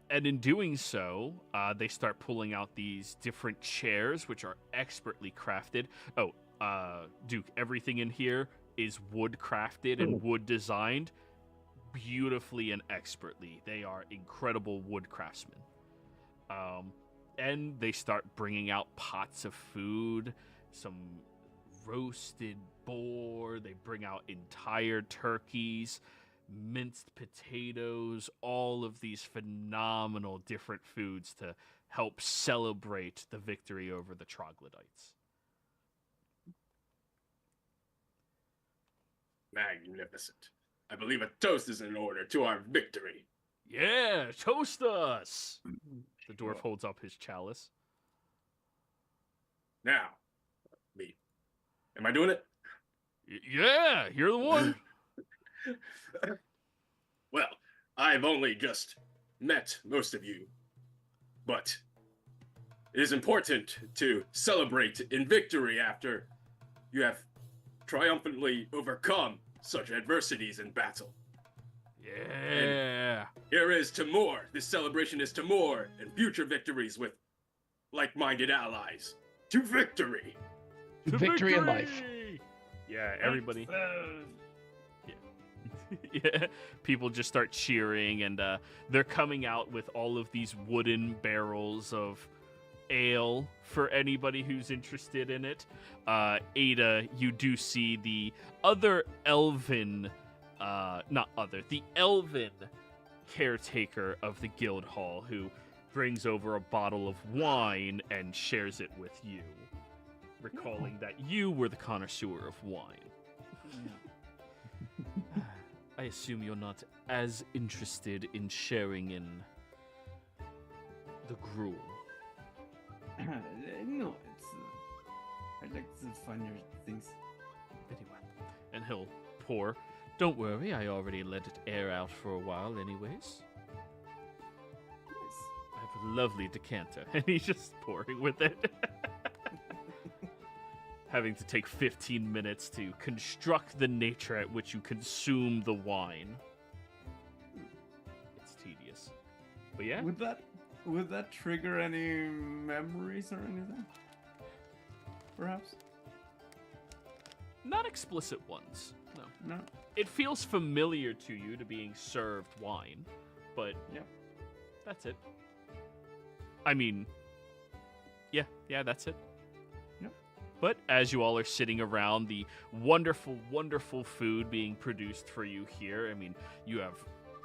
And in doing so, they start pulling out these different chairs, which are expertly crafted. Duke, everything in here is wood crafted and wood designed beautifully and expertly. They are incredible wood craftsmen. And they start bringing out pots of food, some roasted boar. They bring out entire turkeys, minced potatoes, all of these phenomenal different foods to help celebrate the victory over the troglodytes. Magnificent. I believe a toast is in order to our victory. Yeah, toast us! The dwarf holds up his chalice. Now, me. Am I doing it? Yeah, you're the one. Well, I've only just met most of you, but it is important to celebrate in victory after you have triumphantly overcome such adversities in battle. Yeah. Here is to more. This celebration is to more and future victories with like-minded allies. To victory. To victory in life. Yeah, everybody. Yeah, people just start cheering, and they're coming out with all of these wooden barrels of ale for anybody who's interested in it. Ada, you do see the other elven, the elven caretaker of the guild hall who brings over a bottle of wine and shares it with you, recalling that you were the connoisseur of wine. I assume you're not as interested in sharing in the gruel. No, it's. I like the funnier things. Anyway, and he'll pour. Don't worry, I already let it air out for a while anyways. Yes. I have a lovely decanter, and he's just pouring with it. Having to take 15 minutes to construct the nature at which you consume the wine. It's tedious. But yeah. Would that trigger any memories or anything? Perhaps? Not explicit ones, no. No. It feels familiar to you to being served wine, but Yep. That's it. I mean, yeah, that's it. Yep. But as you all are sitting around the wonderful, wonderful food being produced for you here, I mean, you have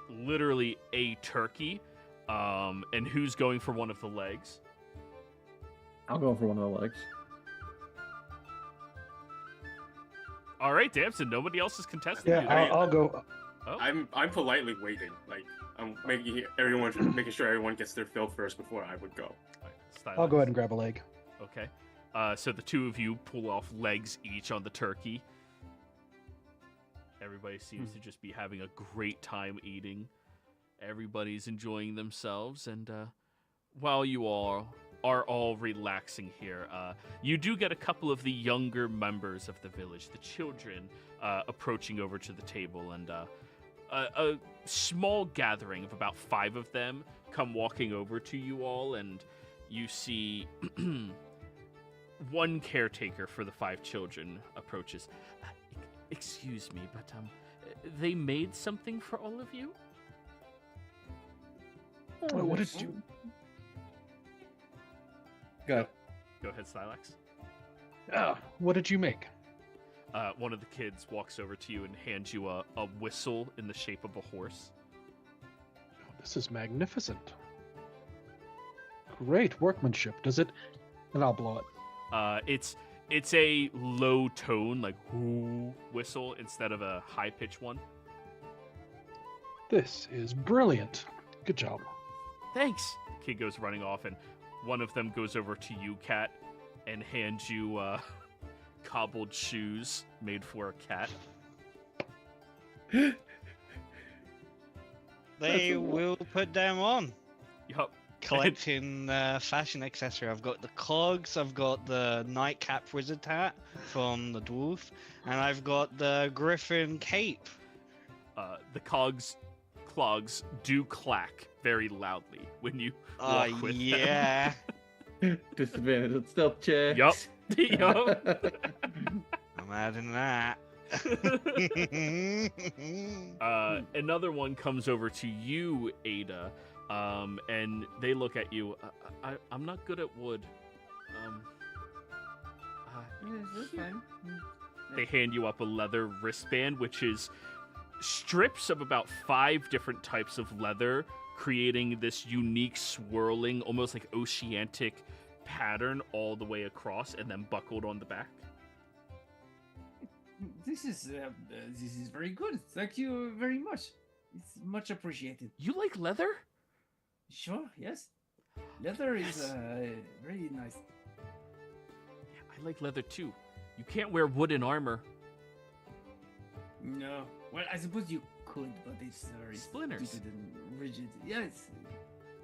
literally a turkey, and who's going for one of the legs? I'll go for one of the legs. All right, Damson, nobody else is contesting. Yeah, you. I'll go. Oh. I'm politely waiting. Like I'm making sure everyone gets their fill first before I would go. All right, I'll go ahead and grab a leg. Okay. So the two of you pull off legs each on the turkey. Everybody seems to just be having a great time eating. Everybody's enjoying themselves, and while you all are all relaxing here, you do get a couple of the younger members of the village, the children, approaching over to the table, and a small gathering of about 5 of them come walking over to you all, and you see one caretaker for the 5 children approaches. Excuse me, but they made something for all of you? What did you? Go. Go ahead, Stylax. What did you make? One of the kids walks over to you and hands you a whistle in the shape of a horse. Oh, this is magnificent. Great workmanship. Does it? And I'll blow it. It's a low tone, like whoo whistle instead of a high pitched one. This is brilliant. Good job. Thanks. Kid goes running off, and one of them goes over to you, Cat, and hands you cobbled shoes made for a cat. They will put them on. Yup. Collecting fashion accessory. I've got the clogs, I've got the nightcap wizard hat from the dwarf, and I've got the griffin cape. The clogs do clack very loudly when you walk with yeah. Disadvantage on stealth checks. Yup. Yup. I'm adding that. Another one comes over to you, Ada, and they look at you. I'm not good at wood. That's fine. They hand you up a leather wristband, which is strips of about 5 different types of leather, creating this unique swirling, almost like oceanic pattern all the way across, and then buckled on the back. This is very good. Thank you very much. It's much appreciated. You like leather? Sure, yes. Leather is very nice. Yeah, I like leather too. You can't wear wooden armor. No. Well, I suppose you could, but it's very Splinters. stupid and rigid. Yes.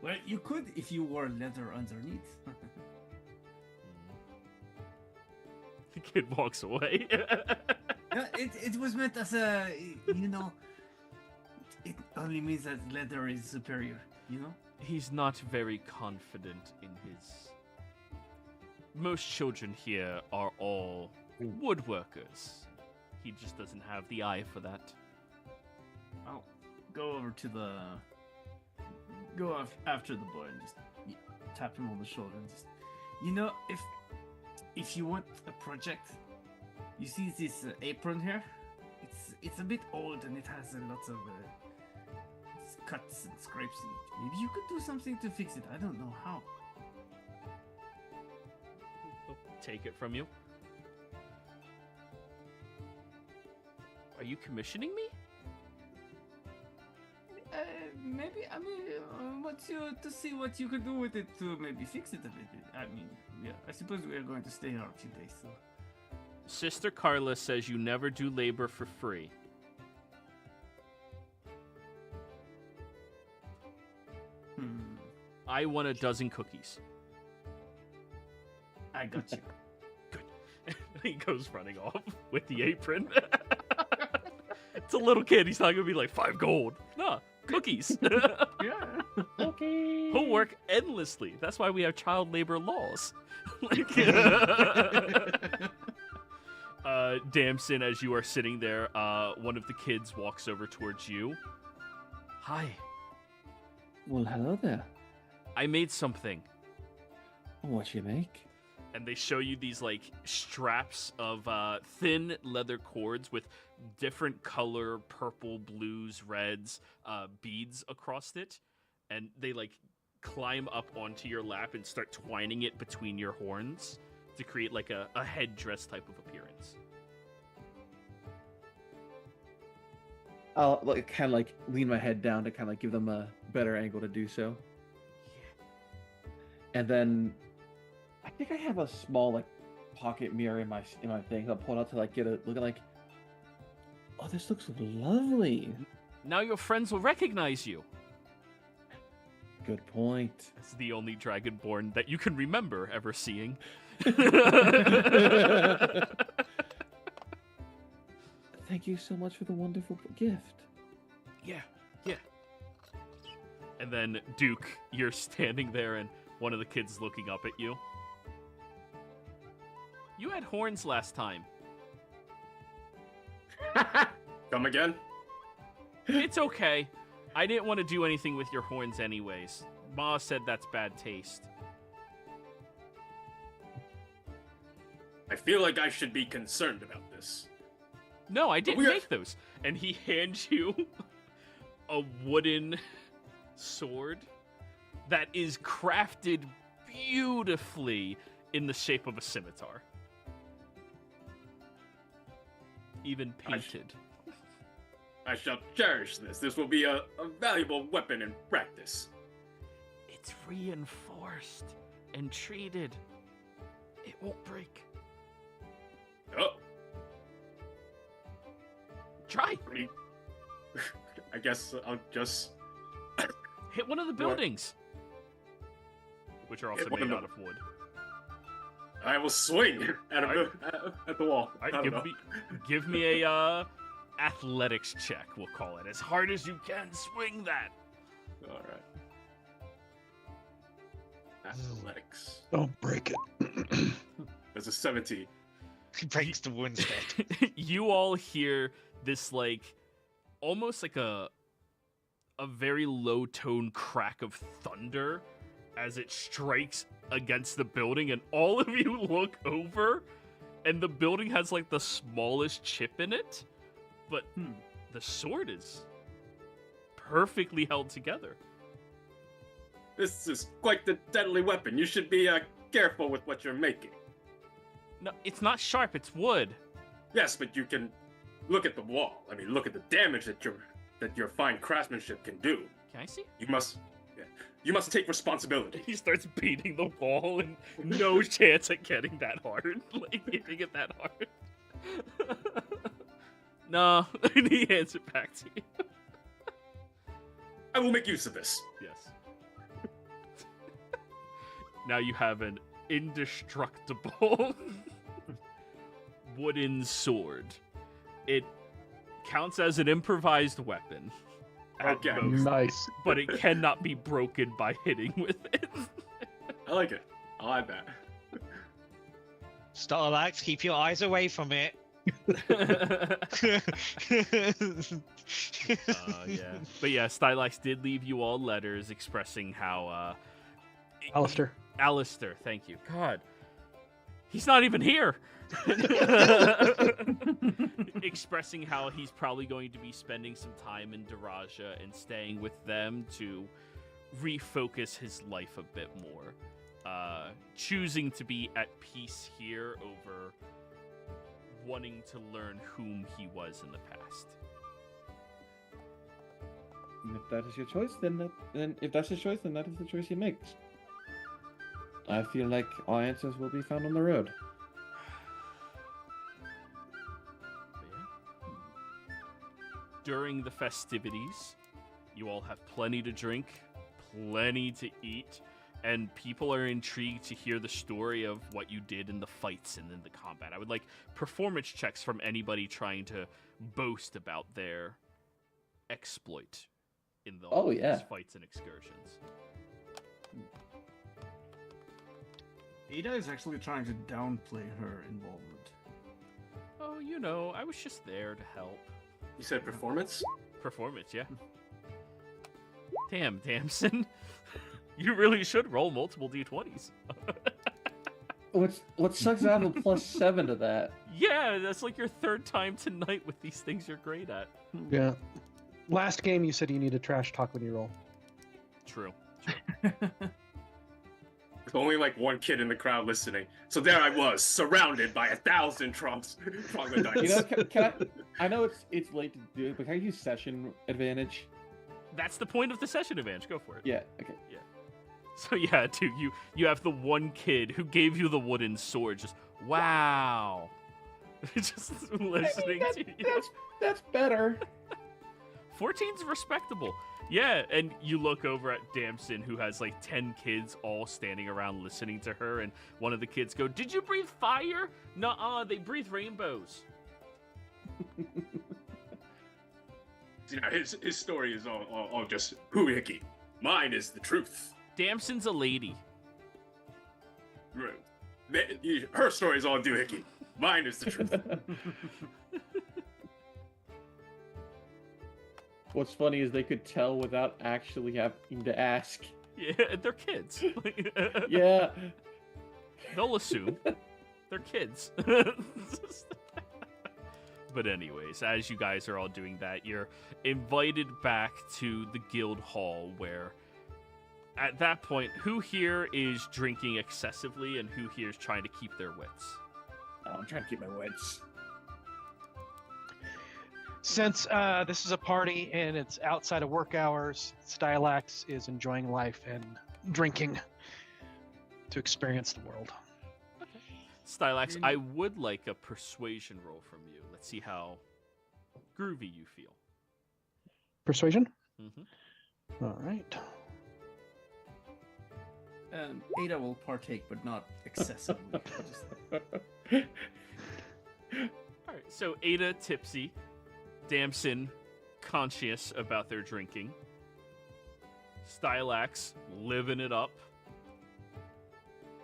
Well, you could if you wore leather underneath. The kid walks away. Yeah, it was meant as a, you know, it only means that leather is superior, you know? He's not very confident in his... Most children here are all woodworkers. He just doesn't have the eye for that. I'll go over to the... after the boy and just tap him on the shoulder and just... You know, if you want a project, you see this apron here? It's a bit old and it has lots of cuts and scrapes in it. Maybe you could do something to fix it. I don't know how. He'll take it from you. Are you commissioning me? Maybe, I mean, what's to see what you could do with it to maybe fix it a bit. I mean, yeah, I suppose we are going to stay here a few days, so. Sister Carla says you never do labor for free. I want a dozen cookies. I got you. Good. He goes running off with the apron. It's a little kid. He's not going to be like 5 gold. Nah, cookies. Yeah. Okay. He'll work endlessly. That's why we have child labor laws. Damson, as you are sitting there, one of the kids walks over towards you. Hi. Well, hello there. I made something. What you make? And they show you these like straps of thin leather cords with different color, purple, blues, reds, beads across it. And they like climb up onto your lap and start twining it between your horns to create like a headdress type of appearance. I'll kind of like lean my head down to kind of give them a better angle to do so. And then I think I have a small like pocket mirror in my thing. I'll pull it out to like get a look at like, oh, this looks lovely. Now your friends will recognize you. Good point. It's the only Dragonborn that you can remember ever seeing. Thank you so much for the wonderful gift. Yeah. And then Duke, you're standing there and one of the kids looking up at you. You had horns last time. Come again? It's okay. I didn't want to do anything with your horns anyways. Ma said that's bad taste. I feel like I should be concerned about this. No, I didn't make those. And he hands you a wooden sword that is crafted beautifully in the shape of a scimitar. Even painted. I shall cherish this. This will be a valuable weapon in practice. It's reinforced and treated. It won't break. Oh, Try. I guess I'll just... Hit one of the buildings. Which are also Hit one made of out of wood. I will swing at the wall. I don't know. Give me a athletics check, we'll call it. As hard as you can, swing that. All right. Athletics. Don't break it. There's a 17. He breaks the wound stick. You all hear this, like, almost like a very low tone crack of thunder as it strikes against the building, and all of you look over, and the building has like the smallest chip in it, but the sword is perfectly held together. This is quite the deadly weapon. You should be careful with what you're making. No, it's not sharp, it's wood. Yes, but you can look at the wall. I mean, look at the damage that your fine craftsmanship can do. Can I see? You must take responsibility. He starts beating the wall, and no chance at getting that hard. Like, hitting it that hard. No, and he hands it back to you. I will make use of this. Yes. Now you have an indestructible wooden sword. It counts as an improvised weapon. at Okay. most, Nice. but it cannot be broken by hitting with it. I like it. I like that. Starlax, keep your eyes away from it. Yeah. But yeah, Stylax did leave you all letters expressing how Alistair. Alistair, thank you. God. He's not even here. Expressing how he's probably going to be spending some time in Daraja and staying with them to refocus his life a bit more. Choosing to be at peace here over wanting to learn whom he was in the past. And if that is your choice, then if that's his choice, then that is the choice he makes. I feel like all answers will be found on the road. But yeah. During the festivities, you all have plenty to drink, plenty to eat, and people are intrigued to hear the story of what you did in the fights and in the combat. I would like performance checks from anybody trying to boast about their exploit in these fights and excursions. Ada is actually trying to downplay her involvement. Oh, you know, I was just there to help. You said performance? Performance, yeah. Damn, Damson. You really should roll multiple d20s. What sucks is I have a +7 to that. Yeah, that's like your third time tonight with these things you're great at. Yeah. Last game, you said you need to trash talk when you roll. True. With only like one kid in the crowd listening. So there I was, surrounded by 1,000 troglodytes. You know, I know it's late to do it, but can I use session advantage? That's the point of the session advantage. Go for it. Yeah. Okay. Yeah. So yeah, dude, you have the one kid who gave you the wooden sword. Just wow. Just listening to you. That's better. 14's respectable. Yeah, and you look over at Damson, who has like 10 kids all standing around listening to her, and one of the kids go, "Did you breathe fire?" Nuh-uh, they breathe rainbows. You know, his story is all just hoohickey. Mine is the truth. Damson's a lady. Her story is all doohickey. Mine is the truth. What's funny is they could tell without actually having to ask. Yeah, they're kids. Yeah. They'll assume. They're kids. But anyways, as you guys are all doing that, you're invited back to the guild hall where At that point, who here is drinking excessively and who here is trying to keep their wits? Oh, I'm trying to keep my wits. Since this is a party and it's outside of work hours, Stylax is enjoying life and drinking to experience the world. Stylax, I would like a persuasion roll from you. Let's see how groovy you feel. Persuasion? Mm-hmm. All right. Ada will partake, but not excessively. All right, so Ada tipsy, Damson conscious about their drinking, Stylax living it up.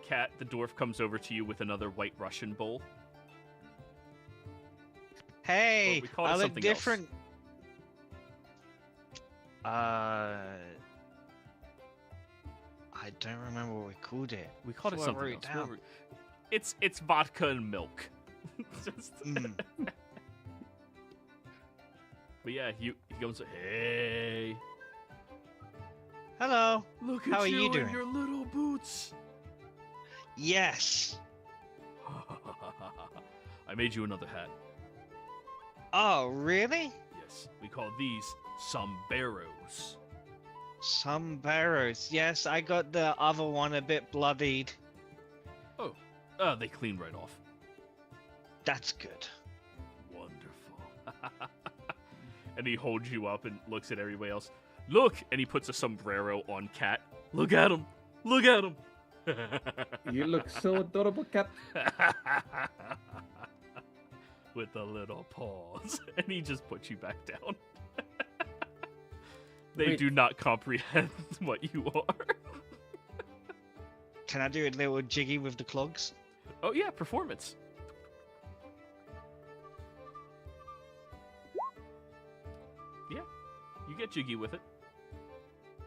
Cat, the dwarf, comes over to you with another white Russian bowl. Hey, we called it I look something else. different. I don't remember what we called it. We called it Before I something wrote else. down. What it's vodka and milk. Just... But yeah, he goes, hey. Hello. Look at How are you you in doing? your little boots. Yes. I made you another hat. Oh, really? Yes, we call these sombreros. Sombreros. Yes, I got the other one a bit bloodied. Oh, they clean right off. That's good. Wonderful. And he holds you up and looks at everybody else. Look! And he puts a sombrero on Cat. Look at him! Look at him! You look so adorable, Cat. With a little pause. And he just puts you back down. They Wait. do not comprehend what you are. Can I do a little jiggy with the clogs? Oh yeah, performance. Yeah, you get jiggy with it.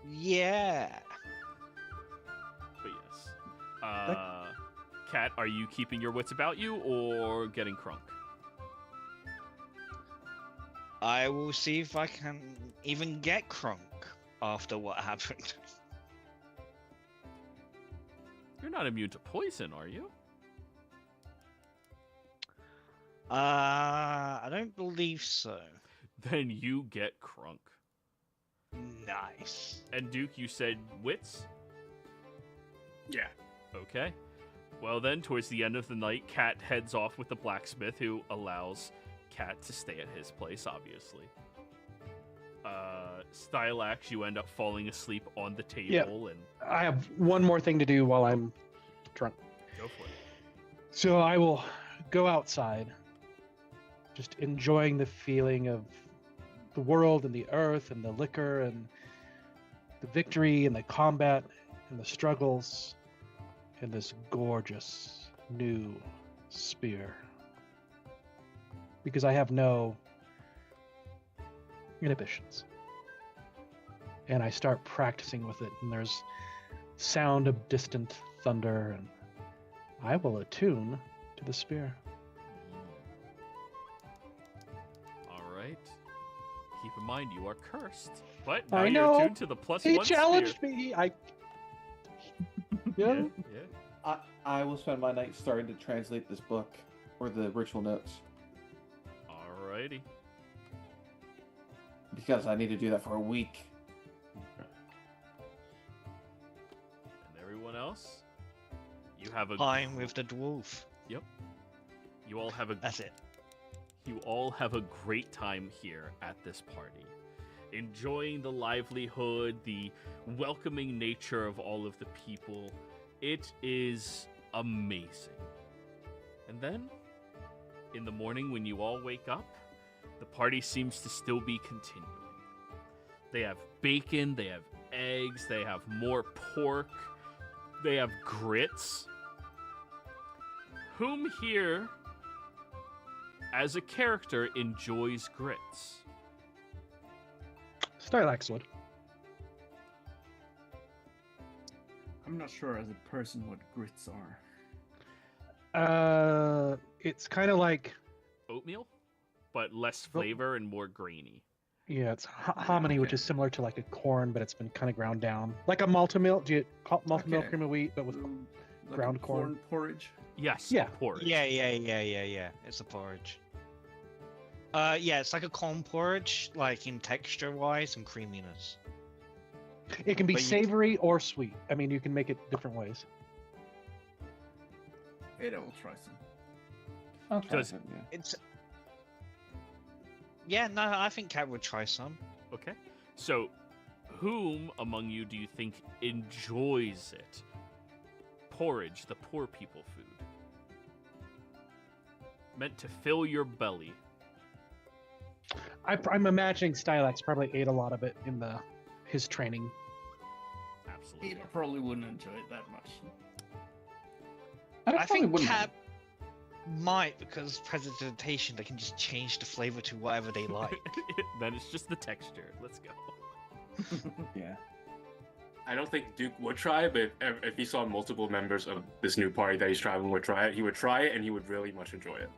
Yeah. But yes. Cat, are you keeping your wits about you or getting crunk? I will see if I can even get crunk after what happened. You're not immune to poison, are you? I don't believe so. Then you get crunk. Nice. And Duke, you said wits? Yeah. Okay. Well then, towards the end of the night, Cat heads off with the blacksmith, who allows Cat to stay at his place, obviously. Stylax, you end up falling asleep on the table, and I have one more thing to do while I'm drunk. go for it. So I will go outside, just enjoying the feeling of the world and the earth and the liquor and the victory and the combat and the struggles and this gorgeous new spear. Because I have no inhibitions. And I start practicing with it, and there's sound of distant thunder, and I will attune to the spear. All right. Keep in mind, you are cursed. But now I you're know. attuned to the +1 He spear. challenged me. I. Yeah, Yeah. yeah. I will spend my night starting to translate this book or the ritual notes Alrighty. because I need to do that for a week. And everyone else, you have a. I'm with the dwarf. You all have a. That's it. You all have a great time here at this party, enjoying the livelihood, the welcoming nature of all of the people. It is amazing. And then, in the morning when you all wake up, the party seems to still be continuing. They have bacon, they have eggs, they have more pork, they have grits. Whom here, as a character, enjoys grits? Stylax would. I'm not sure as a person what grits are. It's kind of like, Oatmeal, but less flavor and more grainy. Yeah, it's hominy, which Okay. is similar to like a corn, but it's been kind of ground down, like a malto-meal. Do you call malto-meal Okay. cream of wheat, but with Like ground a corn? porridge. Yes. Yeah. Porridge. Yeah. It's a porridge. Yeah, it's like a corn porridge, like in texture-wise and creaminess. It can be But you- savory or sweet. I mean, you can make it different ways. Hey, I will try some. I'll try Does- some, yeah. It's. Yeah, no, I think Cat would try some. Okay. So, whom among you do you think enjoys it? Porridge, the poor people food. Meant to fill your belly. I'm imagining Stylax probably ate a lot of it in his training. Absolutely. Peter probably wouldn't enjoy it that much. I probably think wouldn't- Cat might, because presentation, they can just change the flavor to whatever they like. Then it's just the texture. Let's go. Yeah. I don't think Duke would try it, but if he saw multiple members of this new party that he's traveling would try it, he would try it and he would really much enjoy it.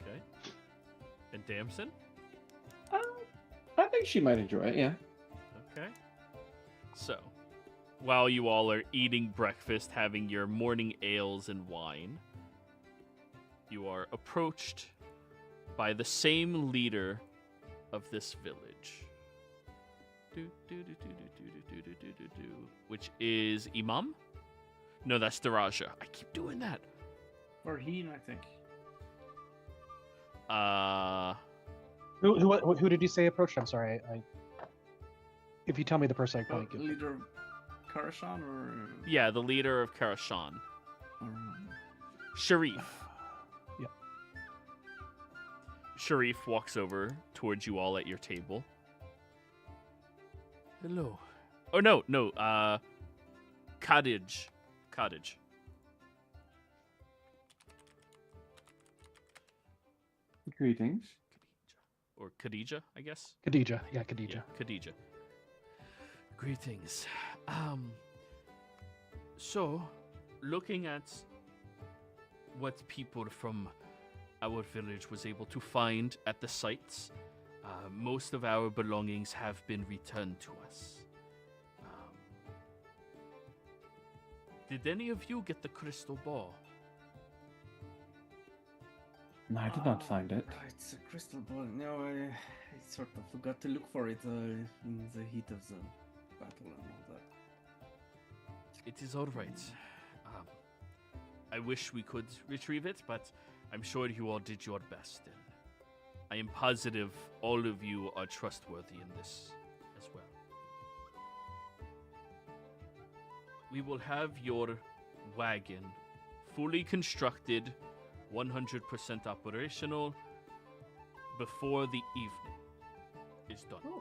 Okay. And Damson? I think she might enjoy it, yeah. Okay. So, while you all are eating breakfast, having your morning ales and wine, you are approached by the same leader of this village. Which is Imam? No, that's Daraja. I keep doing that. Farheen, I think. Who did you say approached? I'm sorry. If you tell me the person, I probably give. Leader of Karashan or? Yeah, the leader of Karashan. or Sharif. Yeah. Sharif walks over towards you all at your table. Hello. Oh, no. Cottage. Greetings. Or Khadija, I guess. Khadija. Yeah, Khadija. Yeah, Khadija. Greetings. So, looking at what people from our village was able to find at the sites, most of our belongings have been returned to us. Did any of you get the crystal ball? No, I did not find it. It's a crystal ball. No, I sort of forgot to look for it in the heat of the battle and all that. It is all right. I wish we could retrieve it, but I'm sure you all did your best. And I am positive all of you are trustworthy in this as well. We will have your wagon fully constructed, 100% operational, before the evening is done.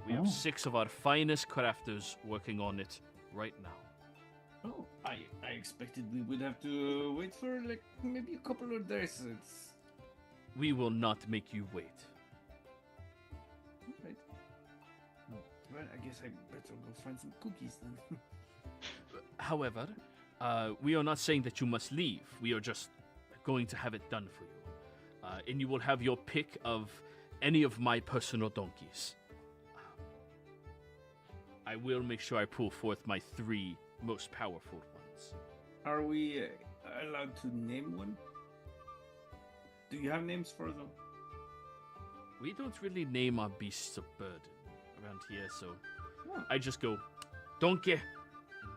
We have 6 of our finest crafters working on it right now. Oh, I expected we would have to wait for like maybe a couple of days. It's We will not make you wait. right. Well, I guess I better go find some cookies then. However, we are not saying that you must leave. We are just going to have it done for you. And you will have your pick of any of my personal donkeys. I will make sure I pull forth my 3 most powerful ones. Are we allowed to name one? Do you have names for them? We don't really name our beasts of burden around here, so Oh. I just go, donkey, and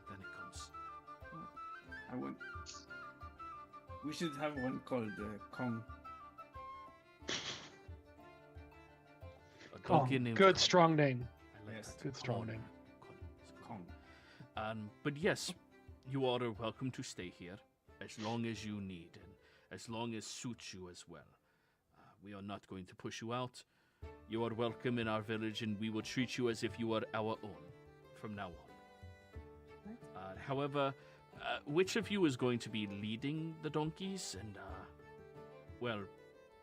then it comes. I want. We should have one called Kong. A donkey named Good, strong name. I like Yes. that. Good, strong name. Kong. But yes, you all are welcome to stay here as long as you need and as long as suits you as well. We are not going to push you out. You are welcome in our village, and we will treat you as if you are our own from now on. However, which of you is going to be leading the donkeys and, well,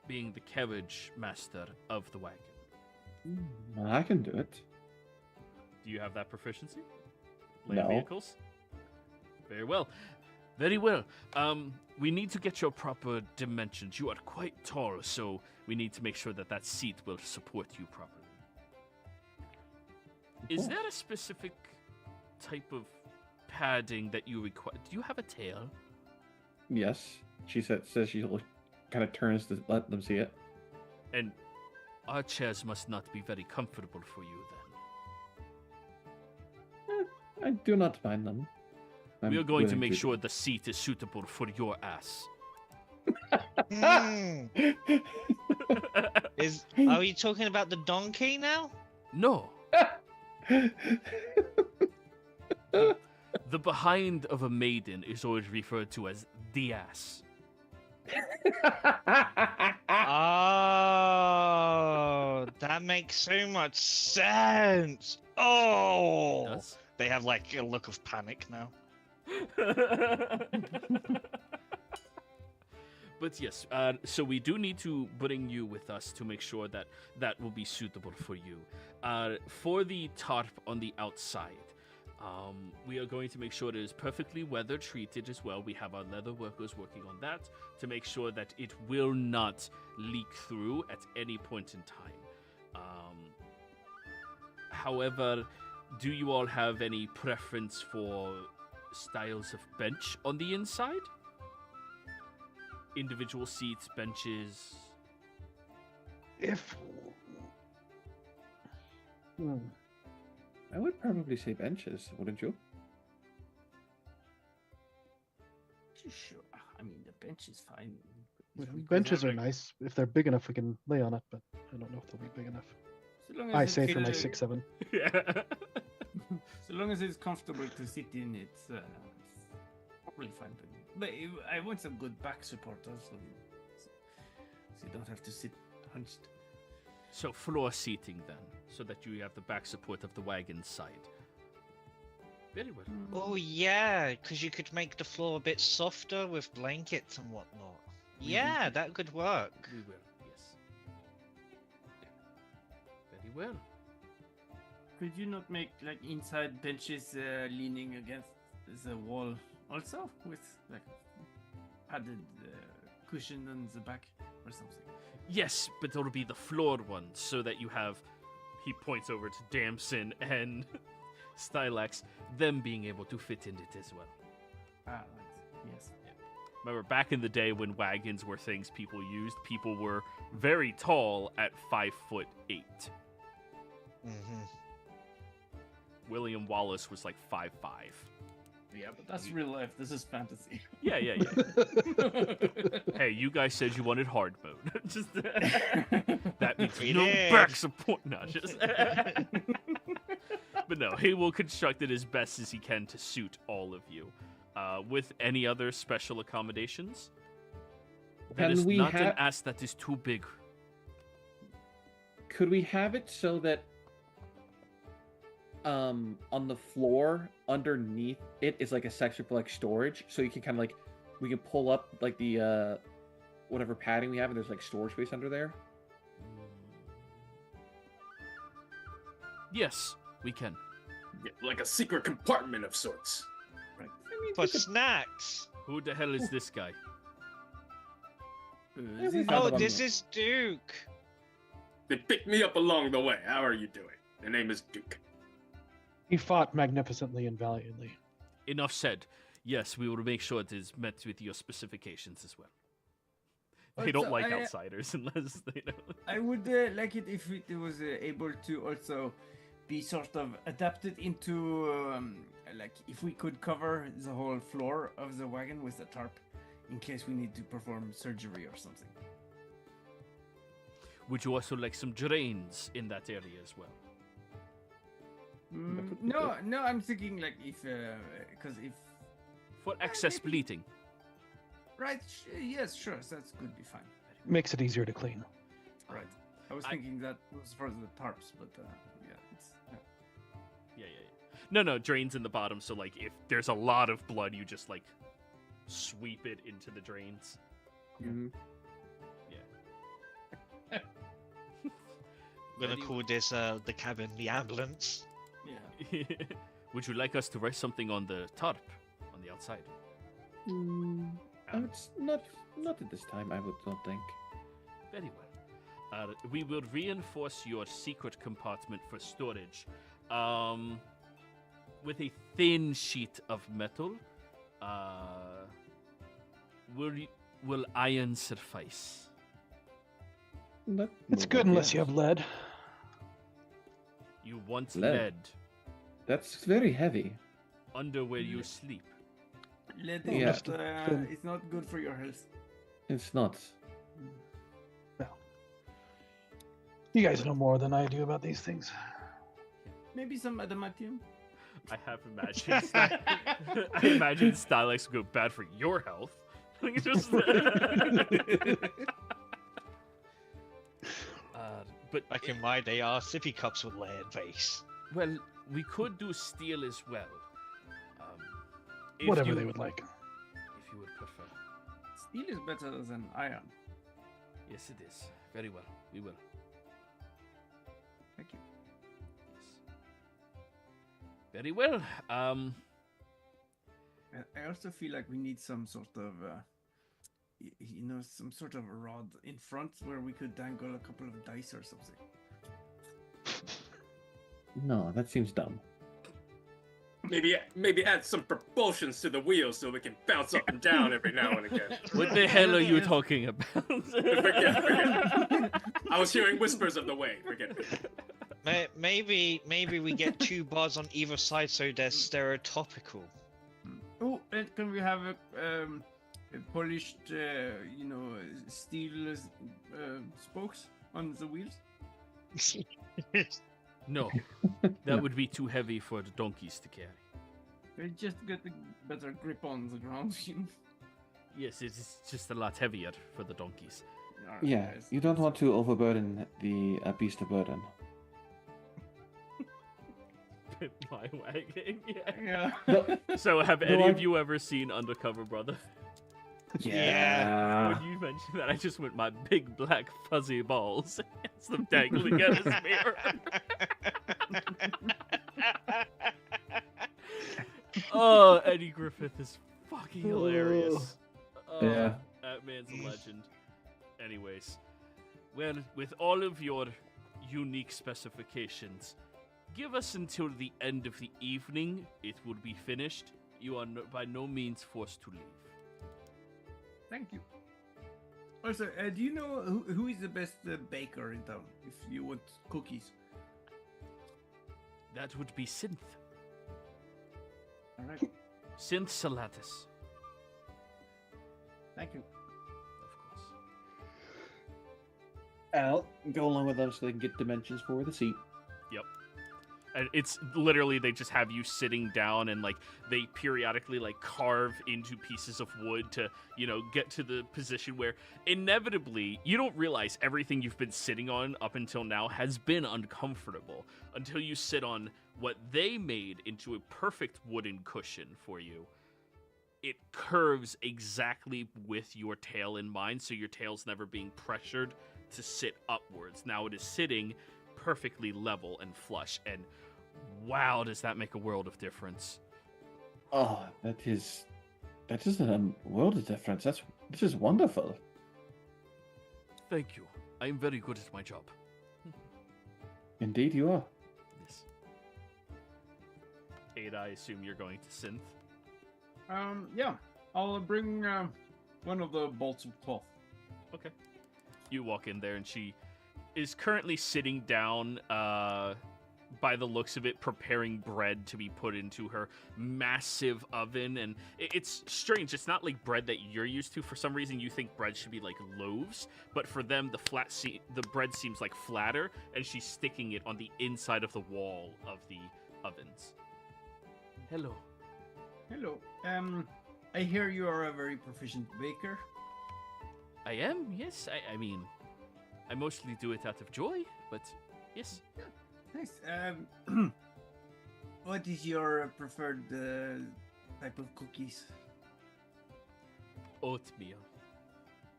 being the carriage master of the wagon? I can do it. Do you have that proficiency? Land No. vehicles? Very well. Very well. We need to get your proper dimensions. You are quite tall, so we need to make sure that that seat will support you properly. Is there a specific type of padding that you require? Do you have a tail? Yes. She says she kind of turns to let them see it. And our chairs must not be very comfortable for you then. I do not mind them. We are going to willing make sure the seat is suitable for your ass. Hmm. Are you talking about the donkey now? No. The behind of a maiden is always referred to as the ass. Oh, that makes so much sense. Oh, Yes. they have like a look of panic now. But yes, so we do need to bring you with us to make sure that that will be suitable for you. For the tarp on the outside, we are going to make sure it is perfectly weather treated as well. We have our leather workers working on that to make sure that it will not leak through at any point in time. However, do you all have any preference for styles of bench on the inside? Individual seats, benches. If I would probably say benches, wouldn't you? Sure. I mean, the bench is fine. benches are nice, if they're big enough, we can lay on it. But I don't know if they'll be big enough. So long as I it say for my feels- 6'7". So long as it's comfortable to sit in, it's probably fine. But I want some good back support also, so you don't have to sit hunched. So floor seating then, so that you have the back support of the wagon side. Very well. Oh yeah, because you could make the floor a bit softer with blankets and whatnot. Yeah, that could work. We will, yes. Very well. Could you not make like inside benches leaning against the wall also with like padded cushion on the back or something? Yes, but it'll be the floored ones, so that you have. He points over to Damson and Stylax, them being able to fit in it as well. Ah, right. Yes. Remember, back in the day when wagons were things people used, people were very tall at 5'8". Mm-hmm. William Wallace was like 5'5". Yeah, but that's real life. This is fantasy. Yeah. Hey, you guys said you wanted hard mode. Just that means We no did. back support. No, just. But no, he will construct it as best as he can to suit all of you. With any other special accommodations? That Can is we not an have- ass that is too big. Could we have it so that on the floor underneath it is like a section for like storage, so you can kind of like we can pull up like the whatever padding we have, and there's like storage space under there. Yes, we can. Yeah, like a secret compartment of sorts. Right. I mean, For we could- snacks. Who the hell is this guy? Yeah, we This have Oh, it on this the- is Duke. They picked me up along the way. How are you doing? The name is Duke. He fought magnificently and valiantly. Enough said. Yes, we will make sure it is met with your specifications as well. They don't Also, like I- outsiders unless they know. I would like it if it was able to also be sort of adapted into like if we could cover the whole floor of the wagon with a tarp in case we need to perform surgery or something. Would you also like some drains in that area as well? would be No, I'm thinking like if because if For excess maybe. bleeding. right, yes, sure, that could be fine. Makes it easier to clean. Right. I was I- thinking that was for the tarps, but yeah, it's Yeah. No, drains in the bottom, so like if there's a lot of blood, you just like sweep it into the drains. Mhm. We're gonna call this the cabin the ambulance. yeah. Would you like us to write something on the tarp on the outside? It's not at this time. I don't think. Very well. We will reinforce your secret compartment for storage with a thin sheet of metal. Will iron suffice? It's good unless you have lead. You want Lead. lead That's very heavy. under where you sleep. Lead Yeah. it's not good for your health. It's not. You guys know more than I do about these things. Maybe some adamantium. I have imagined. I imagine Stylex go bad for your health. Just- but Back in my day, our sippy cups were lead base. well, we could do steel as well. If Whatever you- they would like. If you would prefer. Steel is better than iron. Yes, it is. Very well. We will. Thank you. Yes. Very well. I also feel like we need some sort of, some sort of a rod in front where we could dangle a couple of dice or something. No, that seems dumb. Maybe add some propulsions to the wheels so we can bounce up and down every now and again. What the hell are you talking about? Forget. I was hearing whispers of the way. Forget it. Maybe we get 2 bars on either side so they're stereotypical. Oh, and can we have a polished, steel spokes on the wheels? No, that would be too heavy for the donkeys to carry. We just get a better grip on the ground. Yes, it's just a lot heavier for the donkeys. Alright, Yeah, guys, you don't that's- want to overburden the beast of burden. My wagon, yeah. Yeah. No. So, have No, any of I- you ever seen Undercover Brother? Yeah. When you mentioned that, I just went, my big black fuzzy balls. It's them dangling out his mirror. Oh, Eddie Griffith is fucking hilarious. Oh, Yeah. That man's a legend. Anyways, well, with all of your unique specifications, give us until the end of the evening. It will be finished. You are by no means forced to leave. Thank you. Also, do you know who is the best baker in town? If you want cookies. That would be Synth. All right. Synth Salatus, Thank you. of course. I'll go along with them so they can get dimensions for the seat. Yep. And it's literally they just have you sitting down and like they periodically like carve into pieces of wood to, get to the position where inevitably you don't realize everything you've been sitting on up until now has been uncomfortable until you sit on what they made into a perfect wooden cushion for you. It curves exactly with your tail in mind, so your tail's never being pressured to sit upwards. Now it is sitting perfectly level and flush, and wow, does that make a world of difference. Oh, that is a world of difference. This is wonderful. Thank you. I am very good at my job. Indeed, you are. Yes. Ada, I assume you're going to Synth. Yeah. I'll bring one of the bolts of cloth. Okay. You walk in there, and she is currently sitting down, by the looks of it, preparing bread to be put into her massive oven. And it's strange. It's not like bread that you're used to. For some reason, you think bread should be like loaves, but for them, the bread seems like flatter, and she's sticking it on the inside of the wall of the ovens. Hello. Hello. I hear you are a very proficient baker. I am, yes. I mean, I mostly do it out of joy, but yes. Nice. What is your preferred type of cookies? Oatmeal.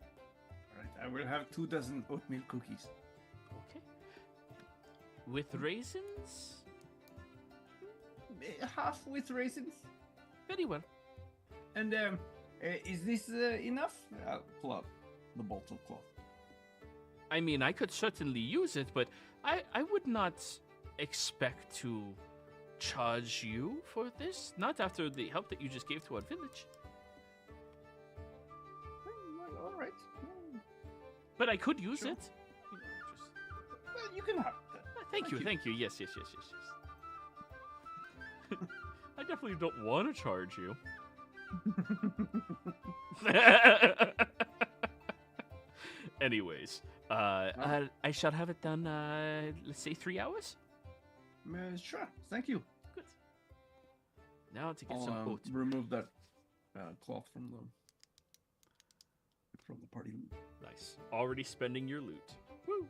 All right, I will have 24 oatmeal cookies. Okay. With raisins? Half with raisins. Very well. And Is this enough? I'll pull out the bolt of cloth. I mean, I could certainly use it, but I would not expect to charge you for this. Not after the help that you just gave to our village. Well, all right. But I could use Sure. it. Well, you can have that. Thank you. Yes. I definitely don't want to charge you. Anyways, I shall have it done, let's say 3 hours? Sure. Thank you. Good. Now to get I'll some oat. remove that cloth from the party. Nice. Already spending your loot. Woo!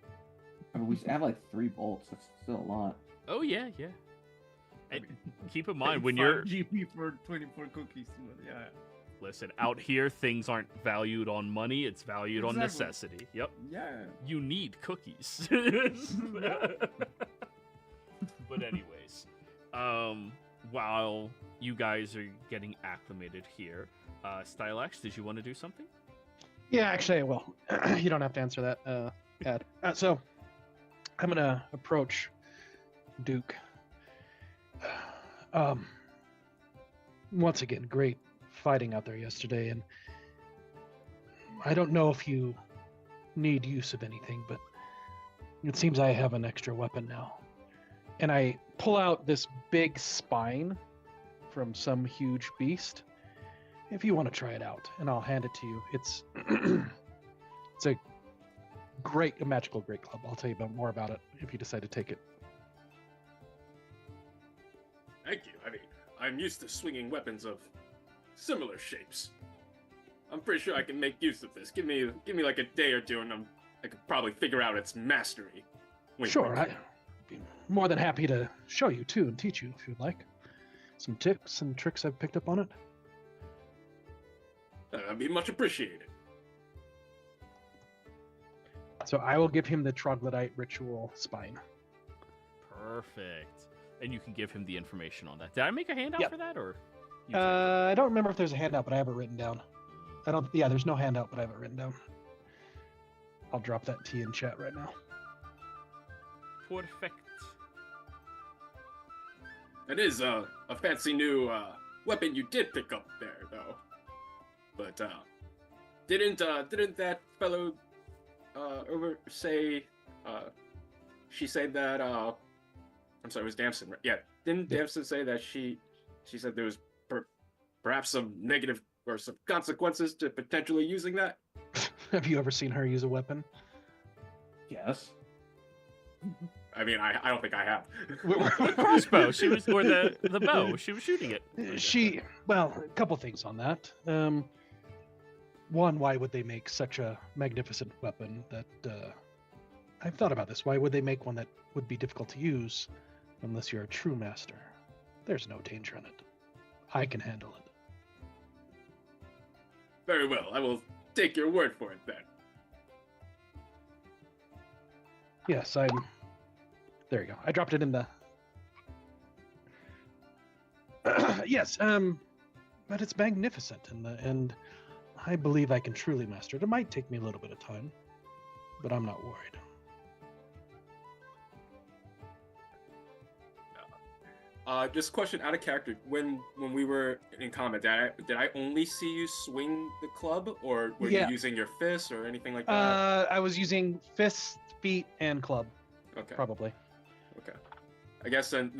I mean, we have like 3 bolts. That's still a lot. Oh, yeah. And keep in Paying mind, when 5 you're... GP for 24 cookies. Well, yeah. Listen, out here, things aren't valued on money. It's valued on Exactly. necessity. Yep. Yeah. You need cookies. But anyways, while you guys are getting acclimated here, Stylax, did you want to do something? Yeah, actually, I will. You don't have to answer that, Ed. So, I'm gonna approach Duke. Once again, great fighting out there yesterday, and I don't know if you need use of anything, but it seems I have an extra weapon now. And I pull out this big spine from some huge beast. If you want to try it out, and I'll hand it to you. It's it's a magical great club. I'll tell you more about it if you decide to take it. Thank you. I mean, I'm used to swinging weapons of similar shapes. I'm pretty sure I can make use of this. Give me like a day or two, and I could probably figure out its mastery. Wink, Sure, wink. I'd be more than happy to show you too and teach you if you'd like. Some tips and tricks I've picked up on it. That'd be much appreciated. So I will give him the troglodyte ritual spine. Perfect. And you can give him the information on that. Did I make a handout Yep. for that, or? you took it? I don't remember if there's a handout, but I have it written down. Yeah, there's no handout, but I have it written down. I'll drop that to you in chat right now. Perfect. That is a fancy new weapon you did pick up there, though. But didn't that fellow over say she said that I'm sorry, it was Damson, right? Yeah, didn't Damson say that she said there was perhaps some negative or some consequences to potentially using that? Have you ever seen her use a weapon? Yes. Mm-hmm. I mean, I don't think I have. The crossbow. She was, or the bow. She was shooting it. Well, a couple things on that. One, why would they make such a magnificent weapon that, I've thought about this. Why would they make one that would be difficult to use unless you're a true master? There's no danger in it. I can handle it. Very well, I will take your word for it then. Yes, there you go. I dropped it in the... Yes, but it's magnificent, and I believe I can truly master it. It might take me a little bit of time, but I'm not worried. Just a question out of character. When we were in combat, did I only see you swing the club, or were you using your fists or anything like that? I was using fists, feet, and club, Okay. probably. Okay. I guess then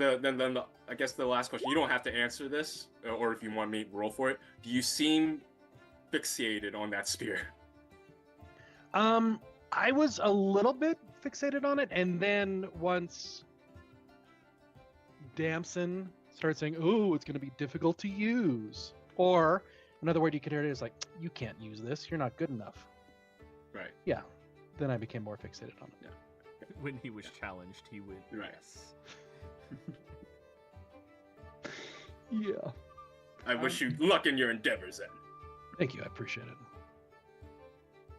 I guess the last question. You don't have to answer this, or if you want me to roll for it. Do you seem fixated on that spear? I was a little bit fixated on it, and then once Damson started saying, "Oh, it's going to be difficult to use," or another word you could hear it is like, "You can't use this. You're not good enough." Right. Yeah. Then I became more fixated on it. When he was challenged, he would. Right. Yes. Yeah. I wish you luck in your endeavors then. Thank you. I appreciate it.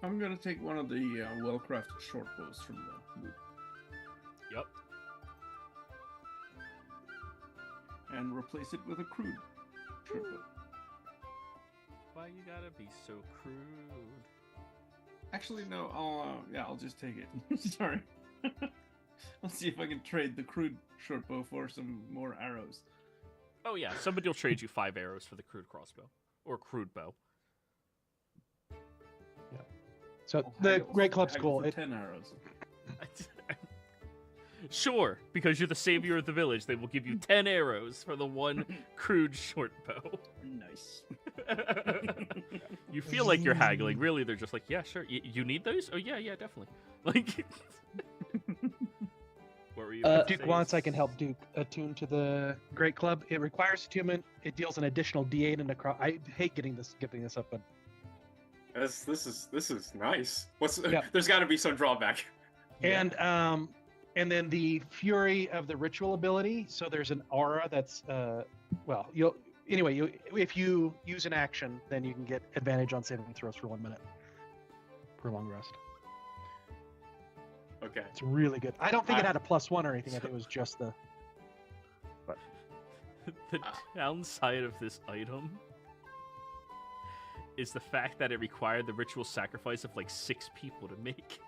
I'm gonna take one of the well-crafted short bows from the loot Yep. and replace it with a crude short bow. Why you gotta be so crude? Actually, no. I'll just take it. Sorry. I'll see if I can trade the crude short bow for some more arrows. Oh yeah, somebody will trade you 5 arrows for the crude crossbow or crude bow. So I'll the haggle- Great Club's haggle cool. for It, 10 arrows. Sure, because you're the savior of the village, they will give you 10 arrows for the 1 crude short bow. Nice. You feel like you're haggling. Really, they're just like, yeah, sure. You need those? Oh yeah, definitely. Like, what were you? if about to Duke say? wants, I can help Duke attune to the Great Club. It requires attunement. It deals an additional D8 and I hate giving this up, but This is nice. Yeah. There's got to be some drawback. and then the Fury of the Ritual ability. So there's an aura that's if you use an action, then you can get advantage on saving throws for 1 minute per long rest. Okay. It's really good. I don't think it had a +1 or anything. I think it was just the. The downside of this item is the fact that it required the ritual sacrifice of like 6 people to make.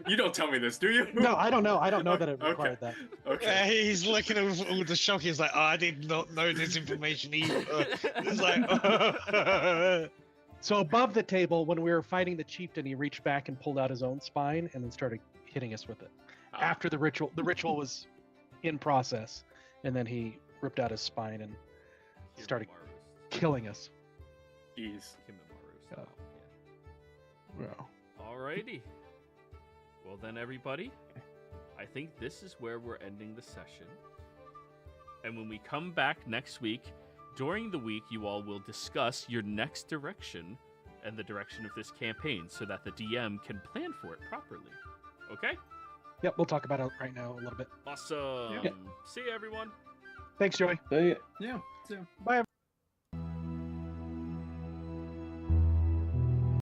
You don't tell me this, do you? No, I don't know. I don't know that it required that. Okay. He's looking at all the shock. He's like, oh, I did not know this information either. It's like, So above the table, when we were fighting the chieftain, he reached back and pulled out his own spine and then started hitting us with it. After the ritual was in process, and then he ripped out his spine and started killing us. Jeez. Kimimaro style, yeah. Alrighty. Well then, everybody, I think this is where we're ending the session. And when we come back next week, during the week, you all will discuss your next direction and the direction of this campaign so that the DM can plan for it properly. Okay? Yep, we'll talk about it right now a little bit. Awesome. Yeah. See you, everyone. Thanks, Joey. So, yeah. Yeah. So. Bye.